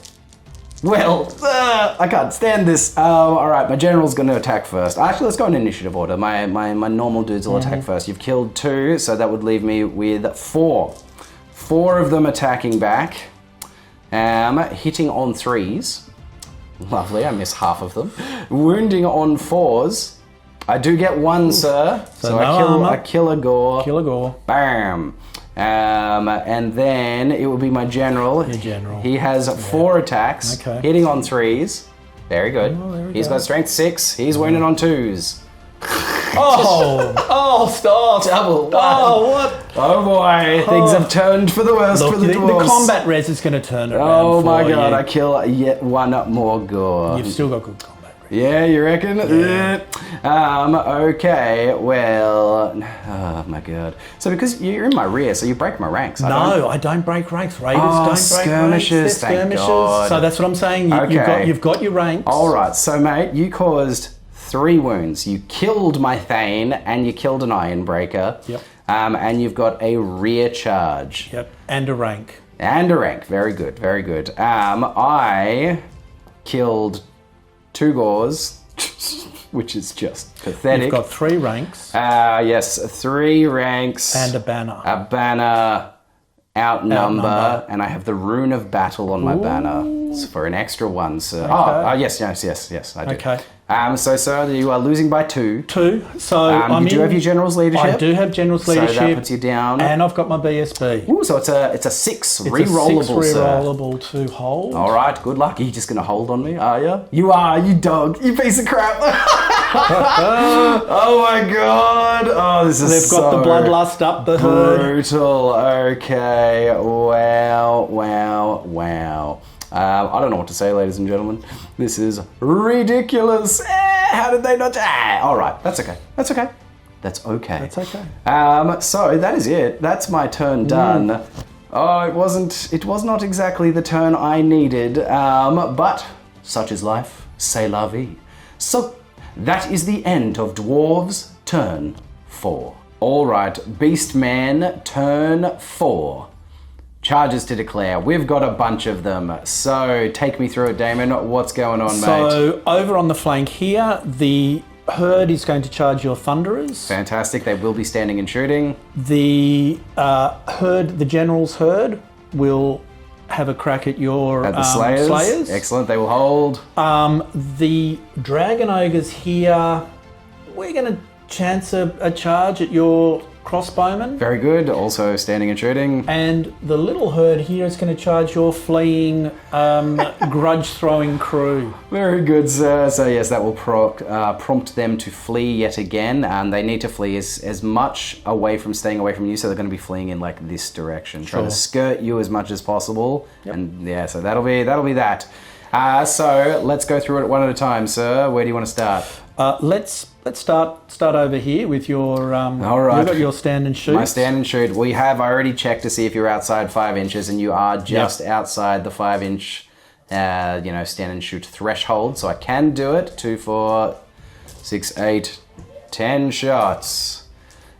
Well, I can't stand this. All right, my general's going to attack first. Actually, let's go in initiative order. My normal dudes will attack first. You've killed 2, so that would leave me with 4. 4 of them attacking back. Hitting on 3s. Lovely, I miss half of them. Wounding on 4s. I do get 1, sir. So I kill a gore. Kill a gore. Bam. And then it will be my general. Your general. He has 4 attacks, hitting on 3s. Very good. He's got strength 6. He's wounded on 2s. Stop. Double 1. Oh, what? Oh boy, things have turned for the worst for the dwarves. The combat res is going to turn around. Oh my god, I kill yet 1 more gore. You've still got good combat res. Yeah, you reckon? Yeah. Okay, well, oh my god. So because you're in my rear, so you break my ranks. No, I don't break ranks. Raiders don't break skirmishes, ranks. thank God. So that's what I'm saying. You've got your ranks. All right, so mate, you caused 3 wounds. You killed my Thane and you killed an Ironbreaker. Yep. And you've got a rear charge. Yep, and a rank. And a rank, very good, very good. I killed 2 gores, which is just pathetic. You've got 3 ranks. Yes, 3 ranks. And a banner. A banner, outnumber, and I have the Rune of Battle on my banner. It's for an extra 1, sir. Okay. Yes, I do. Okay. So, sir, you are losing by 2. 2. So you do have your general's leadership. I do have general's leadership. So that puts you down. And I've got my BSB. Ooh, so it's a 6 It's re-rollable, a 6 sir. re-rollable to hold. All right, good luck. Are you just going to hold on me? Are you? You are, you dog. You piece of crap. Oh my god. Oh, this is They've got the bloodlust up the hood. Brutal. Okay. Wow. I don't know what to say, ladies and gentlemen. This is ridiculous. How did they not? All right, that's okay. That's okay. So that is it. That's my turn done. Oh, it was not exactly the turn I needed. But such is life. C'est la vie. So that is the end of Dwarves turn 4. All right, Beastman turn 4. Charges to declare. We've got a bunch of them. So take me through it, Damon. What's going on, mate? So over on the flank here, the herd is going to charge your thunderers. Fantastic. They will be standing and shooting. The herd, the general's herd, will have a crack at your the slayers. Excellent. They will hold. The dragon ogres here, we're going to chance a charge at your crossbowmen. Very good. Also standing and shooting. And the little herd here is going to charge your fleeing, grudge-throwing crew. Very good, sir. So yes, that will prompt them to flee yet again. And they need to flee as much away from staying away from you. So they're going to be fleeing in like this direction, trying to skirt you as much as possible. Yep. And yeah, so that'll be that. So let's go through it one at a time, sir. Where do you want to start? Let's start over here with your. All right. You've got your stand and shoot. My stand and shoot. We have already checked to see if you're outside 5 inches, and you are just outside the 5 inch, stand and shoot threshold. So I can do it. 2, 4, 6, 8, 10 shots.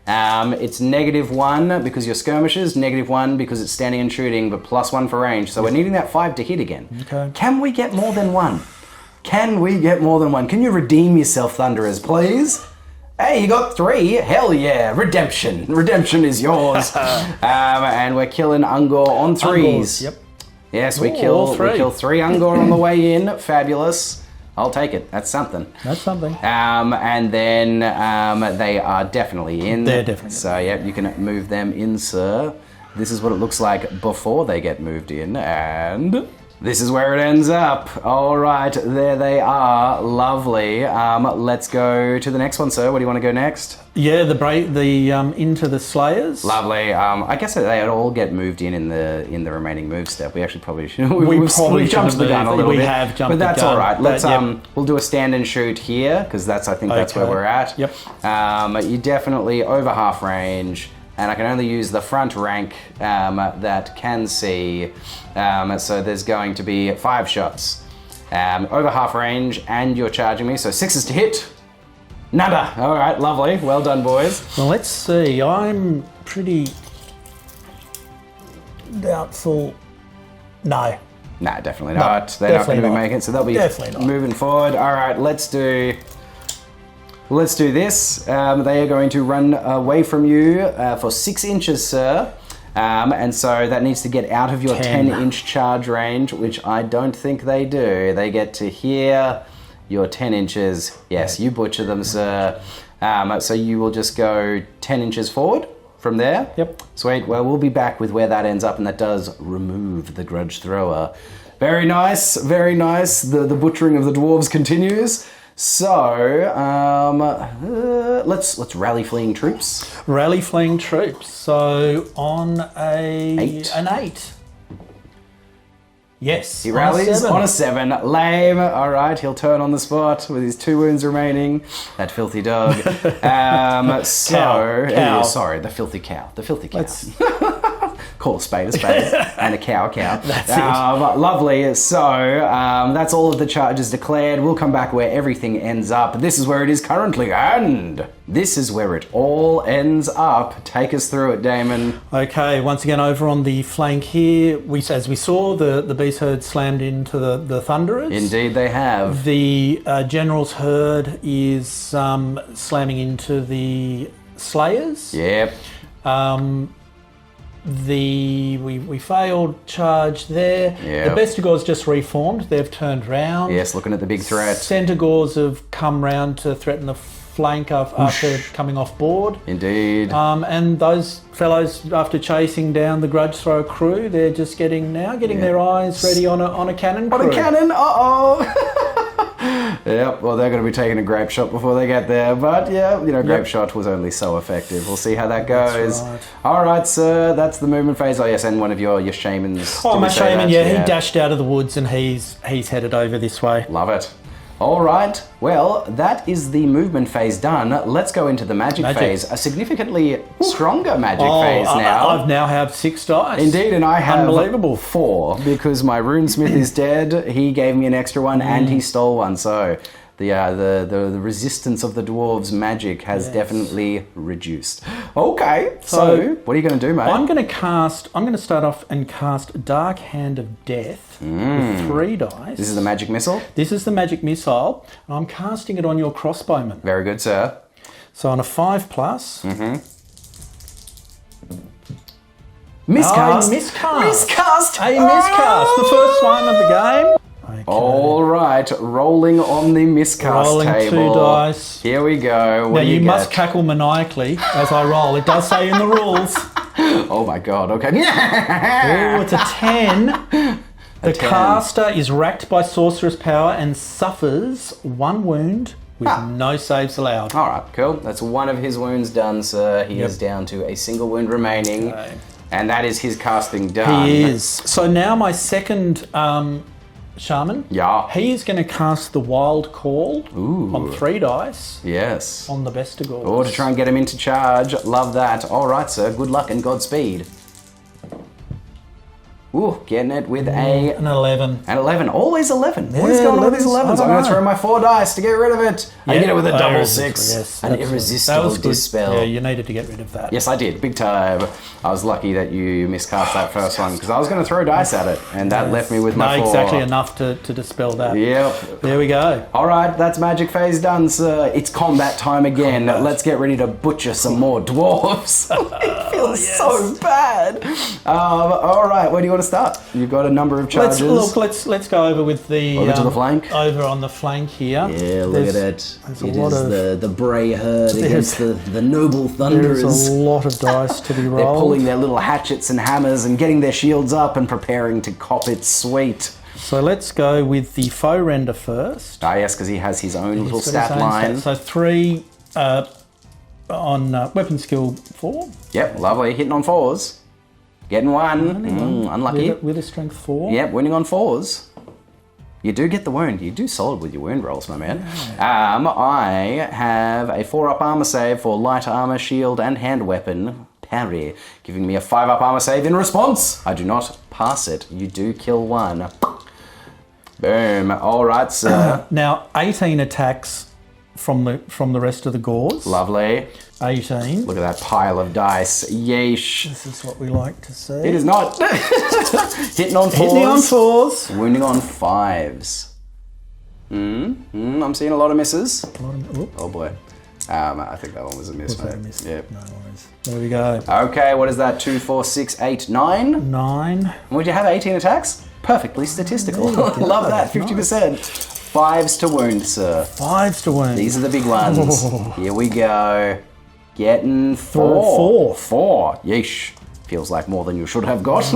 It's -1 because you're skirmishers, -1 because it's standing and shooting, but +1 for range. So we're needing that 5 to hit again. Okay. Can we get more than 1? Can you redeem yourself, Thunderers, please? Hey, you got 3. Hell yeah. Redemption. Redemption is yours. And we're killing Ungor on 3s. Yep. Yes, we kill 3 Ungor on the way in. Fabulous. I'll take it. That's something. And then they are definitely in. They're definitely So, yeah, you can move them in, sir. This is what it looks like before they get moved in. And this is where it ends up. All right, there they are. Lovely. Let's go to the next one, sir. Where do you want to go next? Yeah, into the slayers. Lovely. I guess they all get moved in the remaining move step. We actually probably should. We've jumped the gun a little bit. We have jumped the gun. But that's all right. Let's we'll do a stand and shoot here because I think that's where we're at. Yep. You definitely over half range. And I can only use the front rank that can see. So there's going to be 5 shots. Over half range, and you're charging me, so 6s to hit. Nada. All right, lovely. Well done, boys. Well, let's see. I'm pretty doubtful. No. Nah, definitely not. They're not going to be making it, so they'll be moving forward. All right, let's do this. They are going to run away from you for 6 inches, sir. And so that needs to get out of your 10-inch charge range, which I don't think they do. They get to here, your 10 inches. Yes, you butcher them, sir. So you will just go 10 inches forward from there. Yep. Sweet. Well, we'll be back with where that ends up, and that does remove the grudge thrower. Very nice, very nice. The butchering of the dwarves continues. So, let's rally fleeing troops. Rally fleeing troops. So on an 8. Yes. He rallies on a 7. Lame. All right, he'll turn on the spot with his 2 wounds remaining. That filthy dog. Cow. Sorry, the filthy cow. The filthy cow. Call a spade and a cow. That's it. Lovely. So that's all of the charges declared. We'll come back where everything ends up. This is where it is currently, and this is where it all ends up. Take us through it, Damon. Okay, once again over on the flank here, as we saw, the beast herd slammed into the thunderers. Indeed they have. The general's herd is slamming into the slayers. Yep. We failed charge there. Yep. The Bestigors just reformed. They've turned round. Yes, looking at the big threat. Centaurs have come round to threaten the flank after coming off board. Indeed. And those fellows, after chasing down the grudge thrower crew, they're just getting their eyes ready on a cannon crew. On a cannon? Uh-oh! Yep, well, they're going to be taking a grape shot before they get there. But, yeah, grape shot was only so effective. We'll see how that goes. That's right. All right, sir, that's the movement phase. Oh, yes, and one of your shamans. Oh, my shaman, he dashed out of the woods and he's headed over this way. Love it. All right, well, that is the movement phase done. Let's go into the magic phase, a significantly stronger magic phase now. I've now have 6 dice. Indeed, and I have Unbelievable. 4 because my runesmith is dead. He gave me an extra one and he stole one. So the resistance of the dwarves' magic has definitely reduced. Okay, so what are you going to do, mate? I'm going to start off and cast Dark Hand of Death with 3 dice. This is the magic missile? This is the magic missile. And I'm casting it on your crossbowman. Very good, sir. So on a 5+. Miscast. Miscast. A miscast. The first one of the game. Okay. All right, rolling on the miscast table. 2 dice. Here we go. Now you must cackle maniacally as I roll. It does say in the rules. Oh my god, okay. Oh, it's a 10. The caster is racked by sorcerer's power and suffers 1 wound with no saves allowed. All right, cool. That's one of his wounds done, sir. He is down to a single wound remaining. Okay. And that is his casting done. He is. So now my second shaman. Yeah. He is going to cast the Wild Call on 3 dice. Yes. On the Bestigors. Oh, to try and get him into charge. Love that. All right, sir. Good luck and Godspeed. Ooh, getting it with an 11. An 11. Always 11. What is going on with these 11s? I'm going to throw my 4 dice to get rid of it. I get it with a double 6. Yes, an irresistible dispel. Yeah, you needed to get rid of that. Yes, I did. Big time. I was lucky that you miscast that first one because I was going to throw dice at it and that left me with my 4. Exactly enough to dispel that. Yep. There we go. All right, that's magic phase done, sir. It's combat time again. Let's get ready to butcher some more dwarves. It feels so bad. All right, where do you want to start? You've got a number of charges. Let's go over with the over to the flank. Over on the flank here. Yeah, look at it. It is the bray herd against the noble thunderers. There's a lot of dice to be rolled. They're pulling their little hatchets and hammers and getting their shields up and preparing to cop it sweet. So let's go with the foe render first. Ah, yes, because he has his own little stat line. So 3 on weapon skill 4. Yep, lovely. Hitting on 4s. Getting 1. Unlucky. With a strength 4. Yep, winning on 4s. You do get the wound. You do solid with your wound rolls, my man. Yeah. I have a 4-up armor save for light armor, shield, and hand weapon parry, giving me a 5-up armor save in response. I do not pass it. You do kill 1. Boom. All right, sir. Now, 18 attacks from the rest of the gauze. Lovely. 18. Look at that pile of dice. Yeesh. This is what we like to see. It is not. Hitting on 4s. Hitting on 4s. Wounding on 5s. I'm seeing a lot of misses. Oh boy. I think that one was a miss, mate. Yep. No worries. There we go. Okay, what is that? 2, 4, 6, 8, 9? 9. Would you have 18 attacks? Perfectly statistical. Love that. 50%. 5s to wound, sir. 5s to wound. These are the big ones. Here we go. Getting 4. 4. Yeesh. Feels like more than you should have got.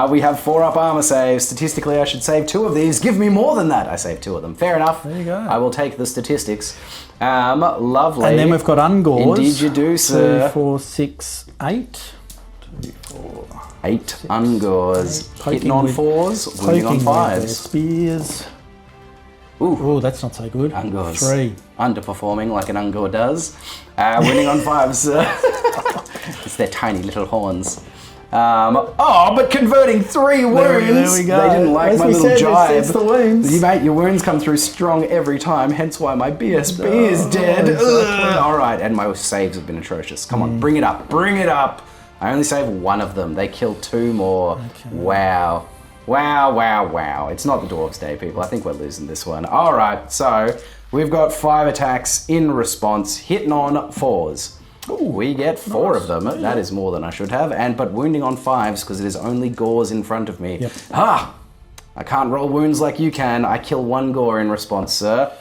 We have 4 up armor saves. Statistically, I should save 2 of these. Give me more than that. I saved 2 of them. Fair enough. There you go. I will take the statistics. Lovely. And then we've got ungores. Indeed you do, sir. 2, 4, 6, 8. 2, 4, 8 6, ungores. 8. Hitting on 4s, wounding on 5s. Spears. Ooh, that's not so good. Ungores. 3. Underperforming like an ungor does. Winning on 5s. It's their tiny little horns. But converting 3 wounds. There we go. They didn't like my little jibe. It's the wounds. You, mate, your wounds come through strong every time, hence why my BSB is dead. Exactly. All right, and my saves have been atrocious. Come on, bring it up, bring it up. I only saved 1 of them. They killed 2 more. Okay. Wow. Wow. It's not the Dwarves' day, people. I think we're losing this one. All right, so we've got 5 attacks in response, hitting on 4s. Ooh, we get 4 of them. That is more than I should have. But wounding on 5s because it is only gores in front of me. Yep. I can't roll wounds like you can. I kill 1 gore in response, sir.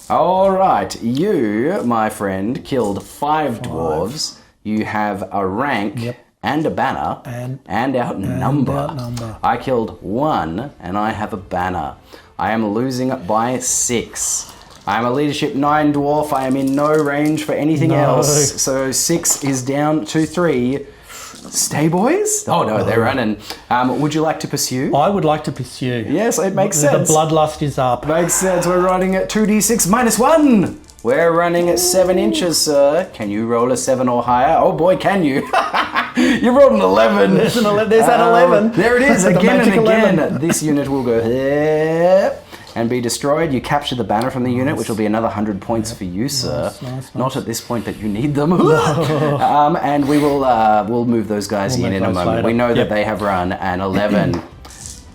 All right. You, my friend, killed 5 dwarves. You have a rank and a banner and outnumber. I killed 1 and I have a banner. I am losing by 6. I am a leadership 9 dwarf. I am in no range for anything else. So 6 is down to 3. Stay, boys? Oh no, they're running. Would you like to pursue? I would like to pursue. Yes, it makes sense. The bloodlust is up. Makes sense. We're running at 2d6 minus 1. We're running at 7 inches, sir. Can you roll a 7 or higher? Oh boy, can you? You rolled an 11. There's that 11. There it is, again and again. 11. This unit will go here and be destroyed. You capture the banner from the unit, which will be another 100 points for you, sir. Nice. Not at this point that you need them. And we will we'll move those guys in a moment. Later. We know that they have run an 11.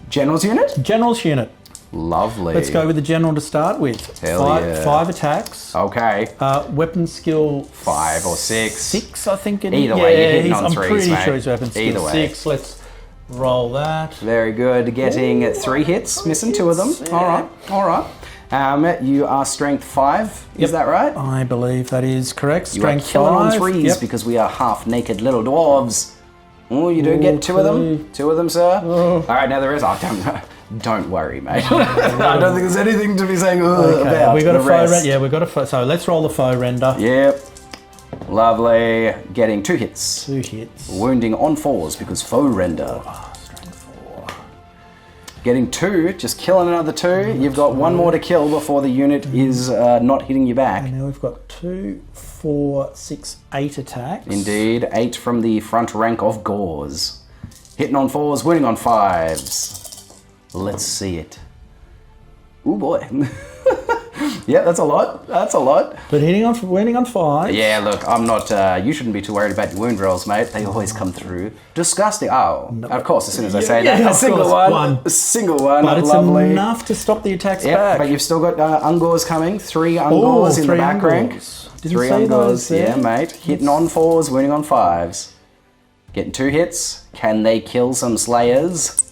General's unit? General's unit. Lovely. Let's go with the general to start with. Hell yeah. 5 attacks. Okay. Weapon skill 5 or 6. 6, I think it is. Either way, you're hitting on 3s, I'm pretty mate. sure he's weapon skill Either way. 6. Let's roll that. Very good. Getting 3 hits, missing 2 of them. Yeah. All right. You are strength 5. Is that right? I believe that is correct. Strength you are killing 5. on 3s because we are half naked little dwarves. Oh, you do get 2 of them. 2 of them, sir. All right. Now there is. Don't worry, mate. I don't think there's anything to be saying about. We got the a rest. faux render. We got a faux. So let's roll the faux render. Yep. Lovely. Getting 2 hits. 2 hits. Wounding on 4s because faux render. Strength 4. Getting 2, just killing another 2. You've got 1 more to kill before the unit is not hitting you back. And now we've got 2, 4, 6, 8 attacks. Indeed, 8 from the front rank of gores. Hitting on 4s, winning on 5s. Let's see it. Ooh boy. Yeah, that's a lot. That's a lot. But winning on 5. Yeah, look, I'm not. You shouldn't be too worried about your wound rolls, mate. They always come through. Disgusting. Oh, no. Of course. As soon as I say that, a single one. A single one. But it's lovely. enough to stop the attacks Yep, back. but you've still got ungors coming. 3 ungors in the back rank. 3 ungors. Yeah, mate. Hitting on 4s, winning on 5s. Getting 2 hits. Can they kill some slayers?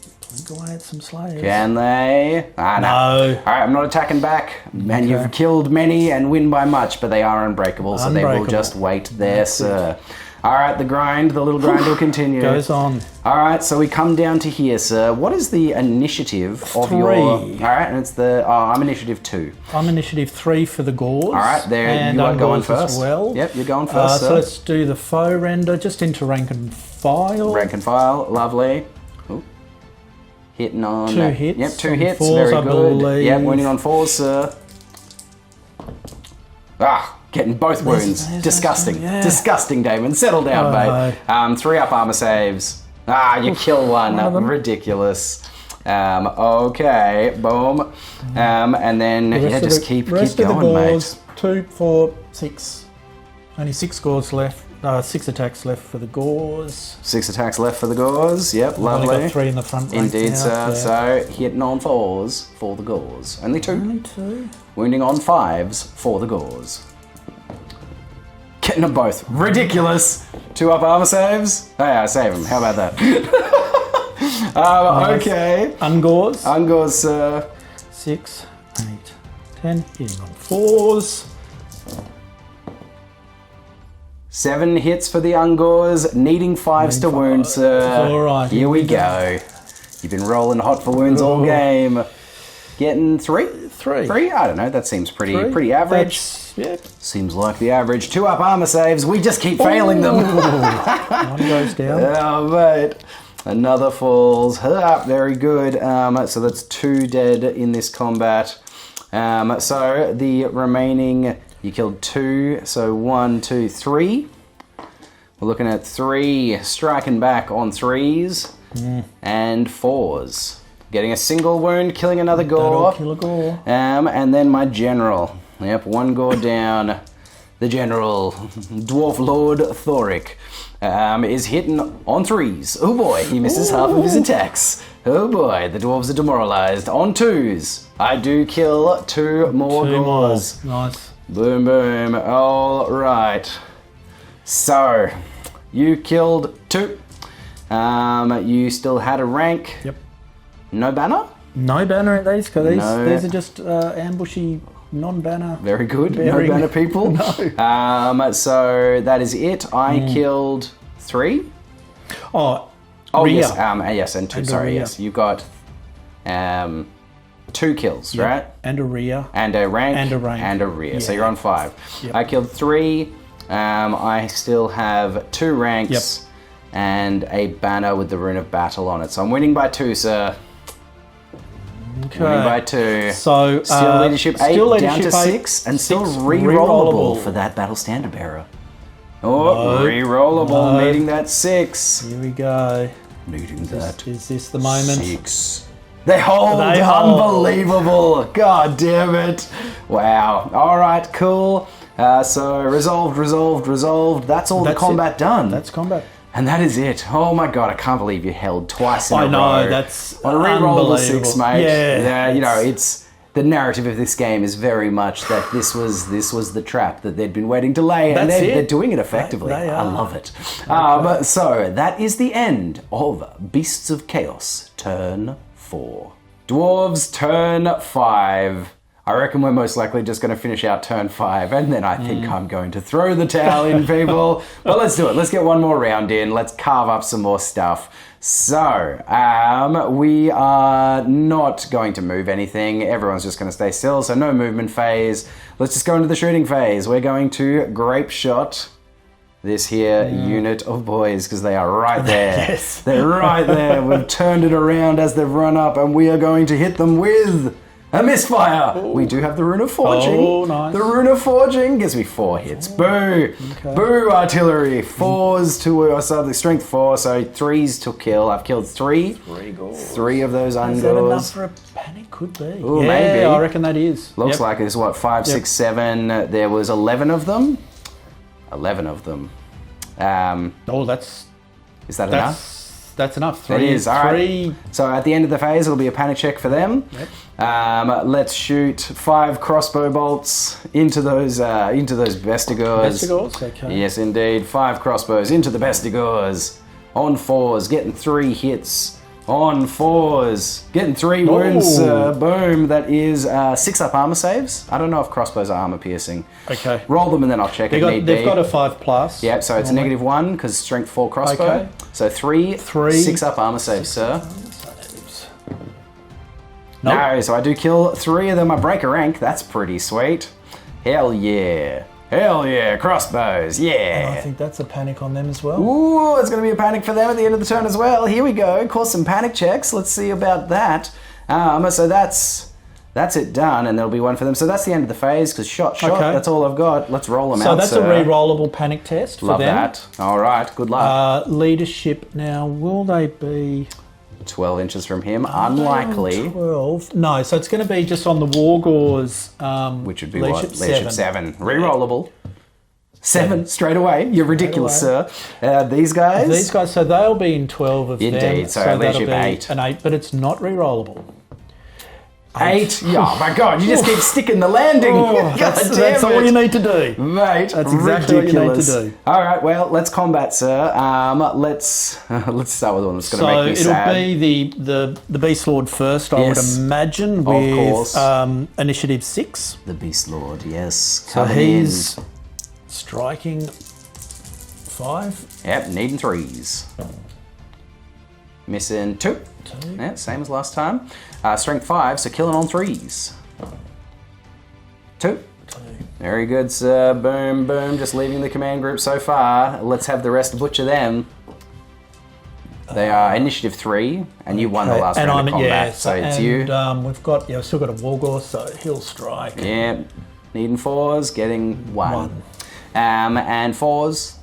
Go away at some slayers. Can they? No. All right, I'm not attacking back. And you've killed many and win by much, but they are unbreakable, so they will just wait there, sir. All right, the little grind will continue. Goes on. All right, so we come down to here, sir. What is the initiative of 3. your... All right, and it's the... I'm initiative 2. I'm initiative 3 for the gores. All right, there and you are going first. As well. Yep, you're going first, sir. So let's do the faux render just into rank and file. Rank and file, lovely. Hitting on 2 hits. Yep, 2 hits. 4s, Very I good. believe. Yep, winning on 4s, sir. Getting both wounds. Disgusting. Yeah. Disgusting, Damon. Settle down, mate. 3 up armor saves. You kill one. Ridiculous. Okay, boom. And then just keep going, mate. 2, 4, 6. Only 6 scores left. 6 attacks left for the gores. 6 attacks left for the gores. Yep, lovely. Only got 3 in the front rank. Indeed, sir. So hitting on 4s for the gores. Only 2. Only 2. Wounding on 5s for the gores. Getting them both. Ridiculous. 2 up armor saves. Oh yeah, save them. How about that? Okay. Ungores. Ungores, sir. 6, 8, 10. Hitting on 4s. 7 hits for the Ungors, needing 5s to wound, sir. All right. Here we go. You've been rolling hot for wounds all game. Getting 3? 3. 3? I don't know. That seems pretty average. Seems like the average. 2 up armor saves. We just keep failing them. One goes down. Oh, mate. Another falls. Very good. So that's 2 dead in this combat. So the remaining... You killed 2, so 1, 2, 3. We're looking at 3 striking back on 3s and 4s. Getting a single wound, killing another gore. That'll kill a gore. And then my general. Yep, 1 gore down. The general, Dwarf Lord Thoric, is hitting on 3s. Oh boy, he misses half of his attacks. Oh boy, the dwarves are demoralized. On 2s, I do kill 2 more gores. Nice. Boom, boom. All right. So, you killed 2. You still had a rank. Yep. No banner? No banner in these, because these are just ambushy, non-banner. Very good. No banner people. No. So, that is it. I killed 3. Oh, Rhea. Yes. Yes, and 2. And sorry, Rhea. yes. You got 2 kills, right? And a rear. And a rank. And a rank. And a rear. Yeah. So you're on 5. Yep. I killed 3. I still have 2 ranks and a banner with the Rune of Battle on it. So I'm winning by 2, sir. Okay. Winning by 2. So still leadership 8 down to 6 6 and still 6 re-rollable for that battle standard bearer. Oh, No. re-rollable, No. needing that 6. Here we go. Needing that Is this the moment? 6. They hold! They hold. Unbelievable! God damn it! Wow. Alright, cool. So, resolved. That's all the combat done. That's combat. And that is it. Oh my god, I can't believe you held twice in a row. I know, that's on a re-roll of 6, unbelievable. mate. Yeah. You know, it's... The narrative of this game is very much that this was the trap that they'd been waiting to lay, and they're doing it effectively. They I are. love it. So, that is the end of Beasts of Chaos, turn 4. Dwarves, turn 5. I reckon we're most likely just going to finish out turn 5, and then I think I'm going to throw the towel in, people. But let's do it. Let's get one more round in. Let's carve up some more stuff. So, we are not going to move anything. Everyone's just going to stay still, so no movement phase. Let's just go into the shooting phase. We're going to grape shot this here unit of boys, because they are right there. Yes. They're right there. We've turned it around as they've run up, and we are going to hit them with a misfire. Ooh. We do have the Rune of Forging. Oh, nice. The Rune of Forging gives me 4 hits. Boo. Okay. Boo, artillery. 4s to, so the strength 4, so 3s to kill. I've killed 3. 3 of those Ungors. Is that enough for a panic? Could be. Ooh, yeah, maybe. I reckon that is. Looks like it's what, 5, 6, 7. There was 11 of them. 11 of them. That's... Is that enough? That's enough. 3 It is. All 3. Right. So at the end of the phase, it'll be a panic check for them. Yep. Let's shoot 5 crossbow bolts into those Bestigors. Bestigors, okay. Yes, indeed. 5 crossbows into the Bestigors. On 4s, getting 3 hits. On 4s, getting 3 wounds. Boom. That is 6 up armor saves. I don't know if crossbows are armor piercing. Okay. Roll them and then I'll check if need be. They've got a 5+. Yep, so it's a -1 because strength 4 crossbow. Okay. So 3 6 up armor saves, sir. Nope. No, so I do kill 3 of them. I break a rank. That's pretty sweet. Hell yeah. Hell yeah. Crossbows. Yeah. I think that's a panic on them as well. Ooh, it's going to be a panic for them at the end of the turn as well. Here we go. Cause some panic checks. Let's see about that. So that's it done, and there'll be one for them. So that's the end of the phase, because shot. Okay. That's all I've got. Let's roll them out, So that's sir. a re-rollable panic test for Love them. that. All right. Good luck. Leadership now, will they be... 12 inches from him. Unlikely. 12. No, so it's going to be just on the Wargore's Which would be leadership what? Leadership 7. Rerollable. 7 straight away. You're ridiculous, sir. These guys? These guys, so they'll be in 12 of them. Indeed, so that'll leadership be 8. An 8, but it's not rerollable. 8? Oh my god, you just keep sticking the landing. That's all you need to do. Mate, that's exactly ridiculous. what you need to do. All right, well, let's combat, sir. Let's start with the one that's going to make me sad. So it'll be the Beast Lord first, I would imagine, with initiative 6. The Beast Lord, yes. So he's striking 5. Yep, needing 3s. Missing 2. Yeah, same as last time. Strength 5, so killing on 3s. 2. Very good, sir. Boom, boom. Just leaving the command group so far. Let's have the rest butcher them. They are initiative 3, and you won the last round of combat, yeah, so it's you. We've still got a Wargore, so he'll strike. Yeah, needing 4s, getting 1. And 4s.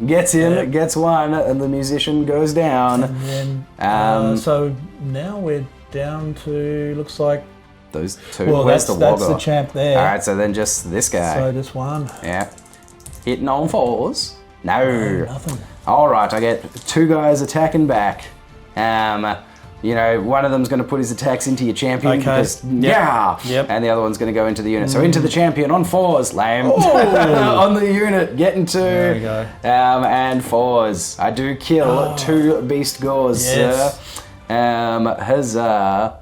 Gets in, gets 1, and the musician goes down. And then, so now we're down to, looks like... Those 2. Well, Where's that's the the champ there. Alright, so then just this guy. So just 1. Yeah. Hitting on 4s. No. Nothing. Alright, I get 2 guys attacking back. You know, one of them's going to put his attacks into your champion because, and the other one's going to go into the unit. So into the champion on 4s, lame. On the unit, getting 2. There we go. And 4s. I do kill 2 beast gores, sir. Huzzah.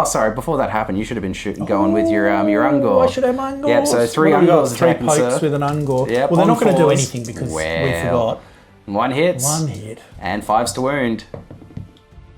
Sorry, before that happened, you should have been going with your Ungor. I should have my Ungors. Yep, so 3 Ungors attacking, 3 sir. pokes with an Ungor. Yep, well, they're not going to do 4s. anything because we forgot. 1 hits. 1 hit. And 5s to wound.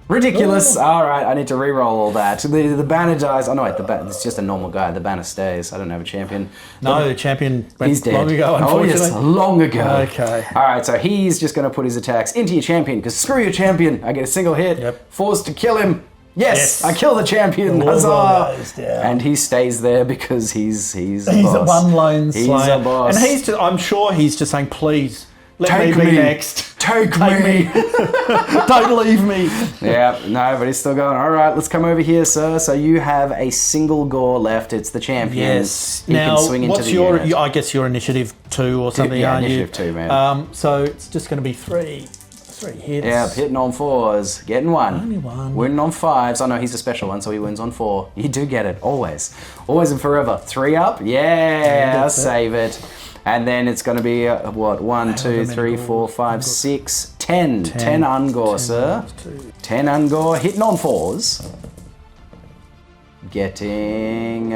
Ridiculous. All right, I need to re-roll all that. The banner dies. Oh no, wait, it's just a normal guy. The banner stays. I don't have a champion. No, the champion went he's dead. long ago, unfortunately. Oh yes, long ago. Okay. All right, so he's just going to put his attacks into your champion because screw your champion. I get a single hit. Yep. Forced to kill him. Yes, I kill the champion. Huzzah! And he stays there because he's a boss. One lone slayer. He's a boss. And I'm sure he's just saying, please, let me be next. Take me. Don't leave me. Yeah, no, but he's still going, all right, let's come over here, sir. So you have a single gore left. It's the champion. Yes. He now, can swing into what's the your, unit. I guess you're initiative 2 or something, Yeah, aren't initiative 2, man. So it's just going to be 3 hits. Yeah, hitting on 4s, getting 1. Only 1. Winning on 5s. Oh no, he's a special one, so he wins on 4. You do get it, always. Always and forever. 3 up, yeah, save it. And then it's going to be, 1, 2, 3, 4, 5, 6, 10. 10 Ungor, sir. 10 Ungor, hitting on 4s. Getting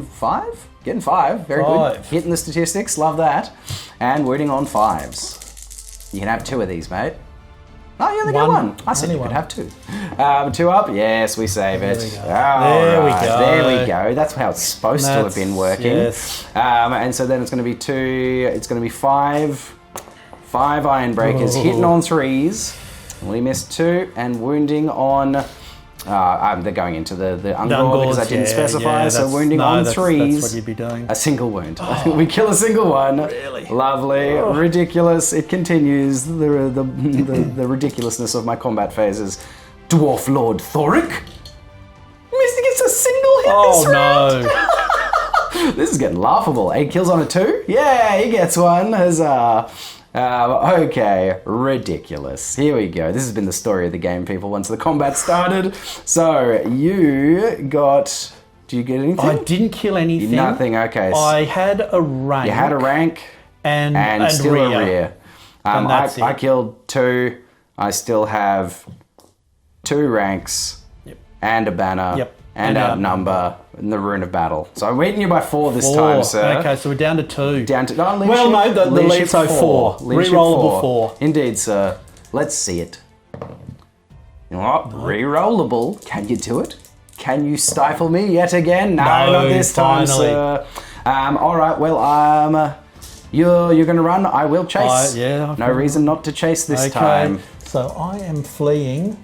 5? Getting 5, very good. Hitting the statistics, love that. And winning on 5s. You can have 2 of these, mate. Oh, you only got 1. I said you could have 2. 2 up, yes, we save it. There we go. There we go. That's how it's supposed to have been working. Yes. And so then it's going to be 2. It's going to be 5 iron breakers hitting on 3s. We missed 2 and wounding on. They're going into the Ungor because I didn't specify. So wounding on 3s. That's what you'd be doing. A single wound. We kill a single one. Really? Lovely. Ridiculous. It continues the ridiculousness of my combat phases. Dwarf Lord Thoric. Mystic gets a single hit this round. This is getting laughable. 8 kills on a 2? Yeah, he gets 1. Huzzah. Okay, ridiculous. Here we go. This has been the story of the game, people, once the combat started. So, you got... Do you get anything? I didn't kill anything. Nothing, okay. I had a rank. You had a rank and still rear. a rear. I killed 2. I still have 2 ranks and a banner and outnumber and the Rune of Battle. So I'm beating you by 4 this time, sir. Okay, so we're down to 2. Down to the lead, so 4. Rerollable 4. Indeed, sir. Let's see it. You know what? Rerollable. Can you do it? Can you stifle me yet again? No, not this time, sir. All right, well, you're going to run. I will chase. No reason not to chase this time. So I am fleeing.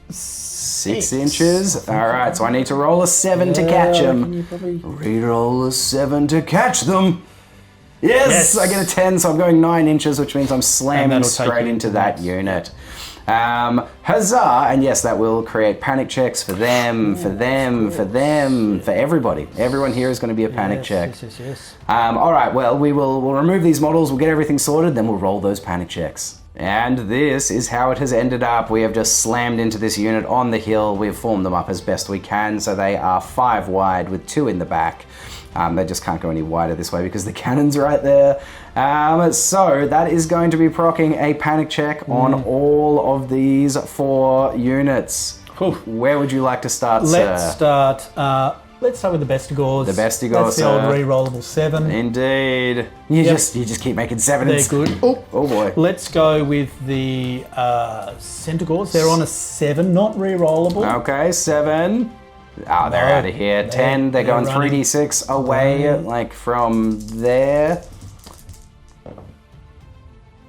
6 inches. All right, so I need to roll a 7 to catch him. Reroll a 7 to catch them. Yes, I get a 10, so I'm going 9 inches, which means I'm slamming that'll take straight you into into that that. unit. Huzzah! And yes, that will create panic checks for them, for everybody. Everyone here is going to be a panic check. Yes. All right, well, we'll remove these models, we'll get everything sorted, then we'll roll those panic checks. And this is how it has ended up. We have just slammed into this unit on the hill. We've formed them up as best we can, so they are 5 wide with 2 in the back. They just can't go any wider this way because the cannon's right there. So that is going to be proccing a panic check on all of these 4 units. Where would you like to start, Let's sir? Let's start with the Bestigors. The Bestigors, That's the old re-rollable 7. Indeed. You just keep making 7s. They're good. Oh boy. Let's go with the Centaurs. They're on a 7, not re-rollable. Okay, 7. Oh, they're out of here. 10. They're going 3d6 away, like from there.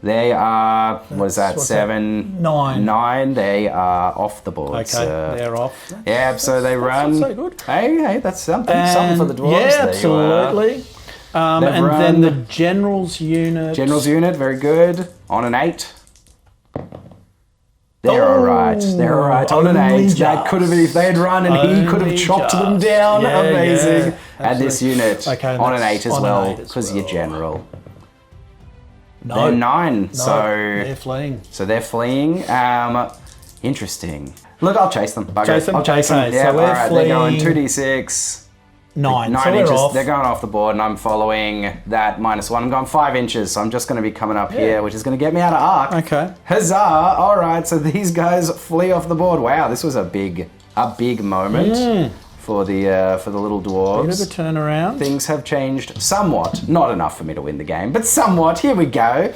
They are, what is that, 7? 9. 9. They are off the board. Okay, they're off. Yeah, so they run. Not so good. Hey, that's something for the dwarves. Yeah, There you are. absolutely. And run. then the General's unit. General's unit, very good. On an 8. They're alright. They're alright. On an 8. That could have been, if they had run and he could have chopped them down. Yeah, Amazing. yeah, And this unit on an 8 as on an well, 8 as because you're general. No. They're 9, so they're fleeing. So they're fleeing. Interesting. Look, I'll chase them. Bugger Chase it. them? I'll chase them. Okay, Yeah, so we're alright. They're going fleeing. 2d6. 9. 9 so inches. we're off. They're going off the board, and I'm following that -1. I'm going 5 inches, so I'm just going to be coming up here, which is going to get me out of arc. Okay. Huzzah! All right, so these guys flee off the board. Wow, this was a big moment for the little dwarves. Bit of a turnaround. Things have changed somewhat. Not enough for me to win the game, but somewhat. Here we go.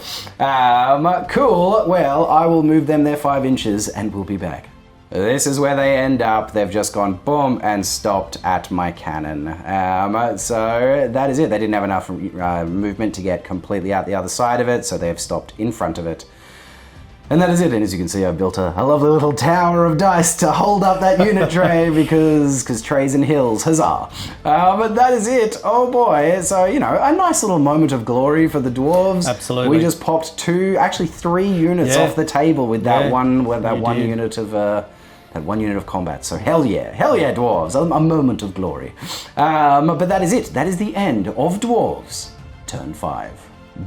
Cool. Well, I will move them their 5 inches, and we'll be back. This is where they end up. They've just gone boom and stopped at my cannon. So that is it. They didn't have enough movement to get completely out the other side of it, so they've stopped in front of it. And that is it. And as you can see, I've built a lovely little tower of dice to hold up that unit tray because trays and hills, huzzah. But that is it. Oh boy. So, you know, a nice little moment of glory for the dwarves. Absolutely. We just popped 3 units off the table with that one unit of that 1 unit of combat. So hell yeah, dwarves, a moment of glory. But that is it. That is the end of Dwarves, turn 5.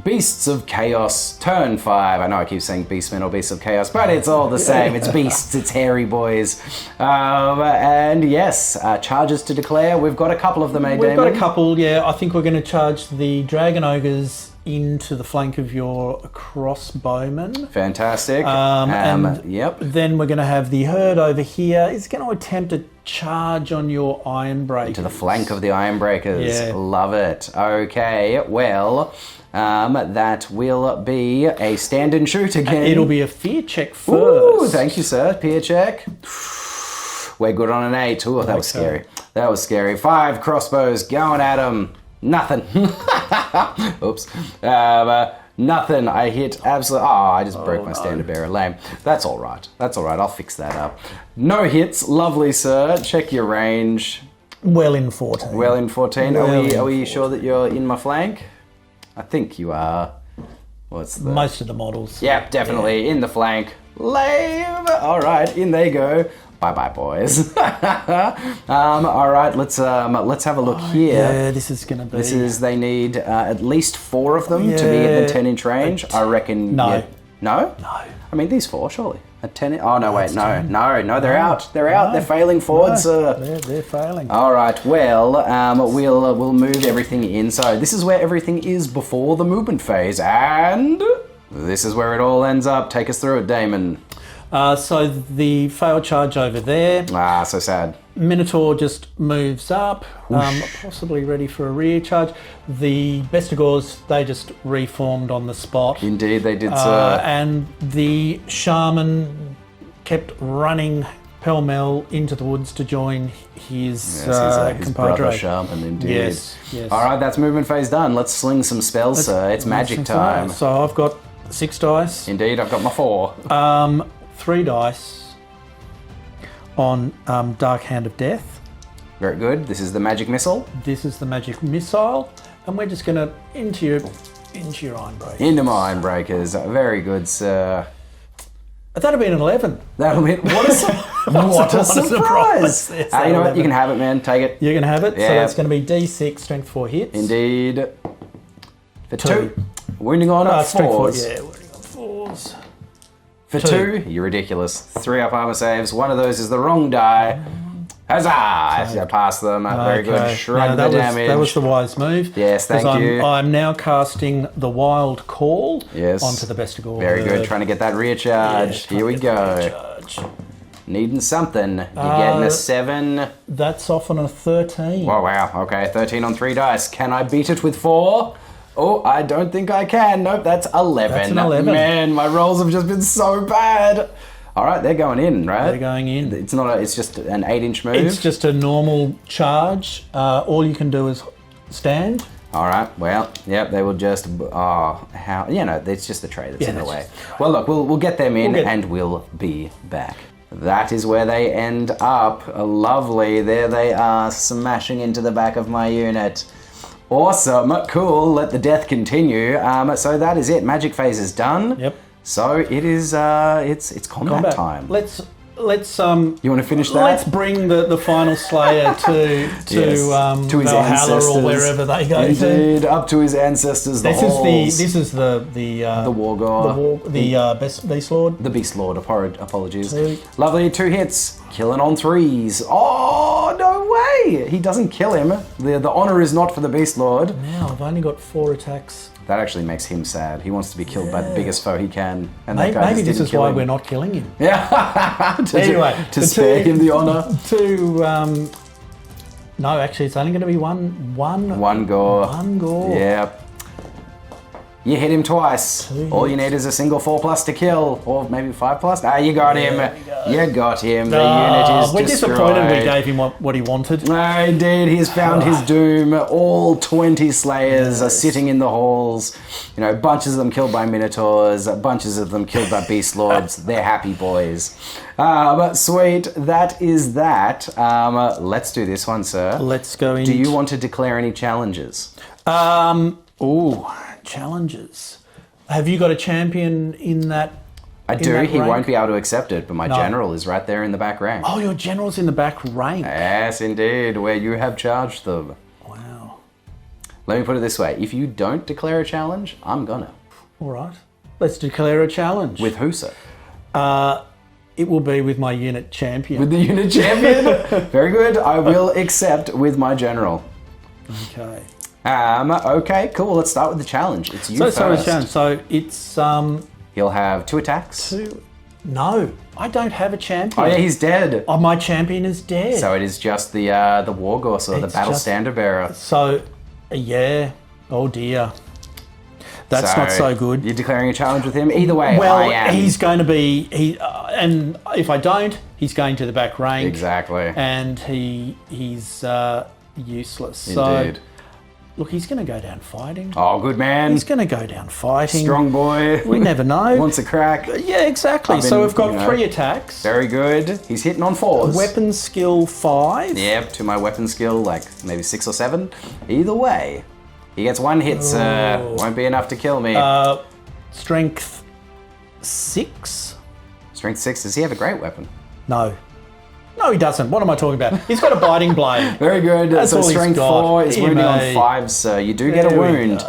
Beasts of Chaos, turn 5. I know I keep saying Beastmen or Beasts of Chaos, but it's all the same. It's beasts, it's hairy boys. And yes, charges to declare. We've got a couple of them, We've Damon? got a couple, yeah. I think we're going to charge the Dragon Ogres into the flank of your crossbowmen. Fantastic. And yep. then we're going to have the herd over here. It's going to attempt to charge on your iron breakers. To the flank of the Iron Breakers. Yeah. Love it. Okay, well, that will be a stand and shoot again. It'll be a fear check first. Ooh, thank you, sir. Peer check. We're good on an 8. Ooh, that was scary. That was scary. 5 crossbows going at him. Nothing. Oops. Nothing. I hit absolutely. Oh, I just broke my standard bearer. Lame. That's all right. That's all right. I'll fix that up. No hits. Lovely, sir. Check your range. Well in 14. Well in 14. Well Are in we 14. sure that you're in my flank? I think you are. What's the... Most of the models. Yep, definitely in the flank. Lame. All right, in they go. Bye, boys. All right, let's have a look here. Yeah, this is going to be. This is, they need at least 4 of them to be in the 10-inch range. I reckon. No. Yeah. No? No. I mean, these 4, surely. At 10. Oh, no, wait, no, they're out. They're out. They're failing forward, sir. They're failing. All right, well, we'll move everything in. So this is where everything is before the movement phase, and this is where it all ends up. Take us through it, Damon. So the failed charge over there. Ah, so sad. Minotaur just moves up, possibly ready for a rear charge. The Bestigors, they just reformed on the spot. Indeed, they did, sir. And the Shaman kept running pell-mell into the woods to join his His compadre. brother Shaman, indeed. Yes. All right, that's movement phase done. Let's sling some spells, sir. It's magic time. So I've got 6 dice. Indeed, I've got my 4. 3 dice on Dark Hand of Death. Very good. This is the magic missile. This is the magic missile. And we're just going to into your iron break. Into my iron breakers. Very good, sir. That'd have been an 11. That'll be what a surprise! You know what? You can have it, man. Take it. You can have it. Yeah. So that's going to be D6 strength 4 hits. Indeed. For 2. Wounding on 4s. Yeah, wounding on 4s. For 2, you're ridiculous. 3 up armor saves. One of those is the wrong die. Huzzah! I passed them. Very good. Shrug the damage. That was the wise move. Yes, thank you. I'm now casting the Wild Call onto the Bestigor. Very good. Trying to get that rear charge. Here we go. Needing something. You're getting a 7. That's off on a 13. Oh, wow. Okay, 13 on 3 dice. Can I beat it with 4? Oh, I don't think I can. Nope, that's 11. That's an 11. Man, my rolls have just been so bad. All right, they're going in, right? They're going in. It's not. It's just an 8-inch move. It's just a normal charge. All you can do is stand. All right. Well, yep. They will just. Oh, how? You know, it's just the tray that's in the way. Well, look, we'll get them in, and we'll be back. That is where they end up. Lovely. There they are, smashing into the back of my unit. Awesome. Cool. Let the death continue. So that is it. Magic phase is done. Yep. So it is. It's combat time. Let's. You want to finish that? Let's bring the final Slayer to his Valhalla ancestors, or wherever they go. Indeed, up to his ancestors. This is the war god, the Beast Lord. The Beast Lord. Apologies. Really? Lovely 2 hits, killing on 3s. Oh no way! He doesn't kill him. The honor is not for the Beast Lord. Now I've only got 4 attacks. That actually makes him sad. He wants to be killed by the biggest foe he can. And maybe this is why we're not killing him. Yeah. Anyway, to spare him the honor. No, actually, it's only going to be one gore. One gore. Yep. You hit him twice. All you need is a single 4+ to kill, or maybe 5+. You got him. You got him. The unit is we're destroyed. disappointed we gave him what he wanted. No, indeed, he's found his doom. All 20 slayers are sitting in the halls. You know, bunches of them killed by minotaurs, bunches of them killed by beast lords. They're happy boys. But sweet, that is that. Let's do this one, sir. Let's go in. Do you want to declare any challenges? Challenges. Have you got a champion in that? I do. He won't be able to accept it, but my general is right there in the back rank. Oh, your general's in the back rank. Yes, indeed, where you have charged them. Wow. Let me put it this way. If you don't declare a challenge, I'm gonna. All right. Let's declare a challenge. With who, sir? It will be with my unit champion. With the unit champion? Very good. I will accept with my general. Okay. Okay, cool. Let's start with the challenge. It's you first. So it's He'll have 2 attacks. 2. No, I don't have a champion. Oh yeah, he's dead. Oh, my champion is dead. So it is just the war gorse or the battle standard bearer. So, yeah. Oh dear. That's not so good. You're declaring a challenge with him? Either way, well, I am. he's going to be... and if I don't, he's going to the back rank. Exactly. And he's useless. Indeed. So, look, he's going to go down fighting. Oh, good man. He's going to go down fighting. Strong boy. We never know. Wants a crack. Yeah, exactly. So we've got 3 attacks. Very good. He's hitting on 4s. Weapon skill 5. Yep, to my weapon skill, like maybe 6 or 7. Either way. He gets 1 hit, sir. Won't be enough to kill me. Strength 6? Strength 6. Does he have a great weapon? No. No, he doesn't. What am I talking about? He's got a biting blade. Very good. That's so all strength 4 is wounding on 5, so you do get a wound.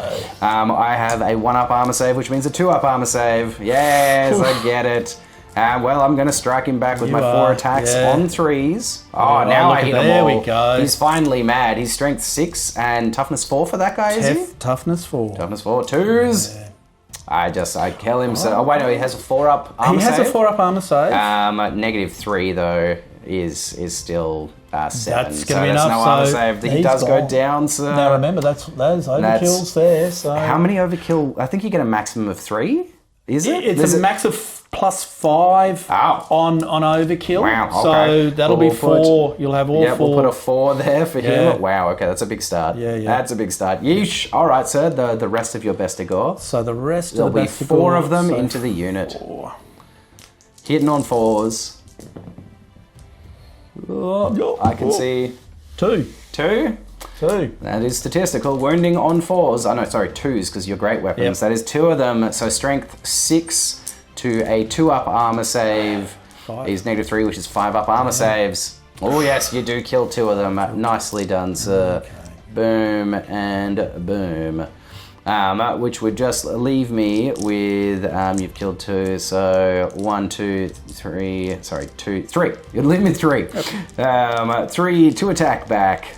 I have a 1-up armor save, which means a 2-up armor save. Yes, I get it. Well, I'm going to strike him back with my 4 attacks on 3s. Oh, now I hit him all. There we go. He's finally mad. He's strength 6 and toughness 4 for that guy, is he? Toughness 4. Toughness 4. 2s. Yeah. I kill him. So, wait, no, he has a 4-up armor save. He has a 4-up armor save. -3, though, is still 7. That's going to be enough. No armor save. He does go down, so... Now remember, those overkills there. So how many overkill? I think you get a maximum of 3. Is it? It's a max of +5 on overkill. Wow, okay. So that'll be 4. You'll have all 4. Yeah, we'll put a 4 there for him. Wow, okay, that's a big start. Yeah. That's a big start. Yeesh. All right, sir, the rest of your Bestigor. So the rest There'll be 4 of them into the unit. 4. Hitting on 4s. I can see... 2. 2? 2. That is statistical. Wounding on 4s. Oh no, sorry, 2s because you're great weapons. Yep. That is 2 of them. So strength 6 to a 2-up armor save. 5. Is -3, which is 5-up armor saves. Oh yes, you do kill 2 of them. Nicely done, sir. Okay. Boom and boom. Which would just leave me with, you've killed 2, so 1, 2, 3, sorry, 2, 3. You'd leave me with 3. Okay. 3 to attack back.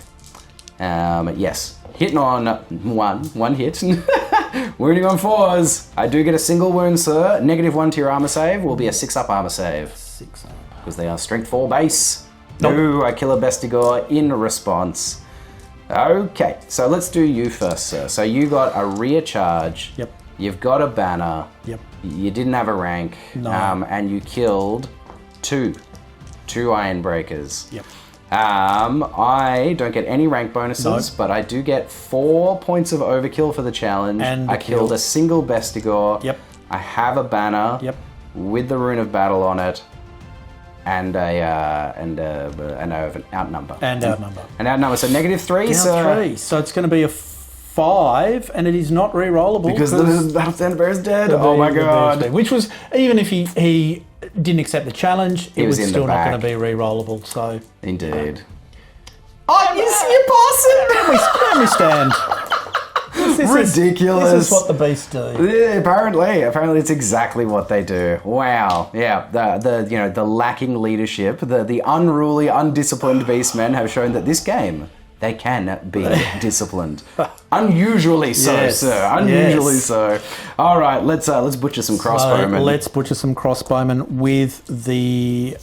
Yes, hitting on 1 hit. Wounding on 4s. I do get a single wound, sir. -1 to your armor save will be a 6-up armor save. 6-up. Because they are strength 4 base. Nope. No, I kill a Bestigor in response. Okay, so let's do you first, sir. So you got a rear charge. Yep. You've got a banner. Yep. You didn't have a rank. No. And you killed 2 Iron Breakers. Yep. I don't get any rank bonuses, No. but I do get 4 points of overkill for the challenge. And I killed kill. a single Bestigor. Yep. I have a banner. Yep. With the Rune of Battle on it. And an outnumber. And outnumber. An outnumber, so -3, so... Down 3. So it's going to be a 5, and it is not re-rollable. Because the Battle Bear is dead. the Oh my bear is god. dead. Which was, even if he didn't accept the challenge, it was was in still the not back. going to be re-rollable. So Indeed. Oh, you see your person! let me stand. Ridiculous. This is what the beasts do. Yeah, apparently it's exactly what they do. Wow. Yeah, the lacking leadership, the unruly, undisciplined Beastmen have shown that this game, they can be disciplined. Unusually so, Yes, sir. Unusually yes. so. All right, let's butcher some crossbowmen. So let's butcher some crossbowmen with the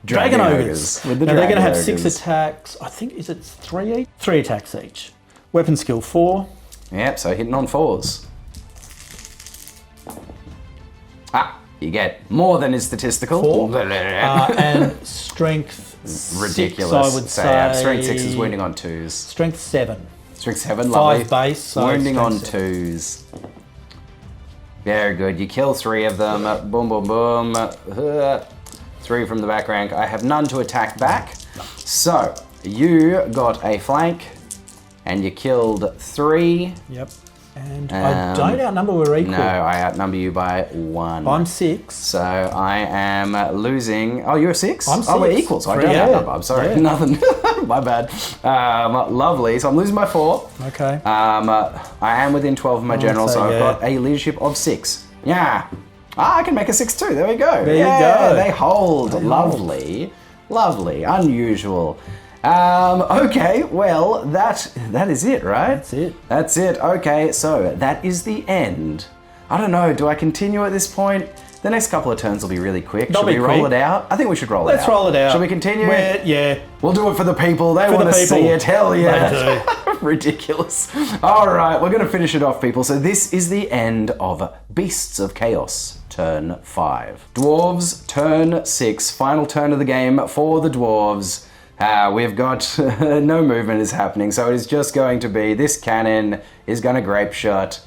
Dragon Ogres. With the now they're going to Dragon have 6 Ogres. attacks. I think, is it 3 each? 3 attacks each. Weapon skill 4. Yep, so hitting on 4s. You get more than is statistical. 4. And strength Ridiculous. 6, I would So, say. yeah, strength 6 is wounding on 2s. Strength 7. Strength 7, 5 lovely. base, so wounding on strength 2s. Very good. You kill 3 of them. Boom, boom, boom. 3 from the back rank. I have none to attack back. So, you got a flank, and you killed 3. Yep. And I don't outnumber, we're equal. No, I outnumber you by 1. I'm 6. So I am losing. Oh, you're 6? I'm Oh, we're 6. equal, so I 3, don't yeah. outnumber. I'm sorry. Yeah. Nothing. My bad. Lovely. So I'm losing by 4. Okay. I am within 12 of my general, so so I've yeah. got a leadership of 6. Yeah. I can make a 6 too. There we go. There you Yeah, go. they hold. Lovely. Lovely. Unusual. Okay, well, that is it, right? That's it. That's it. Okay, so that is the end. I don't know, do I continue at this point? The next couple of turns will be really quick. They'll Should we be roll quick. it out? I think we should roll it out. Let's roll it out. Should we continue? Yeah. We'll do it for the people. They For want the to see people. it. Hell yeah. They Ridiculous. All right, we're going to finish it off, people. So this is the end of Beasts of Chaos, turn 5. Dwarves, turn 6. Final turn of the game for the Dwarves. We've got no movement is happening, so it is just going to be this cannon is going to grape shot.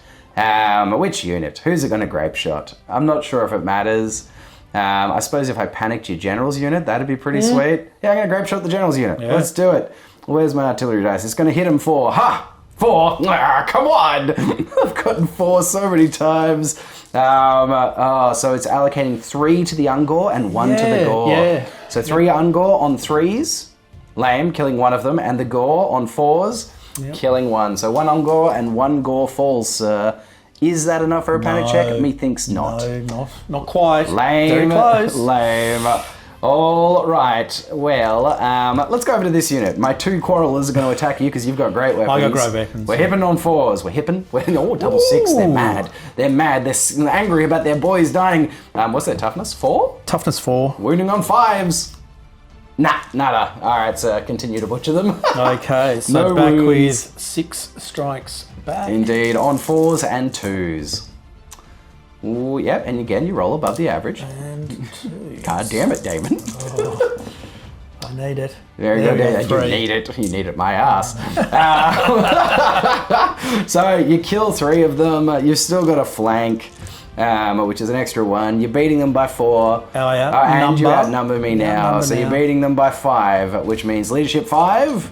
Which unit? Who's it going to grape shot? I'm not sure if it matters. I suppose if I panicked your general's unit, that'd be pretty sweet. Yeah, I'm going to grape shot the general's unit. Yeah. Let's do it. Where's my artillery dice? It's going to hit him 4. Ha! 4! Come on! I've gotten 4 so many times. So it's allocating 3 to the Ungor and 1 to the Gore. Yeah. So 3 Ungor on 3s. Lame, killing 1 of them, and the Gore on 4s, killing 1. So 1 Ungor and 1 Gore falls, sir. Is that enough for a panic check? Methinks not. No, not quite. Lame. Very close. Lame. All right. Well, let's go over to this unit. My 2 quarrelers are going to attack you because you've got great weapons. I got great weapons. We're hipping on 4s. We're hipping. Oh, double 6. They're Ooh. mad. They're mad. They're angry about their boys dying. What's their toughness? 4? Toughness 4. Wounding on 5s. Nah, nada. All right, so continue to butcher them. Okay, so No back wounds. with 6 strikes back. Indeed, on 4s and 2s. Ooh, yep, and again, you roll above the average. And 2. God damn it, Damon. I need it. Very There good. we go, You 3. need it. You need it, my ass. So you kill 3 of them. You've still got a flank, which is an extra 1. You're beating them by 4. Oh, yeah. And you Number. outnumber me now. Outnumber So you're now. beating them by 5, which means leadership 5.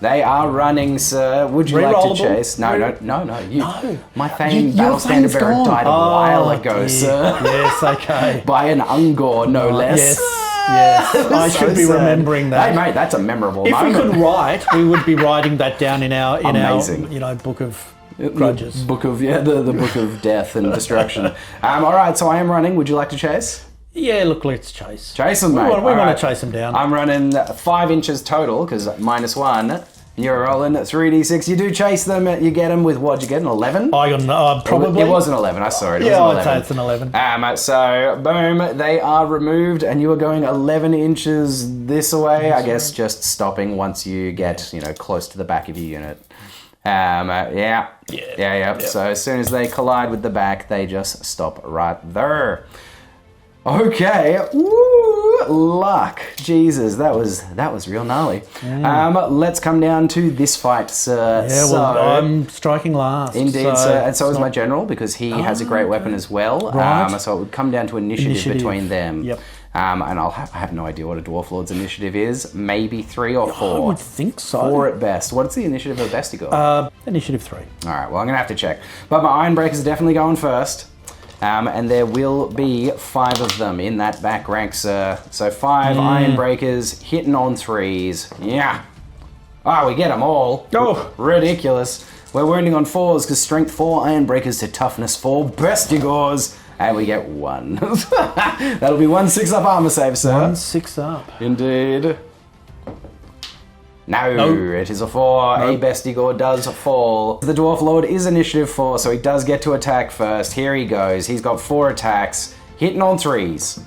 They are running, sir. Would you like to Rerollable? chase? No. You. No. My famed Your battle standard fame's bearer gone. died a while Oh, ago, dear. sir. Yes, okay. By an Ungor, no less. Yes. I So should be sad. remembering that. Hey, mate, that's a memorable If we moment. could write, we would be writing that down in our Amazing. book of grudges. The book of the book of death and destruction. All right, so I am running. Would you like to chase? Yeah, look, let's chase. Chase them, We mate. want All right. to chase them down. I'm running 5 inches total because -1. You're rolling 3d6. You do chase them. You get them with what? You get an 11. I got probably. It was an 11. I saw it. It Yeah, was an I'd say 11. it's an 11. So boom, they are removed, and you are going 11 inches this way. I guess just stopping once you get close to the back of your unit. Yeah. So as soon as they collide with the back, they just stop right there. Okay. Woo, luck. Jesus, that was real gnarly. Let's come down to this fight, sir. Yeah, well, I'm striking last. Indeed, sir. And so is my general, because he has a great weapon as well. Right. So it would come down to initiative between them. Yep. And I have no idea what a Dwarf Lord's initiative is. Maybe 3 or 4. I would think so. 4 at best. What's the initiative of Bestigor? Initiative 3. All right, well, I'm going to have to check. But my Ironbreakers are definitely going first. And there will be 5 of them in that back rank, sir. So 5 Ironbreakers hitting on 3s. Yeah. Oh, we get them all. Oh. Ridiculous. We're wounding on 4s because strength 4 Ironbreakers to toughness 4 Bestigors. And we get 1. That'll be 1 6-up armor save, sir. 1 6 up. Indeed. No, it is a 4. A Bestigor does fall. The Dwarf Lord is initiative 4, so he does get to attack first. Here he goes. He's got 4 attacks, hitting on 3s.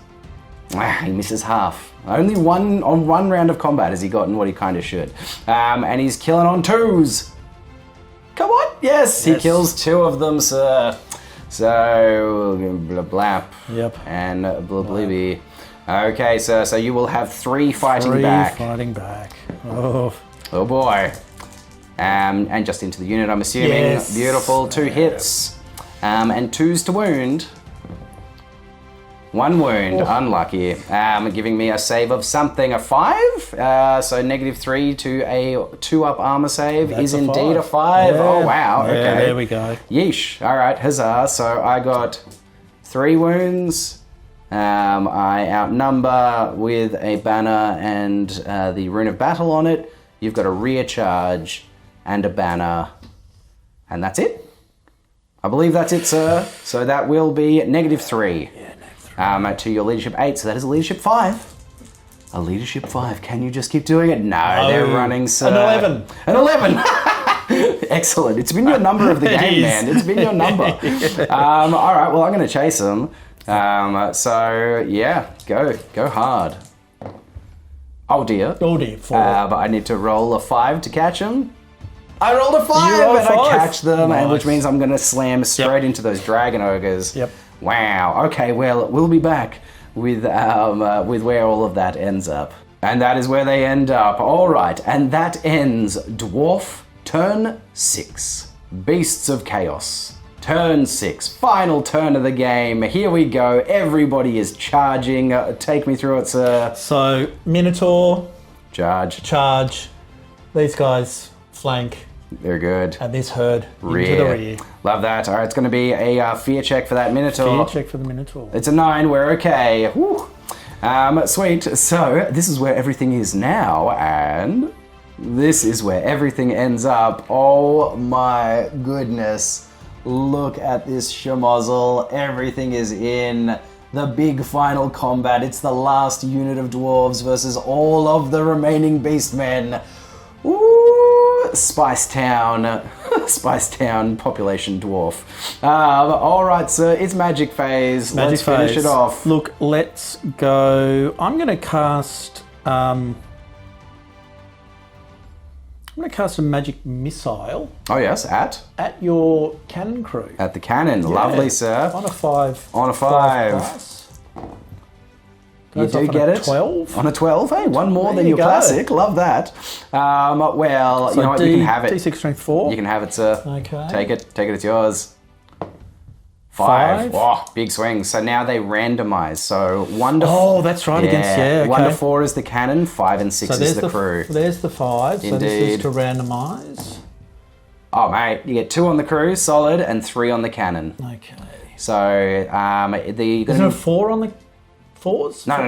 He misses half. Only one round of combat has he gotten what he kind of should. And he's killing on 2s. Come on, yes, he kills 2 of them, sir. So, blap. Yep. And blibby. Okay, sir, so you will have 3 fighting back. 3 fighting back. Oh. Oh boy. And just into the unit, I'm assuming. Yes. Beautiful. 2 hits. And 2s to wound. 1 wound. Unlucky. Giving me a save of something. A 5? So -3 to a 2-up armor save is a indeed 5. a 5. Yeah. Oh, wow. Okay. Yeah, there we go. Yeesh. All right. Huzzah. So I got 3 wounds. I outnumber with a banner and the Rune of Battle on it. You've got a rear charge and a banner. And that's it. I believe that's it, sir. So that will be -3. Yeah, -3. To your leadership 8. So that is a leadership 5. A leadership 5. Can you just keep doing it? No, they're running, sir. An 11. An 11. Excellent. It's been your number of the It game, is. man. It's been your number. All right. Well, I'm going to chase them. So yeah, go hard. Oh dear. Oh dear, 4. But I need to roll a 5 to catch them. I rolled a 5 You rolled and 5. I catch them, and which Nice. means I'm going to slam straight into those dragon ogres. Yep. Wow. Okay. Well, we'll be back with where all of that ends up, and that is where they end up. All right, and that ends Dwarf turn 6. Beasts of Chaos. Turn 6, final turn of the game. Here we go. Everybody is charging. Take me through it, sir. So, Minotaur, Charge. charge. These guys flank, They're good. and this herd into the rear. Love that. All right, it's going to be a fear check for that Minotaur. Fear check for the Minotaur. It's a 9. We're okay. Whew. Sweet. So this is where everything is now, and this is where everything ends up. Oh my goodness. Look at this schmozzle. Everything is in the big final combat. It's the last unit of dwarves versus all of the remaining beastmen. Ooh, Spice Town. Spice Town population dwarf. All right, sir. It's magic phase. Let's finish it off. Look, let's go. I'm going to cast. I'm going to cast a magic missile Oh yes, at your cannon crew. the cannon. Lovely, sir. On a 5. On a 5. Plus. You Goes do off on get a it. 12. On a 12, hey, one more There than you your go. classic. Love that. Well, you know what? You can have it. D6 strength 4. You can have it, sir. Okay. Take it. Take it. It's yours. 5. Oh, big swing. So now they randomize. So 1 to Oh, that's right. Against, okay. 1 to 4 is the cannon, 5 and 6 is the crew. There's the 5. So this is to randomize. Oh, mate, you get 2 on the crew, solid, and 3 on the cannon. Okay. So, Isn't it 4 on the 4s? No.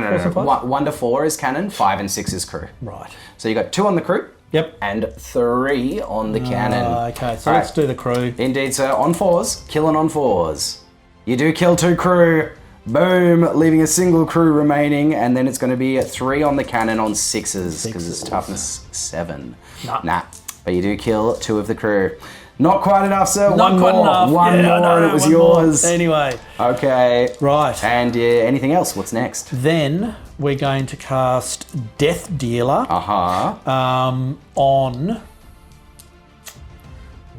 1 to 4 is cannon, 5 and 6 is crew. Right. So you got 2 on the crew. Yep. And 3 on the cannon. Okay, so let's do the crew. Indeed, sir. On 4s, killing on 4s. You do kill 2 crew. Boom, leaving a single crew remaining, and then it's going to be 3 on the cannon on 6s because it's toughness 7. Nah, but you do kill 2 of the crew. Not quite enough, sir. Not one quite more. Enough. One more, and it was yours. Anyway. Okay. Right. And anything else? What's next? Then we're going to cast Death Dealer. On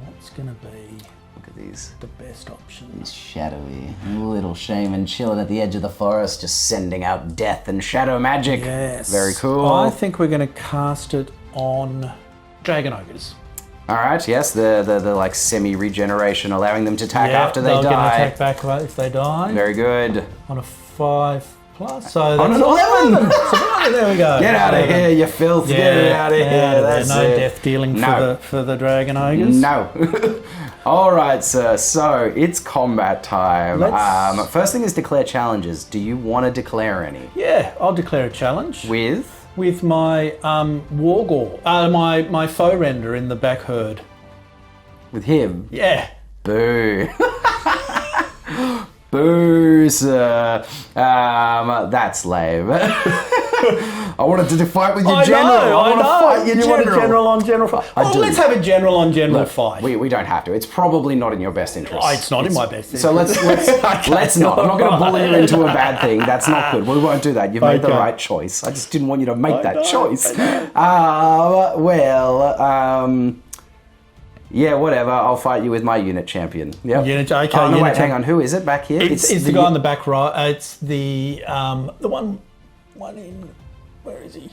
what's going to be? Look at these. The best option. He's shadowy. Little shaman chilling at the edge of the forest, just sending out death and shadow magic. Yes. Very cool. I think we're going to cast it on Dragon Ogres. All right, yes, the like semi-regeneration, allowing them to attack after they die. They'll get an attack back if they die. Very good. On a 5+, so on an 11! So there we go. Get out of here, you filth. Get out of here. That's no it. death dealing for the Dragon Ogres. No. All right, sir. So it's combat time. First thing is declare challenges. Do you want to declare any? Yeah, I'll declare a challenge. With my Wargore, my foe render in the back herd. With him? Yeah. Boo. Boo, sir. That's lame. I wanted to fight with your general. I want to fight your general. Want a general on general fight? Let's have a general on general fight. We don't have to. It's probably not in your best interest. It's not in my best interest. So let's not. I'm not going to bully you into a bad thing. That's not good. We won't do that. You've made the right choice. I just didn't want you to make that choice. Yeah, whatever. I'll fight you with my unit champion. Yep. Wait, hang on. Who is it back here? It's the guy on the back right. It's the one in. Where is he?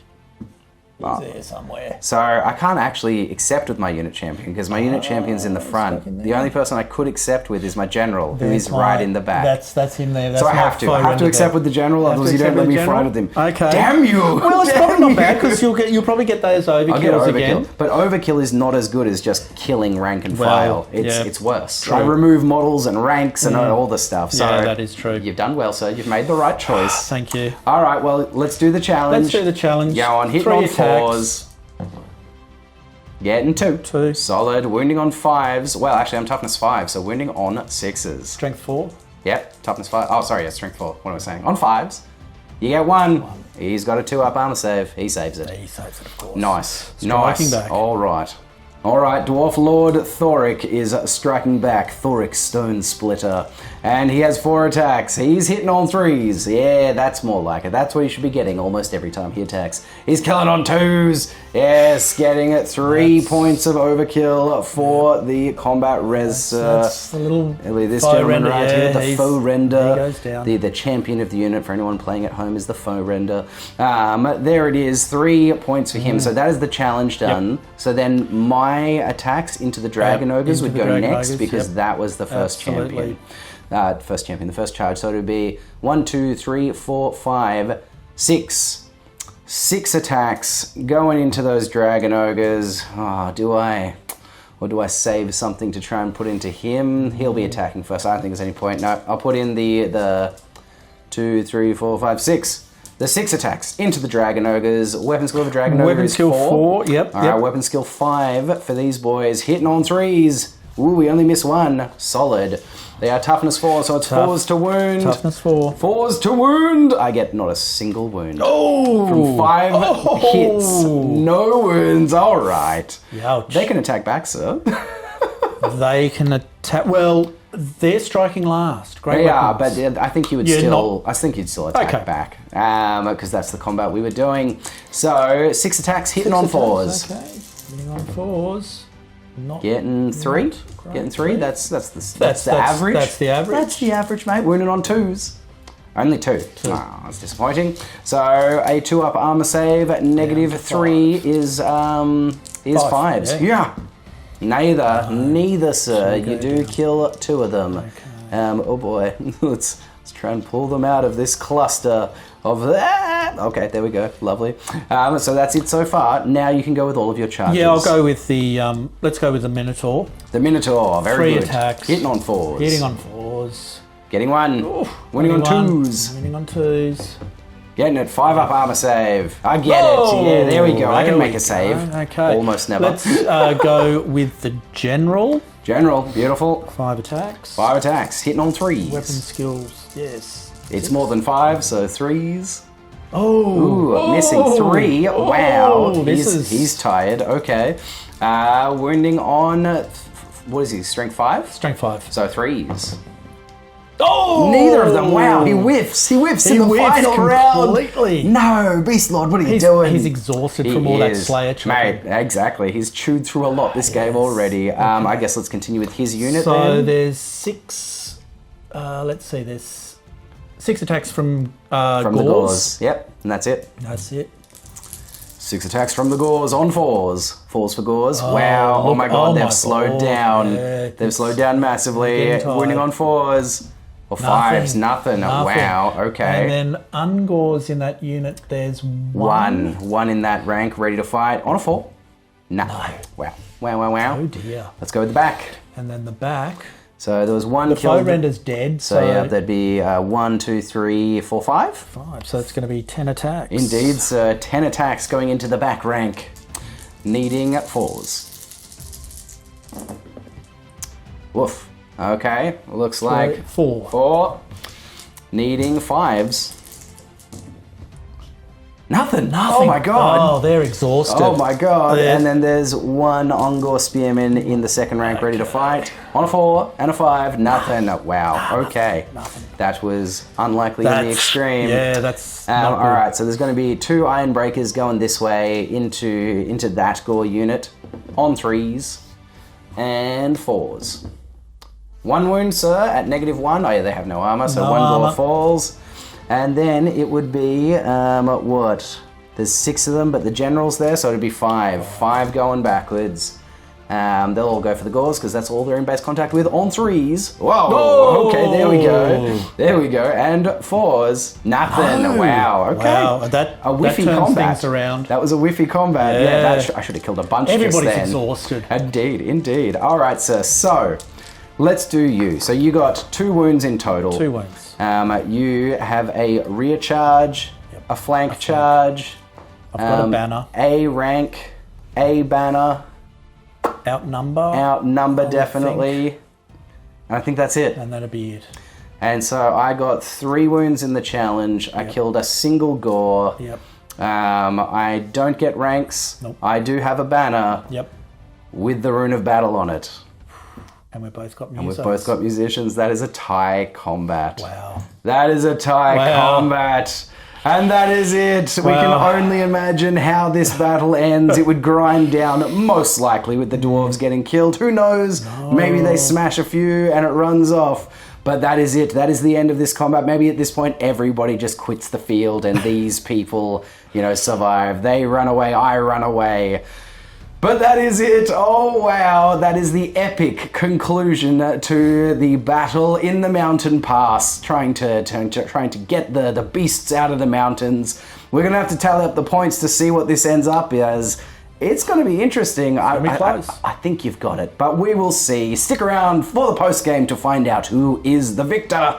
He's there somewhere. So I can't actually accept with my unit champion because my unit champion's in the front. The only person I could accept with is my general, who is right in the back. That's him there. That's so I have to accept with the general, otherwise you don't let me fight with him. Okay. Damn you! Well, it's probably not bad because you'll probably get those overkills again. But overkill is not as good as just killing rank and file. It's worse. True. I remove models and ranks and all the stuff. So yeah, that is true. You've done well, sir. You've made the right choice. Thank you. All right, well, let's do the challenge. Let's do the challenge. Go on, hitting on 4s. Getting 2. Solid. Wounding on 5s. Well, actually, I'm toughness 5, so wounding on 6s. Strength 4. Yep, toughness 5. Oh, sorry, strength 4. What am I saying? On 5s. You get 1. He's got a 2-up armor save. He saves it. He saves it, of course. Nice. Striking back. All right. All right, Dwarf Lord Thoric is striking back. Thoric Stone Splitter. And he has 4 attacks. He's hitting on 3s. Yeah, that's more like it. That's what he should be getting almost every time he attacks. He's killing on 2s. Yes, getting 3 points of overkill for the combat res. That's the little this gentleman render, right here, the foe render. He goes down. The champion of the unit for anyone playing at home is the foe render. There it is, 3 points for him. So that is the challenge done. Yep. So then my attacks into the Dragon Ogres would go next because that was the first champion. The first charge. So it would be 1, 2, 3, 4, 5, 6. 6 attacks going into those Dragon Ogres. Oh, do I save something to try and put into him? He'll be attacking first. I don't think there's any point. No, I'll put in the 2, 3, 4, 5, 6. The 6 attacks into the Dragon Ogres. Weapon skill of a Dragon Ogre is 4. Weapon skill 4, yep. All right, weapon skill 5 for these boys. Hitting on 3s. Ooh, we only miss 1. Solid. They are toughness 4, so it's 4s to wound. Toughness 4. 4s to wound. I get not a single wound. Oh! From 5 hits. No wounds. All right. Ouch. They can attack back, sir. They can attack. Well, they're striking last. Great They weapons. are, but I think you would I think you'd still attack back. Because that's the combat we were doing. So 6 attacks, hitting on 4s. Okay. Hitting on 4s. Not getting 3. Getting 3. That's the average. That's the average. That's the average, mate. Wounded on 2s. Only 2. Oh, that's disappointing. So a 2-up armor save. Negative 3 is 5s. Yeah. Neither, sir. You do kill 2 of them. Okay. Oh boy, let's try and pull them out of this cluster of that. Okay, there we go. Lovely. So that's it so far. Now you can go with all of your charges. Yeah, I'll go with the. Let's go with the Minotaur. The Minotaur, very 3 good. attacks. Hitting on 4s. Hitting on 4s. Getting 1. Ooh, winning on 2s. Winning on 2s. Getting it. 5 up armor save. I get it. Yeah, there we go. I can make a save. Okay. Almost never. Let's go with the General. General, beautiful. 5 attacks. 5 attacks. Hitting on 3s. Weapon skills, yes. It's more than 5, so 3s. Oh. Ooh, missing 3. Wow. Misses. He's tired. Okay. Wounding on, what is he, strength 5? Strength 5. So 3s. Oh! Neither of them. Wow, he whiffs. He whiffs in the final round. Completely. No, Beast Lord, what are you doing? He's exhausted from all that Slayer chopping. Mate, exactly. He's chewed through a lot this game already. I guess let's continue with his unit so then. There's 6, let's see, there's 6 attacks from the Gauls. Yep, and that's it. That's it. 6 attacks from the Gauls on 4s. 4s for Gauls. Wow. Oh my god, they've slowed down. Yeah, they've slowed down massively. Winning on 4s. Or 5s. Nothing. Wow. Okay. And then ungors in that unit, there's 1. 1 in that rank, ready to fight. On a 4. Nothing. Wow. Wow. Oh dear. Let's go with the back. And then the back. So there was 1 The killed. foe render's dead. So yeah, there'd be 1, 2, 3, 4, 5. 5. So it's going to be 10 attacks. Indeed, so 10 attacks going into the back rank. Needing 4s. Woof. Okay, looks like 4. 4. Needing 5s. Nothing. Oh my god. Oh, they're exhausted. Oh my god. And then there's 1 Ongor Spearman in the second rank ready to fight. On a 4 and a 5. Nothing. Wow. Okay. Nothing. That was unlikely in the extreme. Yeah, that's not good. Alright, so there's going to be 2 Iron Breakers going this way into that Gore unit. On 3s and 4s. 1 wound, sir, at -1. Oh yeah, they have no armor, so No 1 armor. Gore falls. And then it would be, what? There's 6 of them, but the general's there, so it'd be 5. 5 going backwards. They'll all go for the Gauls, because that's all they're in base contact with. On 3s. Whoa! Oh! Okay, there we go. There we go. And 4s. Nothing. Oh! Wow. Okay. Wow, A whiffy turns combat. things around. That was a whiffy combat. Yeah. I should have killed a bunch Everybody's just then. exhausted. Indeed. All right, sir. So, let's do you. So you got 2 wounds in total. 2 wounds. You have a rear charge, a flank charge. I've got a banner. A rank, a banner. Outnumber, definitely. And I think that's it. And that'll be it. And so I got 3 wounds in the challenge. I killed a single Gore. Yep. I don't get ranks. Nope. I do have a banner Yep. with the Rune of Battle on it. And we've both got And musicians. we've both got musicians. That is a tie combat. Wow. That is a tie combat. And that is it. We can only imagine how this battle ends. It would grind down, most likely, with the dwarves getting killed. Who knows? Maybe they smash a few and it runs off. But that is it. That is the end of this combat. Maybe at this point, everybody just quits the field and these people, survive. They run away. I run away. But that is it. Oh wow, that is the epic conclusion to the battle in the mountain pass, trying to get the beasts out of the mountains. We're gonna have to tally up the points to see what this ends up as. It's going to be interesting. I think you've got it, but we will see. Stick around for the post game to find out who is the victor.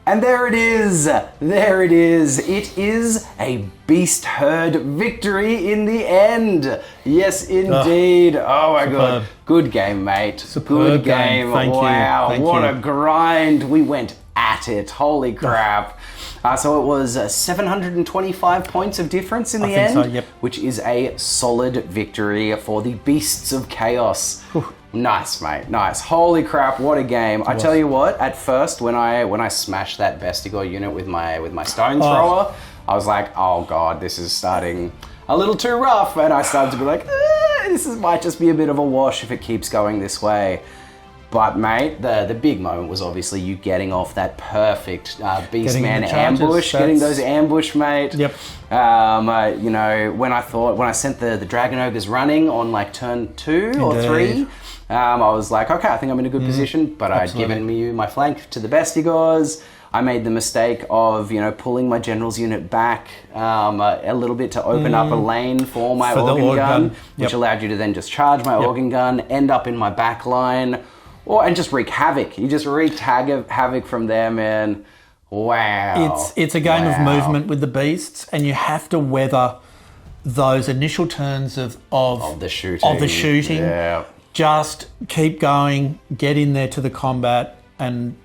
And there it is. There it is. It is a beast herd victory in the end. Yes, indeed. Oh my God. Good game, mate. Good game. Thank you. Wow. Thank What you. a grind. We went at it. Holy crap. So it was 725 points of difference in the end, so, yep. which is a solid victory for the Beasts of Chaos. Nice, mate. Nice. Holy crap! What a game! I tell you what. At first, when I smashed that Bestigor unit with my stone thrower, I was like, oh god, this is starting a little too rough, and I started to be like, might just be a bit of a wash if it keeps going this way. But mate, the big moment was obviously you getting off that perfect Beastman ambush, getting those ambush, mate. Yep. When I sent the Dragon Ogres running on like turn 2 or 3, I was like, okay, I think I'm in a good position, but I'd given you my flank to the bestigors. I made the mistake of, pulling my general's unit back a little bit to open up a lane for my organ gun, which allowed you to then just charge my organ gun, end up in my back line, and just wreak havoc. You just wreaked havoc from there, man. Wow. It's a game of movement with the beasts, and you have to weather those initial turns of the shooting. Yeah. Just keep going, get in there to the combat, and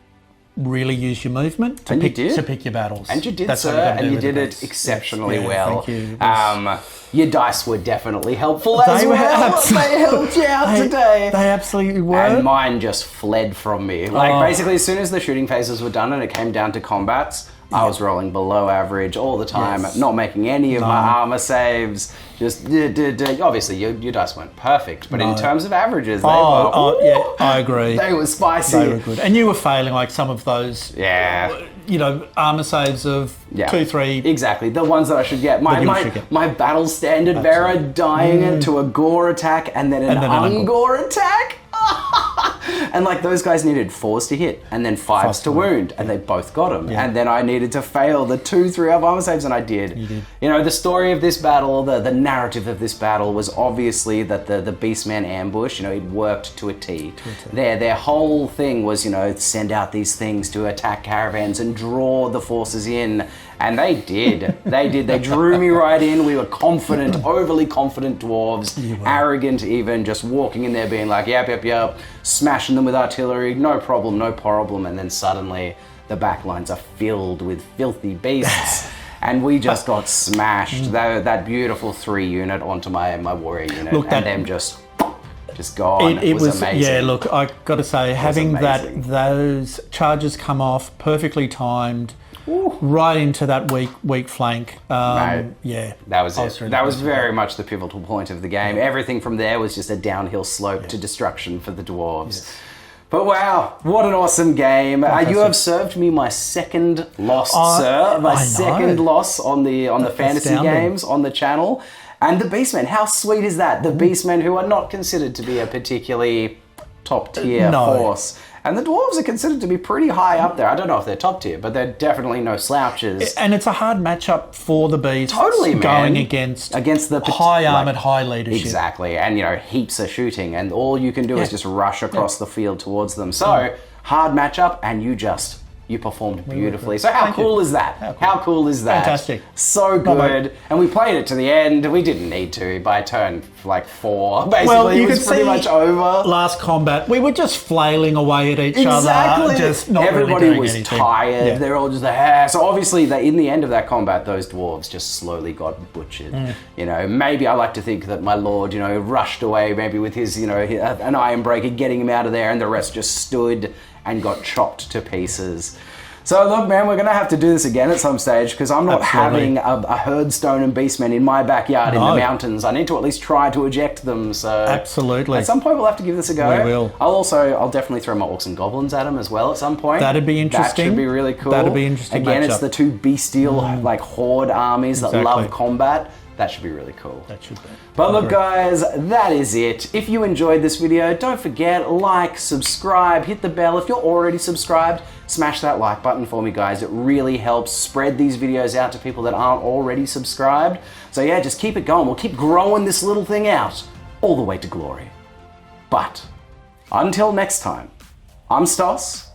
really use your movement to pick your battles. And you did, sir, and you did it exceptionally well. Thank you. Your dice were definitely helpful as well. They helped you out today. They absolutely were. And mine just fled from me. Basically, as soon as the shooting phases were done and it came down to combats, I was rolling below average all the time, not making any of my armor saves. Just obviously your dice weren't perfect, but in terms of averages, they were. Yeah, I agree. They were spicy. They were good, and you were failing like some of those. Yeah. Armor saves of 2, 3. Exactly, the ones that I should get. My battle standard bearer dying to a gore attack and then an ungore attack. And those guys needed 4s to hit and then 5s to wound, and they both got them. And then I needed to fail the 2, 3 up armor saves, and I did. You did. The story of this battle, the narrative of this battle was obviously that the Beastmen ambush, it worked to a T. Their whole thing was, send out these things to attack caravans and draw the forces in. And they did. They drew me right in. We were confident, overly confident dwarves, arrogant even, just walking in there being like, yep, smashing them with artillery, no problem. And then suddenly the back lines are filled with filthy beasts. And we just got smashed. That beautiful 3 unit onto my warrior unit, and them just gone. It was amazing. Yeah, look, I got to say, having those charges come off, perfectly timed, right into that weak flank. Mate, yeah, that was it. That was very much the pivotal point of the game. Everything from there was just a downhill slope to destruction for the dwarves. Yes. But wow, what an awesome game! You have served me my second loss, sir. My second loss on the fantasy games on the channel. And the Beastmen, how sweet is that? The Beastmen, who are not considered to be a particularly top tier force. And the Dwarves are considered to be pretty high up there. I don't know if they're top tier, but they're definitely no slouches. And it's a hard matchup for the Beasts. Totally, man. Going against the high armoured, high leadership. Exactly. And, heaps of shooting. And all you can do is just rush across the field towards them. So, hard matchup, and you performed beautifully. So how cool is that? How cool is that? Fantastic. So good. And we played it to the end. We didn't need to by turn 4. Basically, well, you it was pretty much over. Last combat, we were just flailing away at each other. Just not Everybody really doing was anything. tired. Yeah. They're all just So obviously, in the end of that combat, those dwarves just slowly got butchered. Maybe I like to think that my lord, rushed away maybe with his, an iron breaker, getting him out of there, and the rest just stood and got chopped to pieces. So look, man, we're going to have to do this again at some stage, because I'm not having a herdstone and beastmen in my backyard in the mountains. I need to at least try to eject them. So absolutely. At some point, we'll have to give this a go. We will. I'll definitely throw my orcs and goblins at them as well at some point. That'd be interesting. That should be really cool. That'd be interesting. Again, it's the 2 bestial horde armies that love combat. That should be really cool. That should be. But look, guys, that is it. If you enjoyed this video, don't forget, subscribe, hit the bell. If you're already subscribed, smash that like button for me, guys. It really helps spread these videos out to people that aren't already subscribed. So yeah, just keep it going. We'll keep growing this little thing out all the way to glory. But until next time, I'm Stos.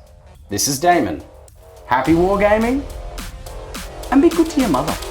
This is Damon. Happy wargaming, and be good to your mother.